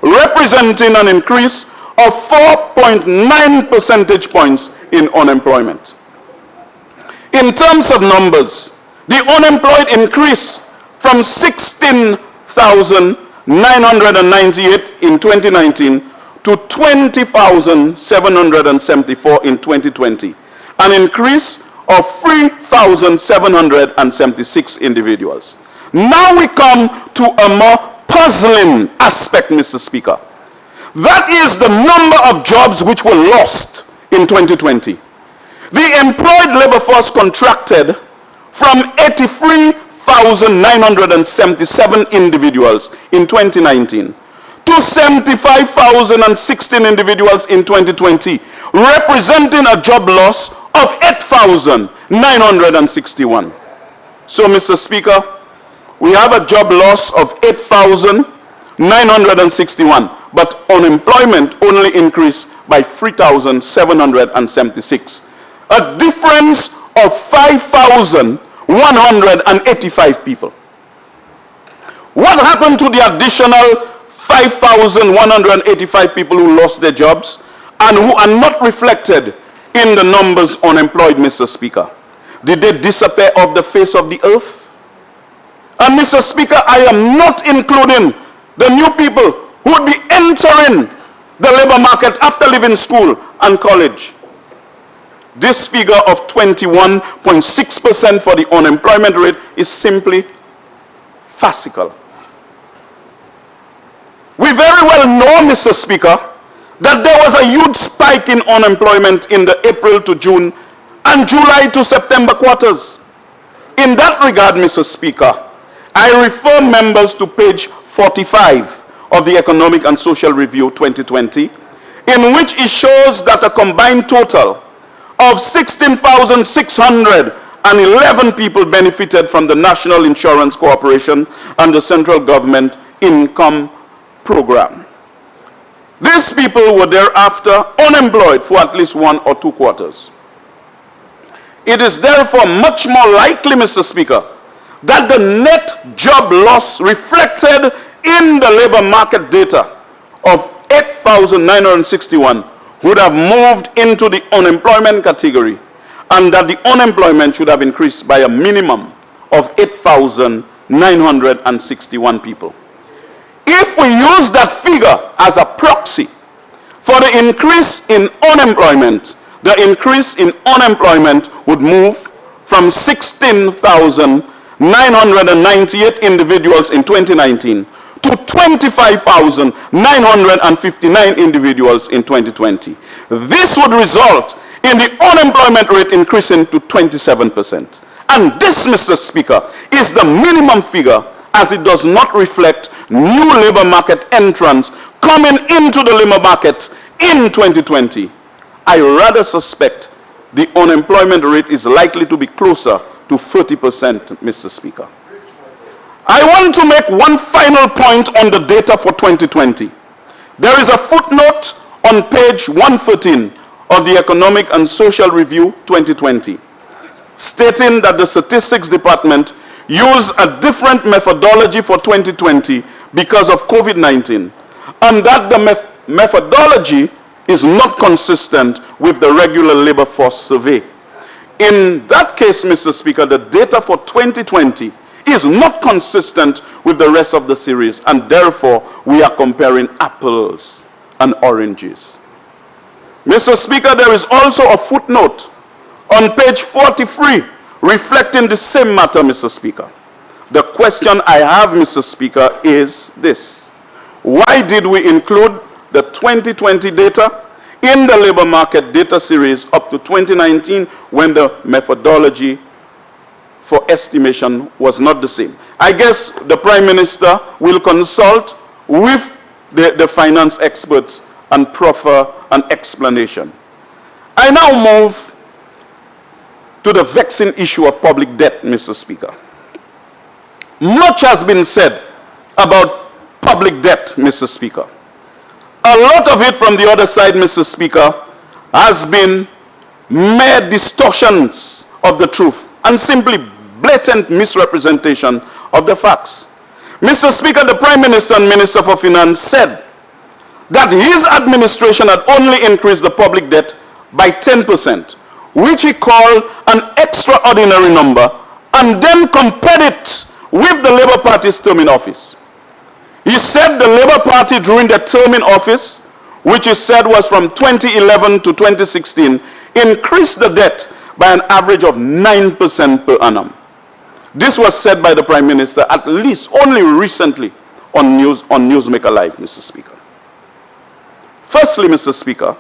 representing an increase of 4.9 percentage points in unemployment. In terms of numbers, the unemployed increased from 16,998 in 2019 to 20,774 in 2020, an increase of 3,776 individuals. Now we come to a more puzzling aspect, Mr. Speaker. That is the number of jobs which were lost in 2020. The employed labor force contracted from 83,977 individuals in 2019 to 75,016 individuals in 2020, representing a job loss of 8,961. So, Mr. Speaker, we have a job loss of 8,961, but unemployment only increased by 3,776. A difference of 5,185 people. What happened to the additional 5,185 people who lost their jobs and who are not reflected in the numbers unemployed, Mr. Speaker? Did they disappear off the face of the earth? And Mr. Speaker, I am not including the new people who would be entering the labor market after leaving school and college. This figure of 21.6% for the unemployment rate is simply farcical. We very well know, Mr. Speaker, that there was a huge spike in unemployment in the April to June and July to September quarters. In that regard, Mr. Speaker, I refer members to page 45 of the Economic and Social Review 2020, in which it shows that a combined total of 16,611 people benefited from the National Insurance Corporation and the central government income program. These people were thereafter unemployed for at least 1 or 2 quarters. It is therefore much more likely, Mr. Speaker, that the net job loss reflected in the labor market data of 8,961 would have moved into the unemployment category, and that the unemployment should have increased by a minimum of 8,961 people. If we use that figure as a proxy for the increase in unemployment, the increase in unemployment would move from 16,998 individuals in 2019 to 25,959 individuals in 2020. This would result in the unemployment rate increasing to 27%. And this, Mr. Speaker, is the minimum figure as it does not reflect new labor market entrants coming into the labor market in 2020. I rather suspect the unemployment rate is likely to be closer to 30%, Mr. Speaker. I want to make one final point on the data for 2020. There is a footnote on page 113 of the Economic and Social Review 2020, stating that the Statistics Department used a different methodology for 2020 because of COVID-19, and that the methodology is not consistent with the regular labor force survey. In that case, Mr. Speaker, the data for 2020 is not consistent with the rest of the series, and therefore we are comparing apples and oranges. Mr. Speaker, there is also a footnote on page 43 reflecting the same matter, Mr. Speaker. The question I have, Mr. Speaker, is this: why did we include the 2020 data in the labor market data series up to 2019 when the methodology for estimation was not the same? I guess the Prime Minister will consult with the finance experts and proffer an explanation. I now move to the vexing issue of public debt, Mr. Speaker. Much has been said about public debt, Mr. Speaker. A lot of it from the other side, Mr. Speaker, has been mere distortions of the truth and simply blatant misrepresentation of the facts. Mr. Speaker, the Prime Minister and Minister for Finance said that his administration had only increased the public debt by 10%, which he called an extraordinary number, and then compared it with the Labour Party's term in office. He said the Labour Party during their term in office, which he said was from 2011 to 2016, increased the debt by an average of 9% per annum. This was said by the Prime Minister at least only recently on Newsmaker Live, Mr. Speaker. Firstly, Mr. Speaker,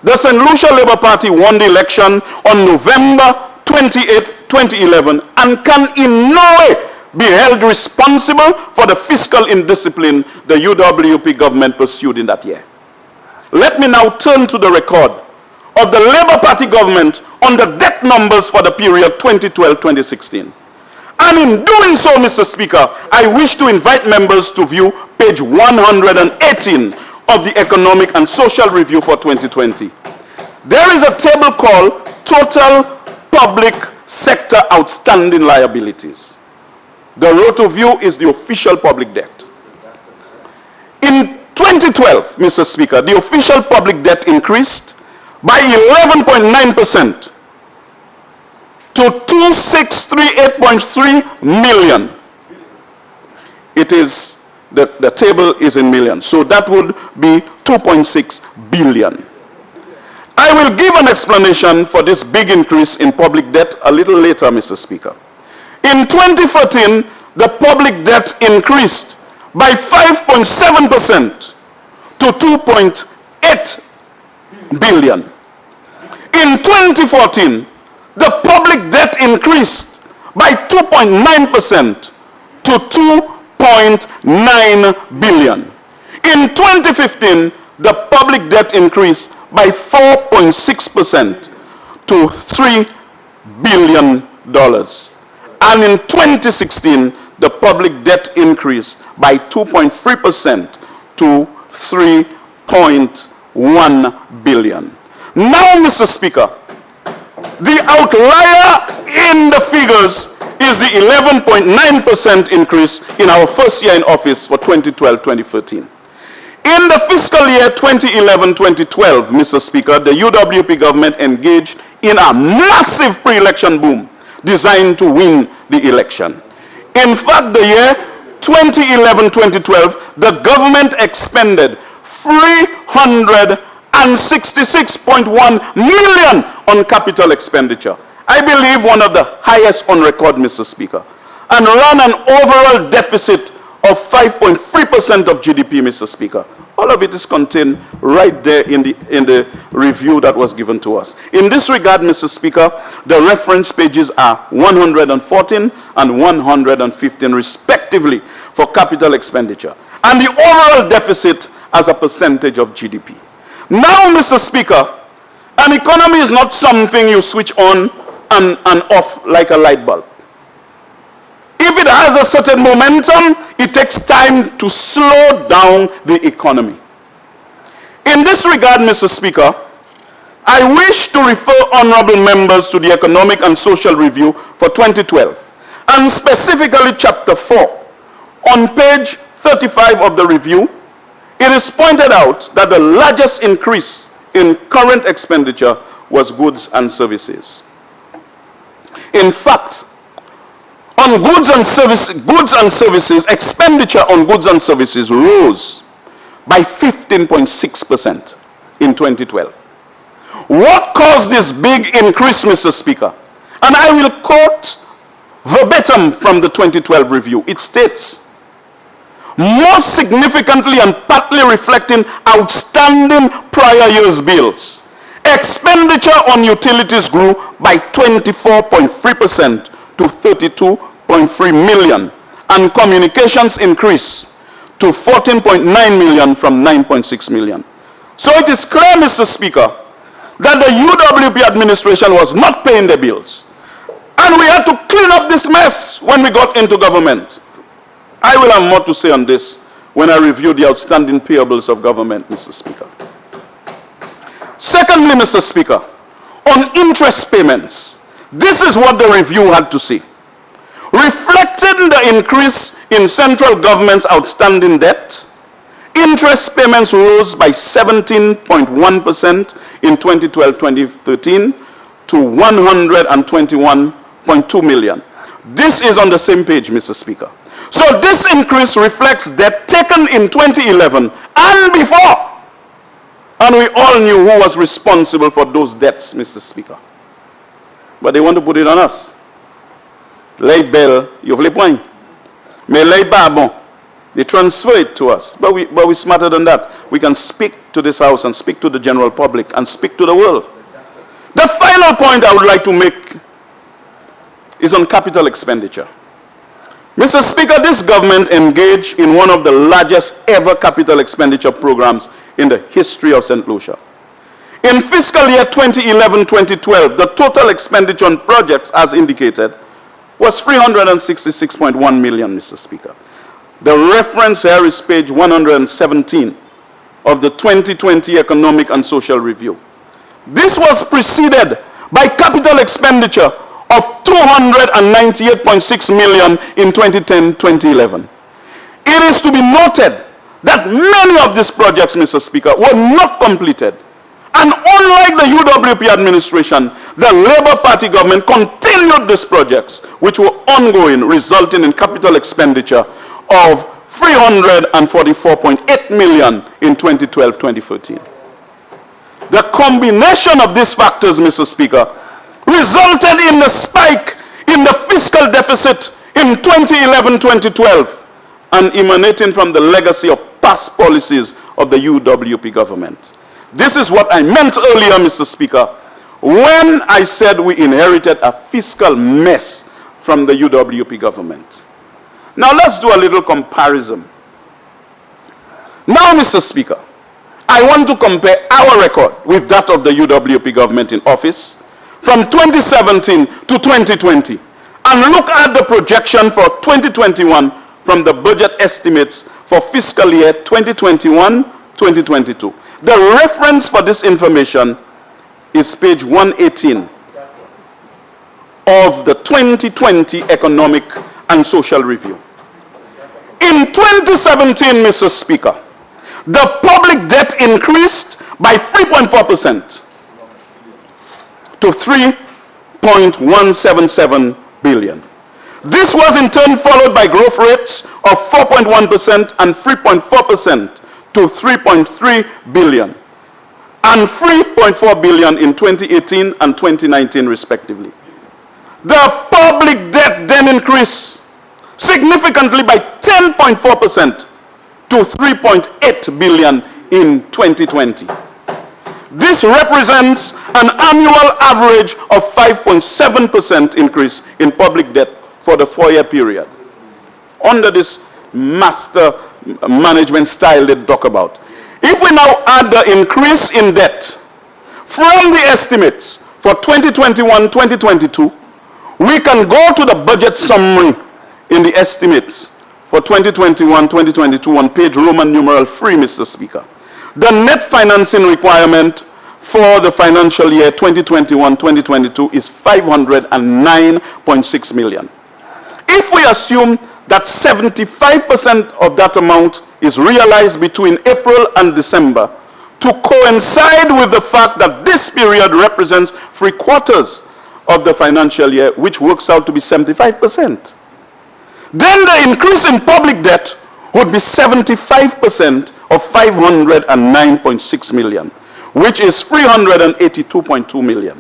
the St. Lucia Labour Party won the election on November 28, 2011, and can in no way be held responsible for the fiscal indiscipline the UWP government pursued in that year. Let me now turn to the record of the Labour Party government on the debt numbers for the period 2012-2016. And in doing so, Mr. Speaker, I wish to invite members to view page 118 of the Economic and Social Review for 2020. There is a table called Total Public Sector Outstanding Liabilities. The row to view is the official public debt. In 2012, Mr. Speaker, the official public debt increased by 11.9% to 2638.3 million. It is, the table is in millions, so that would be 2.6 billion. I will give an explanation for this big increase in public debt a little later, Mr. Speaker. In 2014, the public debt increased by 5.7% to 2.8 billion. In 2014, the public debt increased by 2.9% to 2.9 billion. In 2015, the public debt increased by 4.6% to $3 billion. And in 2016, the public debt increased by 2.3% to 3.1 billion. Now, Mr. Speaker, the outlier in the figures is the 11.9% increase in our first year in office for 2012-2013. In the fiscal year 2011-2012, Mr. Speaker, the UWP government engaged in a massive pre-election boom designed to win the election. In fact, the year 2011-2012, the government expended 366.1 million on capital expenditure. I believe one of the highest on record, Mr. Speaker, and ran an overall deficit of 5.3% of GDP, Mr. Speaker. All of it is contained right there in the review that was given to us. In this regard, Mr. Speaker, the reference pages are 114 and 115 respectively for capital expenditure, and the overall deficit as a percentage of GDP. Now, Mr. Speaker, an economy is not something you switch on and off like a light bulb. If it has a certain momentum, it takes time to slow down the economy. In this regard, Mr. Speaker, I wish to refer honorable members to the Economic and Social Review for 2012, and specifically Chapter 4. On page 35 of the review, it is pointed out that the largest increase in current expenditure was goods and services. In fact, on goods and services, expenditure on goods and services rose by 15.6% in 2012. What caused this big increase, Mr. Speaker? And I will quote verbatim from the 2012 review. It states, most significantly and partly reflecting outstanding prior year's bills, expenditure on utilities grew by 24.3% to 32.3 million, and communications increased to 14.9 million from 9.6 million. So it is clear, Mr. Speaker, that the UWP administration was not paying the bills. And we had to clean up this mess when we got into government. I will have more to say on this when I review the outstanding payables of government, Mr. Speaker. Secondly, Mr. Speaker, on interest payments, this is what the review had to say. Reflecting the increase in central government's outstanding debt, interest payments rose by 17.1% in 2012-2013 to 121.2 million. This is on the same page, Mr. Speaker. So this increase reflects debt taken in 2011 and before. And we all knew who was responsible for those debts, Mr. Speaker. But they want to put it on us. Lay bell, you've le point. Mais lay bon. They transfer it to us. But we're smarter than that. We can speak to this house and speak to the general public and speak to the world. The final point I would like to make is on capital expenditure. Mr. Speaker, this government engaged in one of the largest ever capital expenditure programs in the history of St. Lucia. In fiscal year 2011-2012, the total expenditure on projects, as indicated, was 366.1 million, Mr. Speaker. The reference here is page 117 of the 2020 Economic and Social Review. This was preceded by capital expenditure of 298.6 million in 2010-2011. It is to be noted that many of these projects, Mr. Speaker, were not completed. And unlike the UWP administration, the Labour Party government continued these projects, which were ongoing, resulting in capital expenditure of 344.8 million in 2012-2013. The combination of these factors, Mr. Speaker, resulted in the spike in the fiscal deficit in 2011-2012 and emanating from the legacy of past policies of the UWP government. This is what I meant earlier, Mr. Speaker, when I said we inherited a fiscal mess from the UWP government. Now let's do a little comparison. Now, Mr. Speaker, I want to compare our record with that of the UWP government in office from 2017 to 2020 and look at the projection for 2021 from the budget estimates for fiscal year 2021-2022. The reference for this information is page 118 of the 2020 Economic and Social Review. In 2017, Mr. Speaker, the public debt increased by 3.4% to 3.177 billion. This was in turn followed by growth rates of 4.1% and 3.4% to 3.3 billion and 3.4 billion in 2018 and 2019 respectively. The public debt then increased significantly by 10.4% to 3.8 billion in 2020. This represents an annual average of 5.7% increase in public debt for the 4-year period. Under this master management style they talk about. If we now add the increase in debt from the estimates for 2021-2022, we can go to the budget summary in the estimates for 2021-2022 on page Roman numeral 3, Mr. Speaker. The net financing requirement for the financial year 2021-2022 is 509.6 million. If we assume that 75% of that amount is realized between April and December to coincide with the fact that this period represents 3/4 of the financial year, which works out to be 75%. Then the increase in public debt would be 75% of 509.6 million, which is 382.2 million.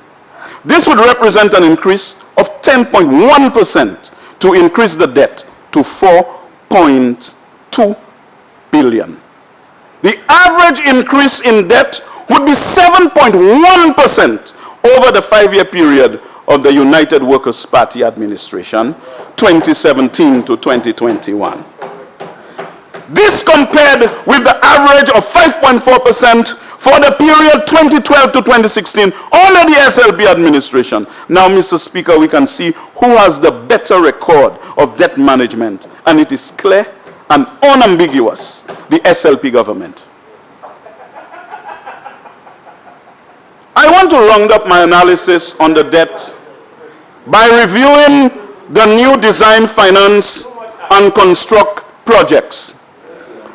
This would represent an increase of 10.1% to increase the debt to 4.2 billion. The average increase in debt would be 7.1% over the 5-year period of the United Workers' Party administration, 2017 to 2021. This compared with the average of 5.4% for the period 2012 to 2016 under the SLP administration. Now, Mr. Speaker, we can see who has the better record of debt management, and it is clear and unambiguous: the SLP government. I want to round up my analysis on the debt by reviewing the new design, finance, and construct projects.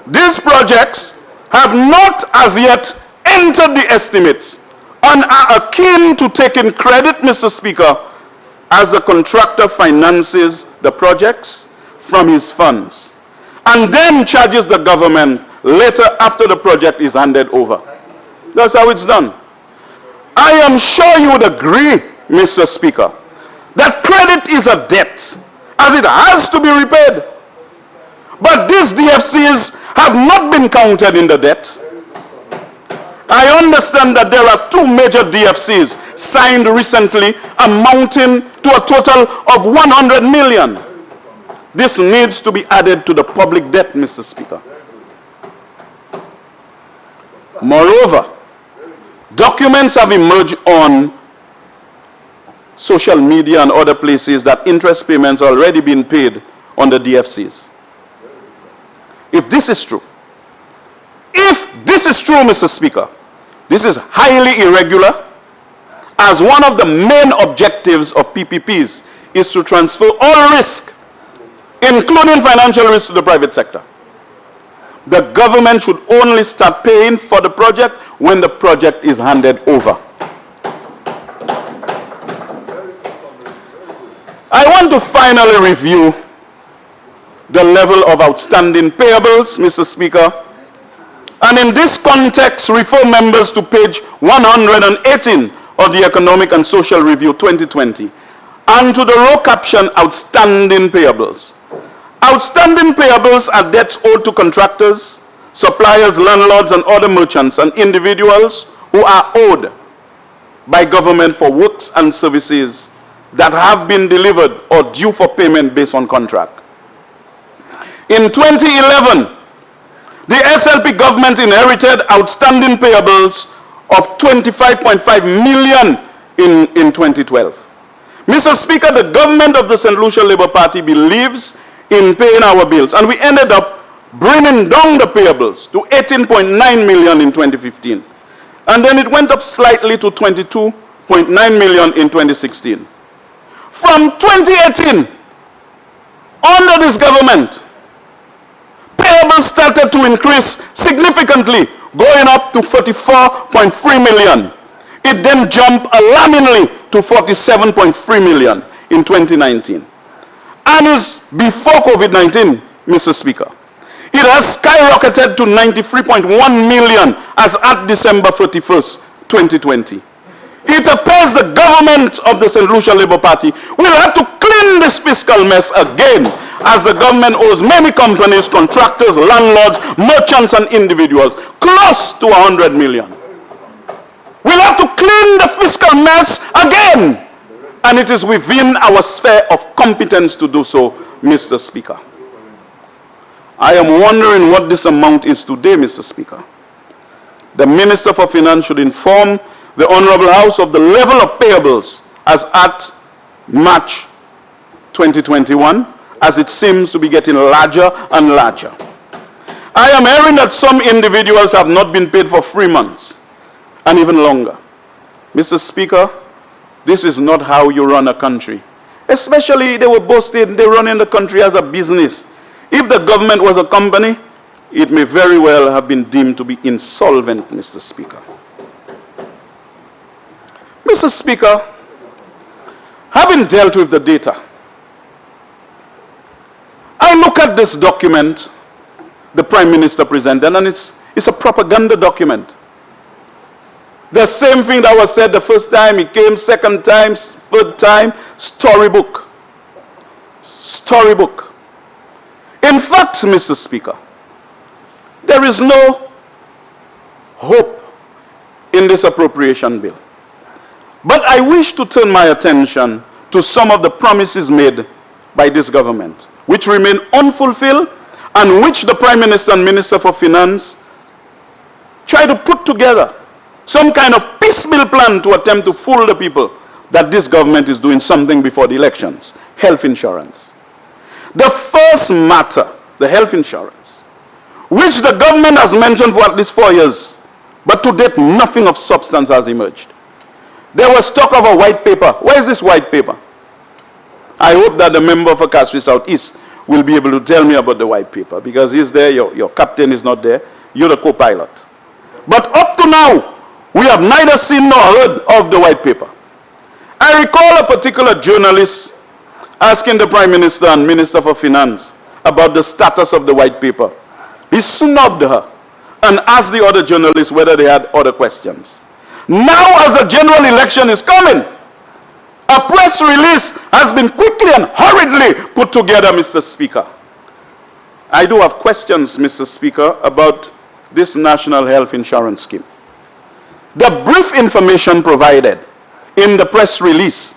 These projects have not as yet entered the estimates and are akin to taking credit, Mr. Speaker, as the contractor finances the projects from his funds and then charges the government later after the project is handed over. That's how it's done. I am sure you would agree, Mr. Speaker, that credit is a debt, as it has to be repaid. But these DFCs have not been counted in the debt. I understand that there are 2 major DFCs signed recently amounting to a total of 100 million. This needs to be added to the public debt, Mr. Speaker. Moreover, documents have emerged on social media and other places that interest payments are already being paid on the DFCs. If this is true, Mr. Speaker, this is highly irregular, as one of the main objectives of PPPs is to transfer all risk, including financial risk, to the private sector. The government should only start paying for the project when the project is handed over. I want to finally review the level of outstanding payables, Mr. Speaker, and in this context refer members to page 118 of the Economic and Social Review 2020 and to the row caption Outstanding Payables. Outstanding payables are debts owed to contractors, suppliers, landlords, and other merchants and individuals who are owed by government for works and services that have been delivered or due for payment based on contract. In 2011, the SLP government inherited outstanding payables of 25.5 million in 2012. Mr. Speaker, the government of the St. Lucia Labour Party believes in paying our bills, and we ended up bringing down the payables to 18.9 million in 2015. And then it went up slightly to 22.9 million in 2016. From 2018, under this government, payables started to increase significantly, going up to 44.3 million. It then jumped alarmingly to 47.3 million in 2019. And is before COVID-19, Mr. Speaker. It has skyrocketed to 93.1 million as at December 31st, 2020. It appears the government of the St. Lucia Labour Party will have to clean this fiscal mess again as the government owes many companies, contractors, landlords, merchants, and individuals close to 100 million. We'll have to clean the fiscal mess again. And it is within our sphere of competence to do so, Mr. Speaker. I am wondering what this amount is today, Mr. Speaker. The Minister for Finance should inform the Honorable House of the level of payables as at March 2021, as it seems to be getting larger and larger. I am hearing that some individuals have not been paid for 3 months and even longer. Mr. Speaker, this is not how you run a country. Especially, they were boasting they run in the country as a business. If the government was a company, it may very well have been deemed to be insolvent, Mr. Speaker. Mr. Speaker, having dealt with the data, I look at this document the Prime Minister presented, and it's a propaganda document. The same thing that was said the first time he came, second time, third time, storybook. Storybook. In fact, Mr. Speaker, there is no hope in this appropriation bill. But I wish to turn my attention to some of the promises made by this government, which remain unfulfilled and which the Prime Minister and Minister for Finance try to put together some kind of piecemeal plan to attempt to fool the people that this government is doing something before the elections. Health insurance. The first matter, the health insurance, which the government has mentioned for at least 4 years, but to date nothing of substance has emerged. There was talk of a white paper. Where is this white paper? I hope that the member for Kaswi South East will be able to tell me about the white paper, because he's there, your captain is not there, you're the co-pilot. But up to now, we have neither seen nor heard of the white paper. I recall a particular journalist asking the Prime Minister and Minister for Finance about the status of the white paper. He snubbed her and asked the other journalists whether they had other questions. Now, as the general election is coming, a press release has been quickly and hurriedly put together, Mr. Speaker. I do have questions, Mr. Speaker, about this National Health Insurance Scheme. The brief information provided in the press release,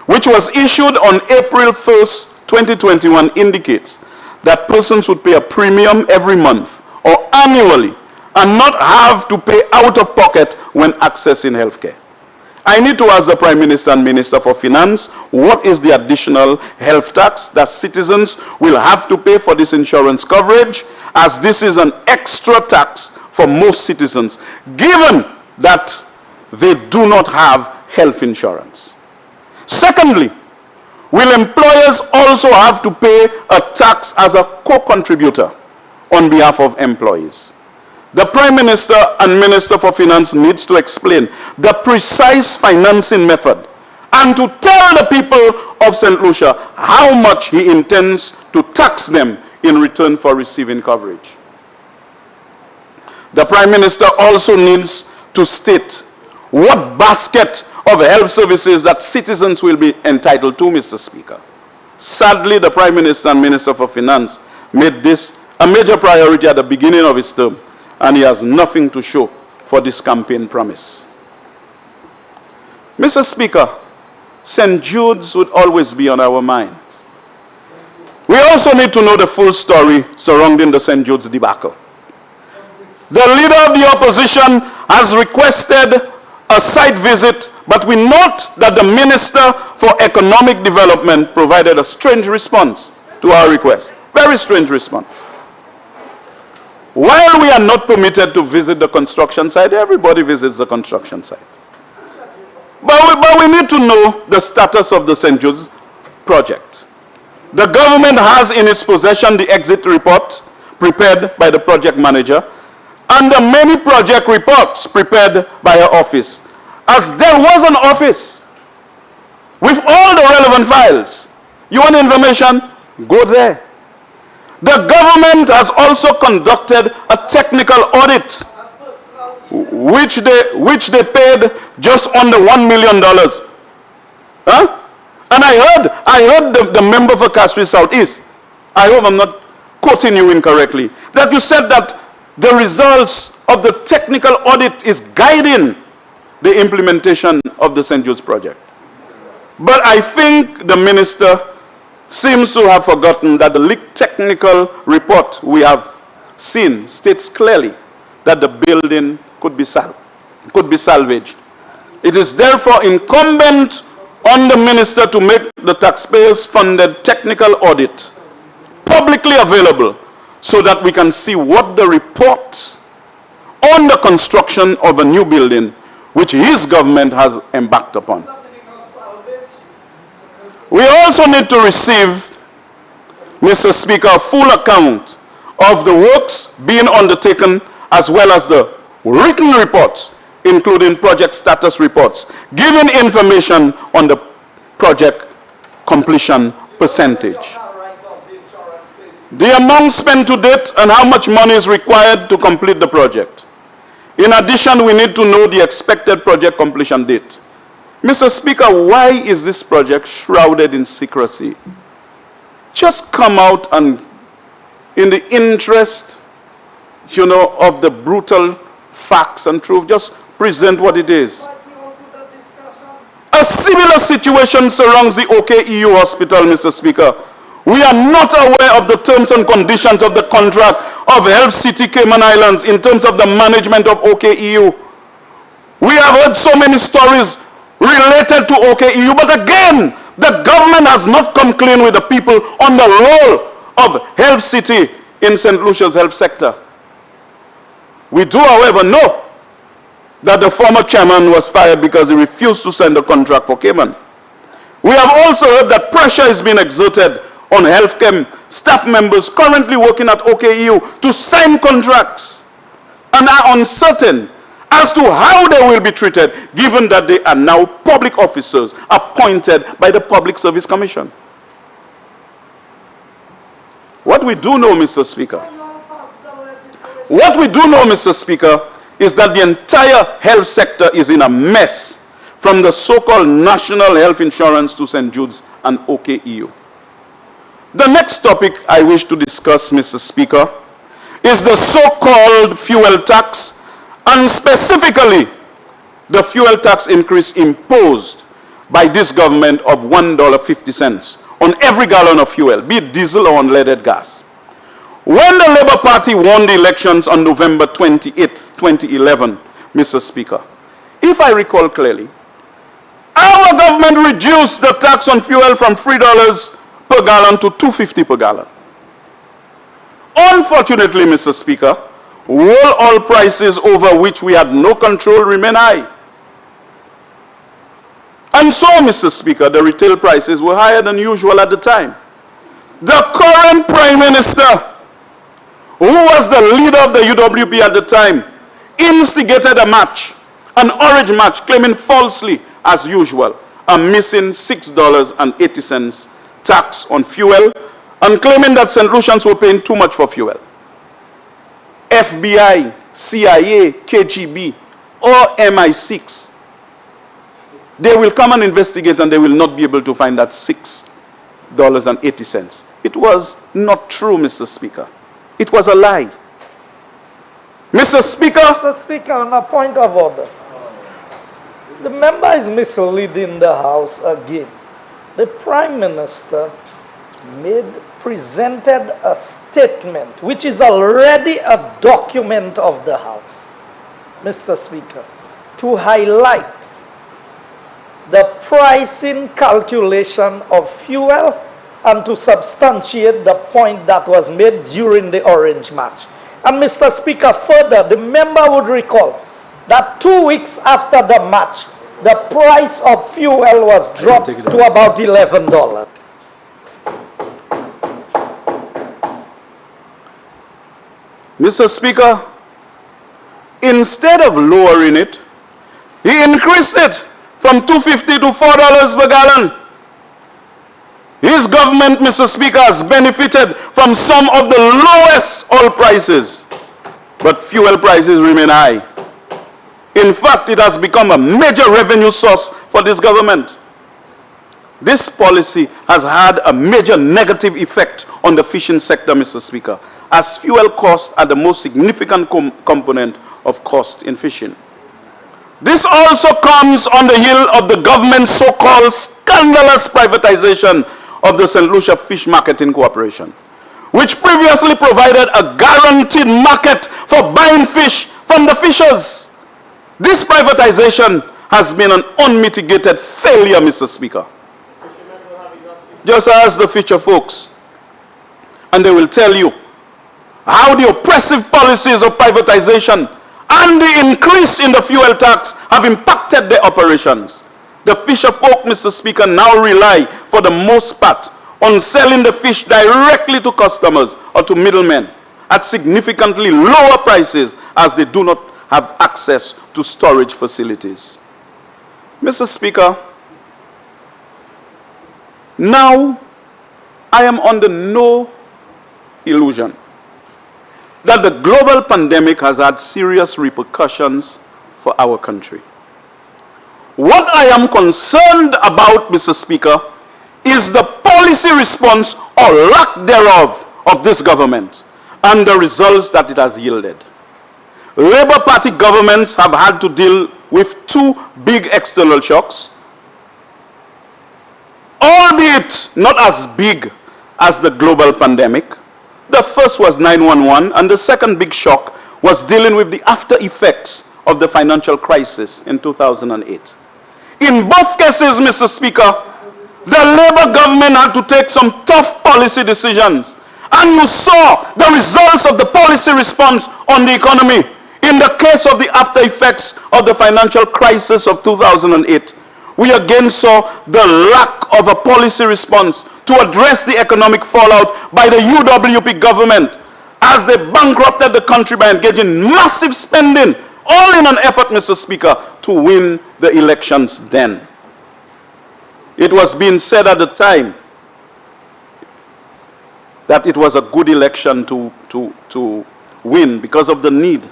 which was issued on April 1st, 2021, indicates that persons would pay a premium every month or annually and not have to pay out of pocket when accessing healthcare. I need to ask the Prime Minister and Minister for Finance, what is the additional health tax that citizens will have to pay for this insurance coverage, as this is an extra tax for most citizens, given that they do not have health insurance. Secondly, will employers also have to pay a tax as a co-contributor on behalf of employees? The Prime Minister and Minister for Finance needs to explain the precise financing method and to tell the people of St. Lucia how much he intends to tax them in return for receiving coverage. The Prime Minister also needs to state what basket of health services that citizens will be entitled to, Mr. Speaker. Sadly, the Prime Minister and Minister for Finance made this a major priority at the beginning of his term, and he has nothing to show for this campaign promise. Mr. Speaker, St. Jude's would always be on our mind. We also need to know the full story surrounding the St. Jude's debacle. The leader of the opposition has requested a site visit, but we note that the Minister for Economic Development provided a strange response to our request. Very strange response. While we are not permitted to visit the construction site, everybody visits the construction site. But we need to know the status of the St. Jude's project. The government has in its possession the exit report prepared by the project manager and the many project reports prepared by her office. As there was an office with all the relevant files. You want information? Go there. The government has also conducted a technical audit, which they paid just under $1 million. Huh? And I heard the member for Kaswi South East I hope I'm not quoting you incorrectly, that you said that the results of the technical audit is guiding the implementation of the St. Jude's project. But I think the minister seems to have forgotten that the leaked technical report we have seen states clearly that the building could be salvaged. It is therefore incumbent on the minister to make the taxpayers-funded technical audit publicly available so that we can see what the reports on the construction of a new building which his government has embarked upon. We also need to receive, Mr. Speaker, a full account of the works being undertaken as well as the written reports, including project status reports, giving information on the project completion percentage. The amount spent to date and how much money is required to complete the project. In addition, we need to know the expected project completion date. Mr. Speaker, why is this project shrouded in secrecy? Just come out and, in the interest, of the brutal facts and truth, just present what it is. A similar situation surrounds the OKEU hospital, Mr. Speaker. We are not aware of the terms and conditions of the contract of Health City Cayman Islands in terms of the management of OKEU. We have heard so many stories related to OKEU, but again, the government has not come clean with the people on the role of Health City in St. Lucia's health sector. We do, however, know that the former chairman was fired because he refused to sign the contract for Cayman. We have also heard that pressure is being exerted on healthcare staff members currently working at OKEU to sign contracts and are uncertain as to how they will be treated, given that they are now public officers appointed by the Public Service Commission. What we do know, Mr. Speaker, is that the entire health sector is in a mess, from the so-called National Health Insurance to St. Jude's and OKEU. The next topic I wish to discuss, Mr. Speaker, is the so-called fuel tax, and specifically the fuel tax increase imposed by this government of $1.50 on every gallon of fuel, be it diesel or unleaded gas. When the Labour Party won the elections on November 28, 2011, Mr. Speaker, if I recall clearly, our government reduced the tax on fuel from $3 per gallon to $2.50 per gallon. Unfortunately, Mr. Speaker, world oil prices over which we had no control remain high. And so, Mr. Speaker, the retail prices were higher than usual at the time. The current Prime Minister, who was the leader of the UWP at the time, instigated a match, an orange match, claiming falsely, as usual, a missing $6.80 tax on fuel, and claiming that St. Lucians were paying too much for fuel. FBI, CIA, KGB, or MI6, they will come and investigate and they will not be able to find that $6.80. It was not true, Mr. Speaker. It was a lie. Mr. Speaker. Mr. Speaker, on a point of order. The member is misleading the House again. The Prime Minister presented a statement which is already a document of the House, Mr. Speaker, to highlight the pricing calculation of fuel and to substantiate the point that was made during the orange match. And Mr. Speaker, further, the member would recall that 2 weeks after the match, the price of fuel was dropped to about $11. Mr. Speaker, instead of lowering it, he increased it from $2.50 to $4 per gallon. His government, Mr. Speaker, has benefited from some of the lowest oil prices, but fuel prices remain high. In fact, it has become a major revenue source for this government. This policy has had a major negative effect on the fishing sector, Mr. Speaker, as fuel costs are the most significant component of cost in fishing. This also comes on the heel of the government's so-called scandalous privatization of the St. Lucia Fish Marketing Corporation, which previously provided a guaranteed market for buying fish from the fishers. This privatization has been an unmitigated failure, Mr. Speaker. Just ask the fisher folks, and they will tell you how the oppressive policies of privatization and the increase in the fuel tax have impacted their operations. The fisher folk, Mr. Speaker, now rely, for the most part, on selling the fish directly to customers or to middlemen at significantly lower prices, as they do not have access to storage facilities. Mr. Speaker, now I am under no illusion that the global pandemic has had serious repercussions for our country. What I am concerned about, Mr. Speaker, is the policy response or lack thereof of this government and the results that it has yielded. Labour Party governments have had to deal with two big external shocks, albeit not as big as the global pandemic. The first was 9/11, and the second big shock was dealing with the after effects of the financial crisis in 2008. In both cases, Mr. Speaker, the Labour government had to take some tough policy decisions, and you saw the results of the policy response on the economy. In the case of the after effects of the financial crisis of 2008, we again saw the lack of a policy response to address the economic fallout by the UWP government, as they bankrupted the country by engaging massive spending, all in an effort, Mr. Speaker, to win the elections then. It was being said at the time that it was a good election to win because of the need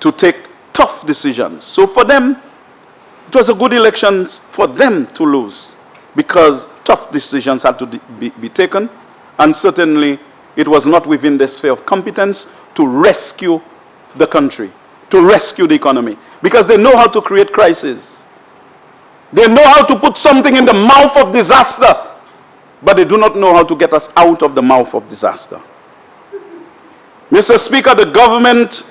to take tough decisions. So for them, it was a good election for them to lose because tough decisions had to be taken, and certainly it was not within their sphere of competence to rescue the country, to rescue the economy, because they know how to create crises. They know how to put something in the mouth of disaster, but they do not know how to get us out of the mouth of disaster. Mr. Speaker, the government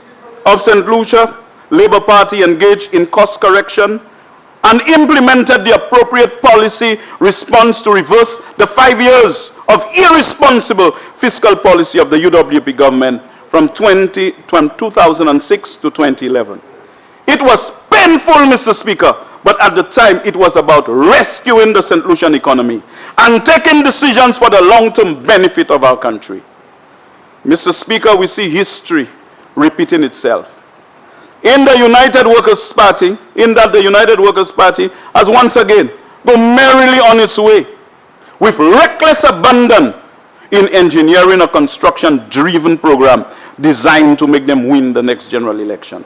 of St. Lucia, Labour Party, engaged in cost correction and implemented the appropriate policy response to reverse the 5 years of irresponsible fiscal policy of the UWP government from 2006 to 2011. It was painful, Mr. Speaker, but at the time it was about rescuing the St. Lucian economy and taking decisions for the long-term benefit of our country. Mr. Speaker, we see history repeating itself. In the United Workers' Party, the United Workers' Party has once again gone merrily on its way with reckless abandon in engineering a construction-driven program designed to make them win the next general election.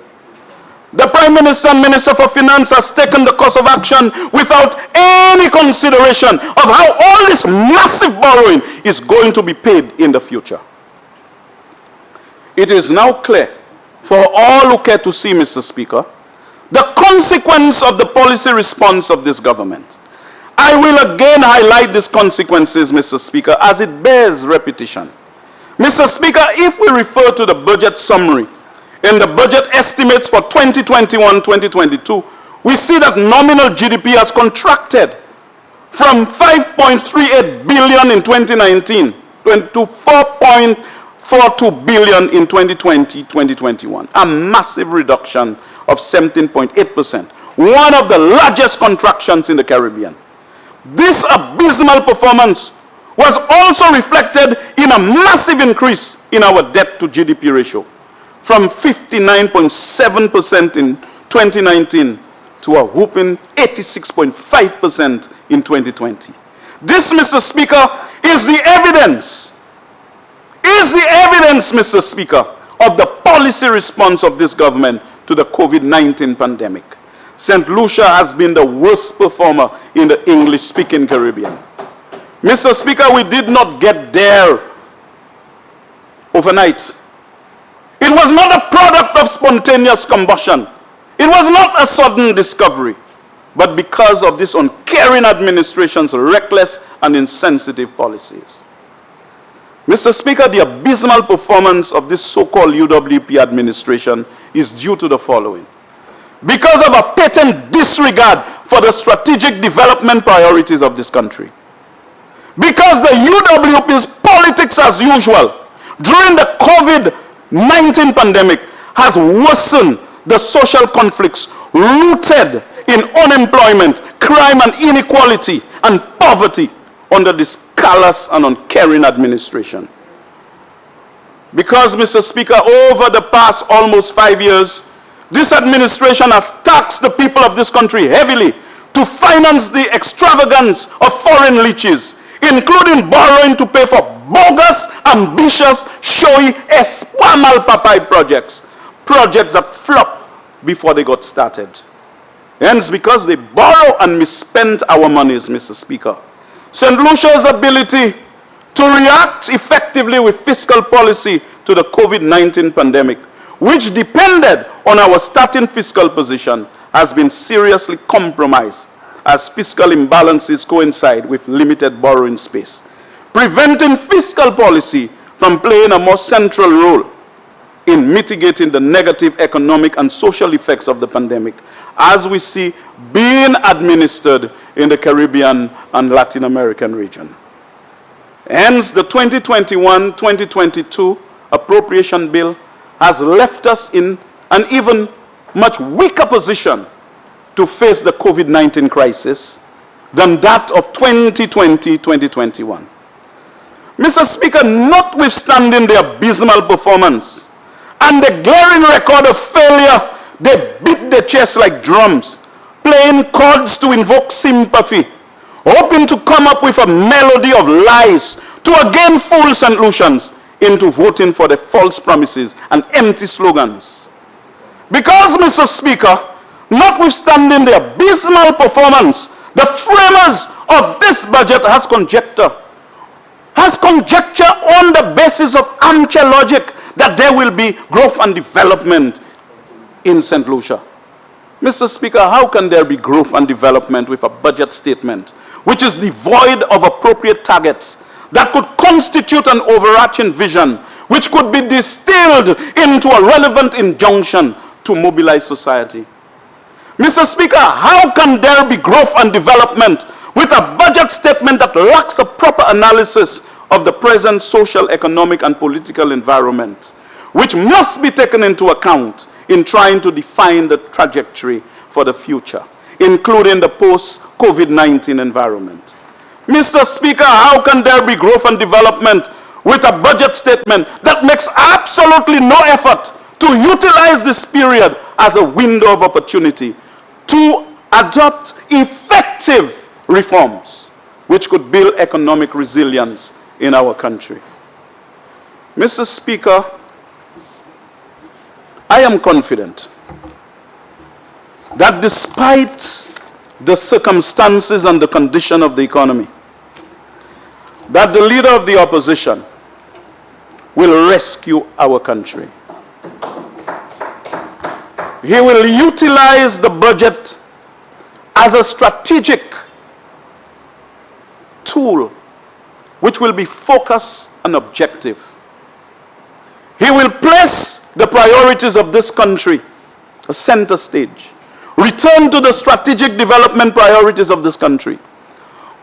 The Prime Minister and Minister for Finance has taken the course of action without any consideration of how all this massive borrowing is going to be paid in the future. It is now clear for all who care to see, Mr. Speaker, the consequence of the policy response of this government. I will again highlight these consequences, Mr. Speaker, as it bears repetition. Mr. Speaker, if we refer to the budget summary in the budget estimates for 2021-2022, we see that nominal GDP has contracted from 5.38 billion in 2019 to 4.42 billion in 2020-2021, a massive reduction of 17.8%, one of the largest contractions in the Caribbean. This abysmal performance was also reflected in a massive increase in our debt to GDP ratio from 59.7% in 2019 to a whooping 86.5% in 2020. This, Mr. Speaker, is the evidence, Mr. Speaker, of the policy response of this government to the COVID-19 pandemic. St. Lucia has been the worst performer in the English-speaking Caribbean. Mr. Speaker, we did not get there overnight. It was not a product of spontaneous combustion. It was not a sudden discovery, but because of this uncaring administration's reckless and insensitive policies. Mr. Speaker, the abysmal performance of this so-called UWP administration is due to the following. Because of a patent disregard for the strategic development priorities of this country. Because the UWP's politics as usual during the COVID-19 pandemic has worsened the social conflicts rooted in unemployment, crime and inequality and poverty under this callous and uncaring administration. Because, Mr. Speaker, over the past almost 5 years, this administration has taxed the people of this country heavily to finance the extravagance of foreign leeches, including borrowing to pay for bogus, ambitious, showy, espoir malpapai projects that flop before they got started. Hence, because they borrow and misspent our monies, Mr. Speaker, St. Lucia's ability to react effectively with fiscal policy to the COVID-19 pandemic, which depended on our starting fiscal position, has been seriously compromised as fiscal imbalances coincide with limited borrowing space, preventing fiscal policy from playing a more central role in mitigating the negative economic and social effects of the pandemic, as we see being administered in the Caribbean and Latin American region. Hence, the 2021-2022 appropriation bill has left us in an even much weaker position to face the COVID-19 crisis than that of 2020-2021. Mr. Speaker, notwithstanding the abysmal performance and the glaring record of failure, they beat their chests like drums, playing chords to invoke sympathy, hoping to come up with a melody of lies to again fool St. Lucians into voting for the false promises and empty slogans. Because, Mr. Speaker, notwithstanding the abysmal performance, the framers of this budget has conjecture on the basis of armchair logic that there will be growth and development in St. Lucia. Mr. Speaker, how can there be growth and development with a budget statement which is devoid of appropriate targets that could constitute an overarching vision which could be distilled into a relevant injunction to mobilize society? Mr. Speaker, how can there be growth and development with a budget statement that lacks a proper analysis of the present social, economic, and political environment, which must be taken into account in trying to define the trajectory for the future, including the post-COVID-19 environment? Mr. Speaker, how can there be growth and development with a budget statement that makes absolutely no effort to utilize this period as a window of opportunity to adopt effective reforms which could build economic resilience in our country? Mr. Speaker, I am confident that despite the circumstances and the condition of the economy, that the leader of the opposition will rescue our country. He will utilize the budget as a strategic tool which will be focused and objective. He will place the priorities of this country a center stage. Return to the strategic development priorities of this country.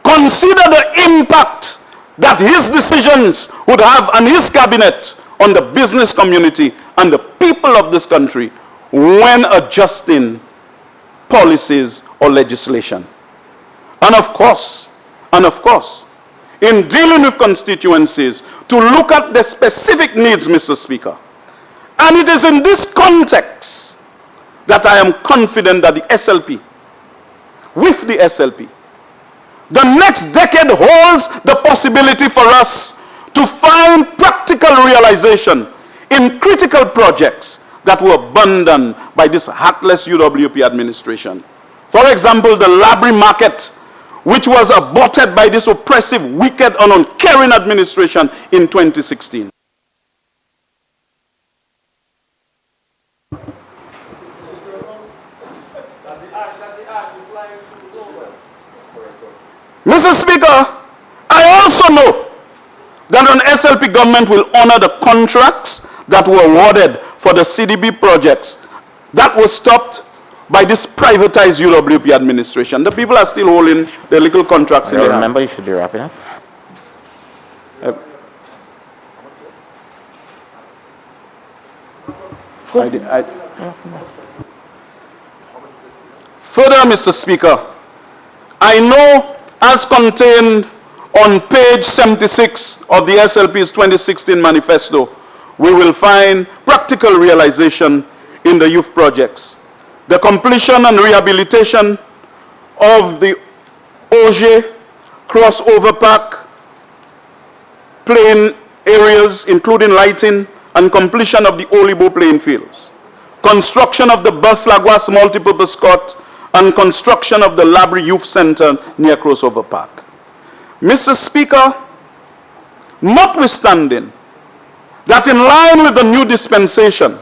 Consider the impact that his decisions would have and his cabinet on the business community and the people of this country when adjusting policies or legislation. And of course, in dealing with constituencies, to look at the specific needs, Mr. Speaker. And it is in this context that I am confident that the SLP, the next decade holds the possibility for us to find practical realization in critical projects that were abandoned by this heartless UWP administration. For example, the Labry Market, which was aborted by this oppressive, wicked, and uncaring administration in 2016. Mr. Speaker, I also know that an SLP government will honor the contracts that were awarded for the CDB projects that were stopped by this privatized UWP administration. The people are still holding their little contracts in their hand. Remember, you should be wrapping up. Further, Mr. Speaker, I know, as contained on page 76 of the SLP's 2016 manifesto, we will find practical realization in the youth projects. The completion and rehabilitation of the Auger crossover park playing areas, including lighting, and completion of the Olibo playing fields. Construction of the Bas Laguas multipurpose court, and construction of the Labry Youth Center near Crossover Park. Mr. Speaker, notwithstanding that in line with the new dispensation,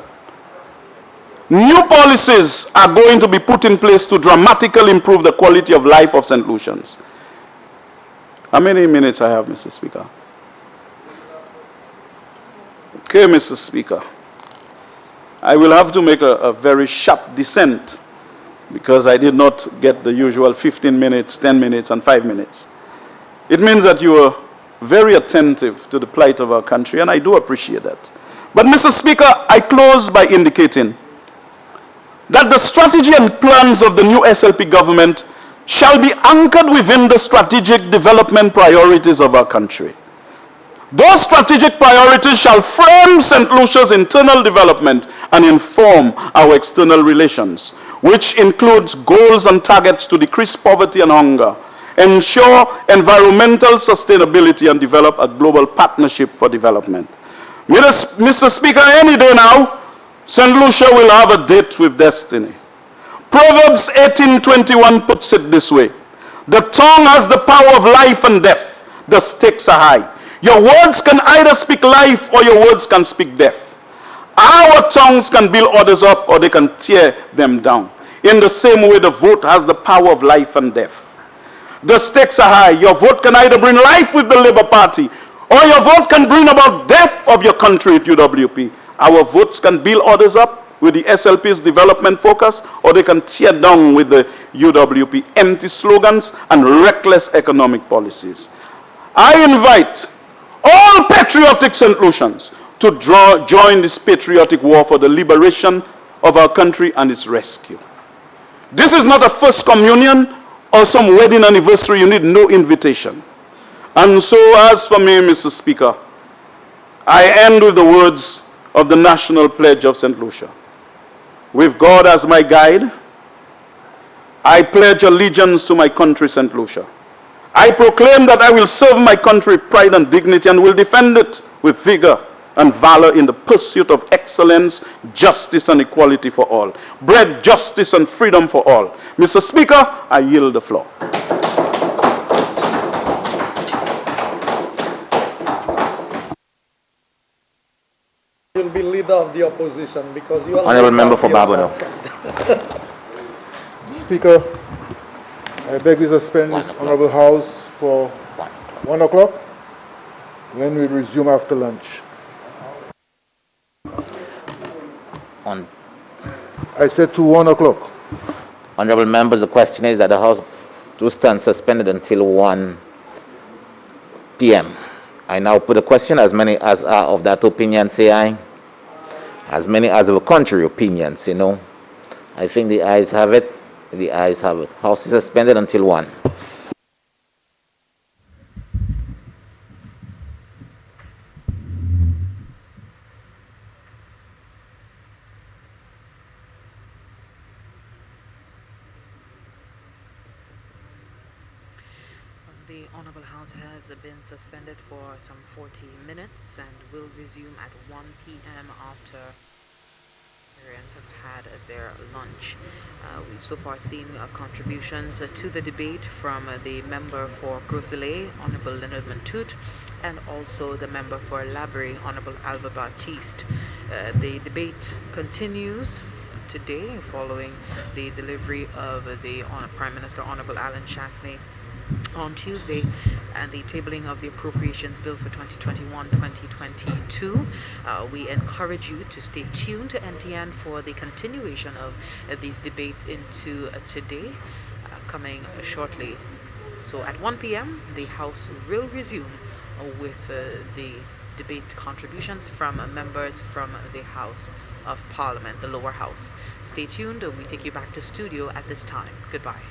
new policies are going to be put in place to dramatically improve the quality of life of St. Lucians. How many minutes I have, Mr. Speaker? Okay, Mr. Speaker. I will have to make a very sharp dissent because I did not get the usual 15 minutes, 10 minutes, and 5 minutes. It means that you are very attentive to the plight of our country, and I do appreciate that. But, Mr. Speaker, I close by indicating that the strategy and plans of the new SLP government shall be anchored within the strategic development priorities of our country. Those strategic priorities shall frame St. Lucia's internal development and inform our external relations, which includes goals and targets to decrease poverty and hunger, ensure environmental sustainability, and develop a global partnership for development. Mr. Speaker, any day now, St. Lucia will have a date with destiny. Proverbs 18:21 puts it this way: the tongue has the power of life and death. The stakes are high. Your words can either speak life or your words can speak death. Our tongues can build others up or they can tear them down. In the same way, the vote has the power of life and death. The stakes are high. Your vote can either bring life with the Labour Party or your vote can bring about death of your country at UWP. Our votes can build others up with the SLP's development focus, or they can tear down with the UWP empty slogans and reckless economic policies. I invite all patriotic St. Lucians to join this patriotic war for the liberation of our country and its rescue. This is not a first communion or some wedding anniversary. You need no invitation. And so, as for me, Mr. Speaker, I end with the words of the National Pledge of St. Lucia. With God as my guide, I pledge allegiance to my country, St. Lucia. I proclaim that I will serve my country with pride and dignity and will defend it with vigor and valor in the pursuit of excellence, justice, and equality for all. Bread, justice, and freedom for all. Mr. Speaker, I yield the floor. You will be leader of the opposition because you are Honourable Member for Barbados. Speaker, I beg you to suspend this Honourable House for 1 o'clock, when we resume after lunch. I said to 1 o'clock. Honourable Members, the question is that the House do stand suspended until 1 p.m. I now put a question. As many as are of that opinion say aye. As many as of a contrary opinion say no. I think the ayes have it. The ayes have it. House is suspended until 1. The Honourable House has been suspended for some 40 minutes and will resume at 1 p.m. after Parliamentarians have had their lunch. We've so far seen contributions to the debate from the member for Groselet, Honorable Leonard Mantut, and also the member for Labrie, Honorable Alva Baptiste. The debate continues today following the delivery of the Prime Minister Honorable Alan Chasney on Tuesday and the tabling of the Appropriations Bill for 2021-2022. We encourage you to stay tuned to NTN for the continuation of these debates into today, coming shortly. So at 1 p.m., the House will resume with the debate contributions from members from the House of Parliament, the lower house. Stay tuned. We take you back to studio at this time. Goodbye.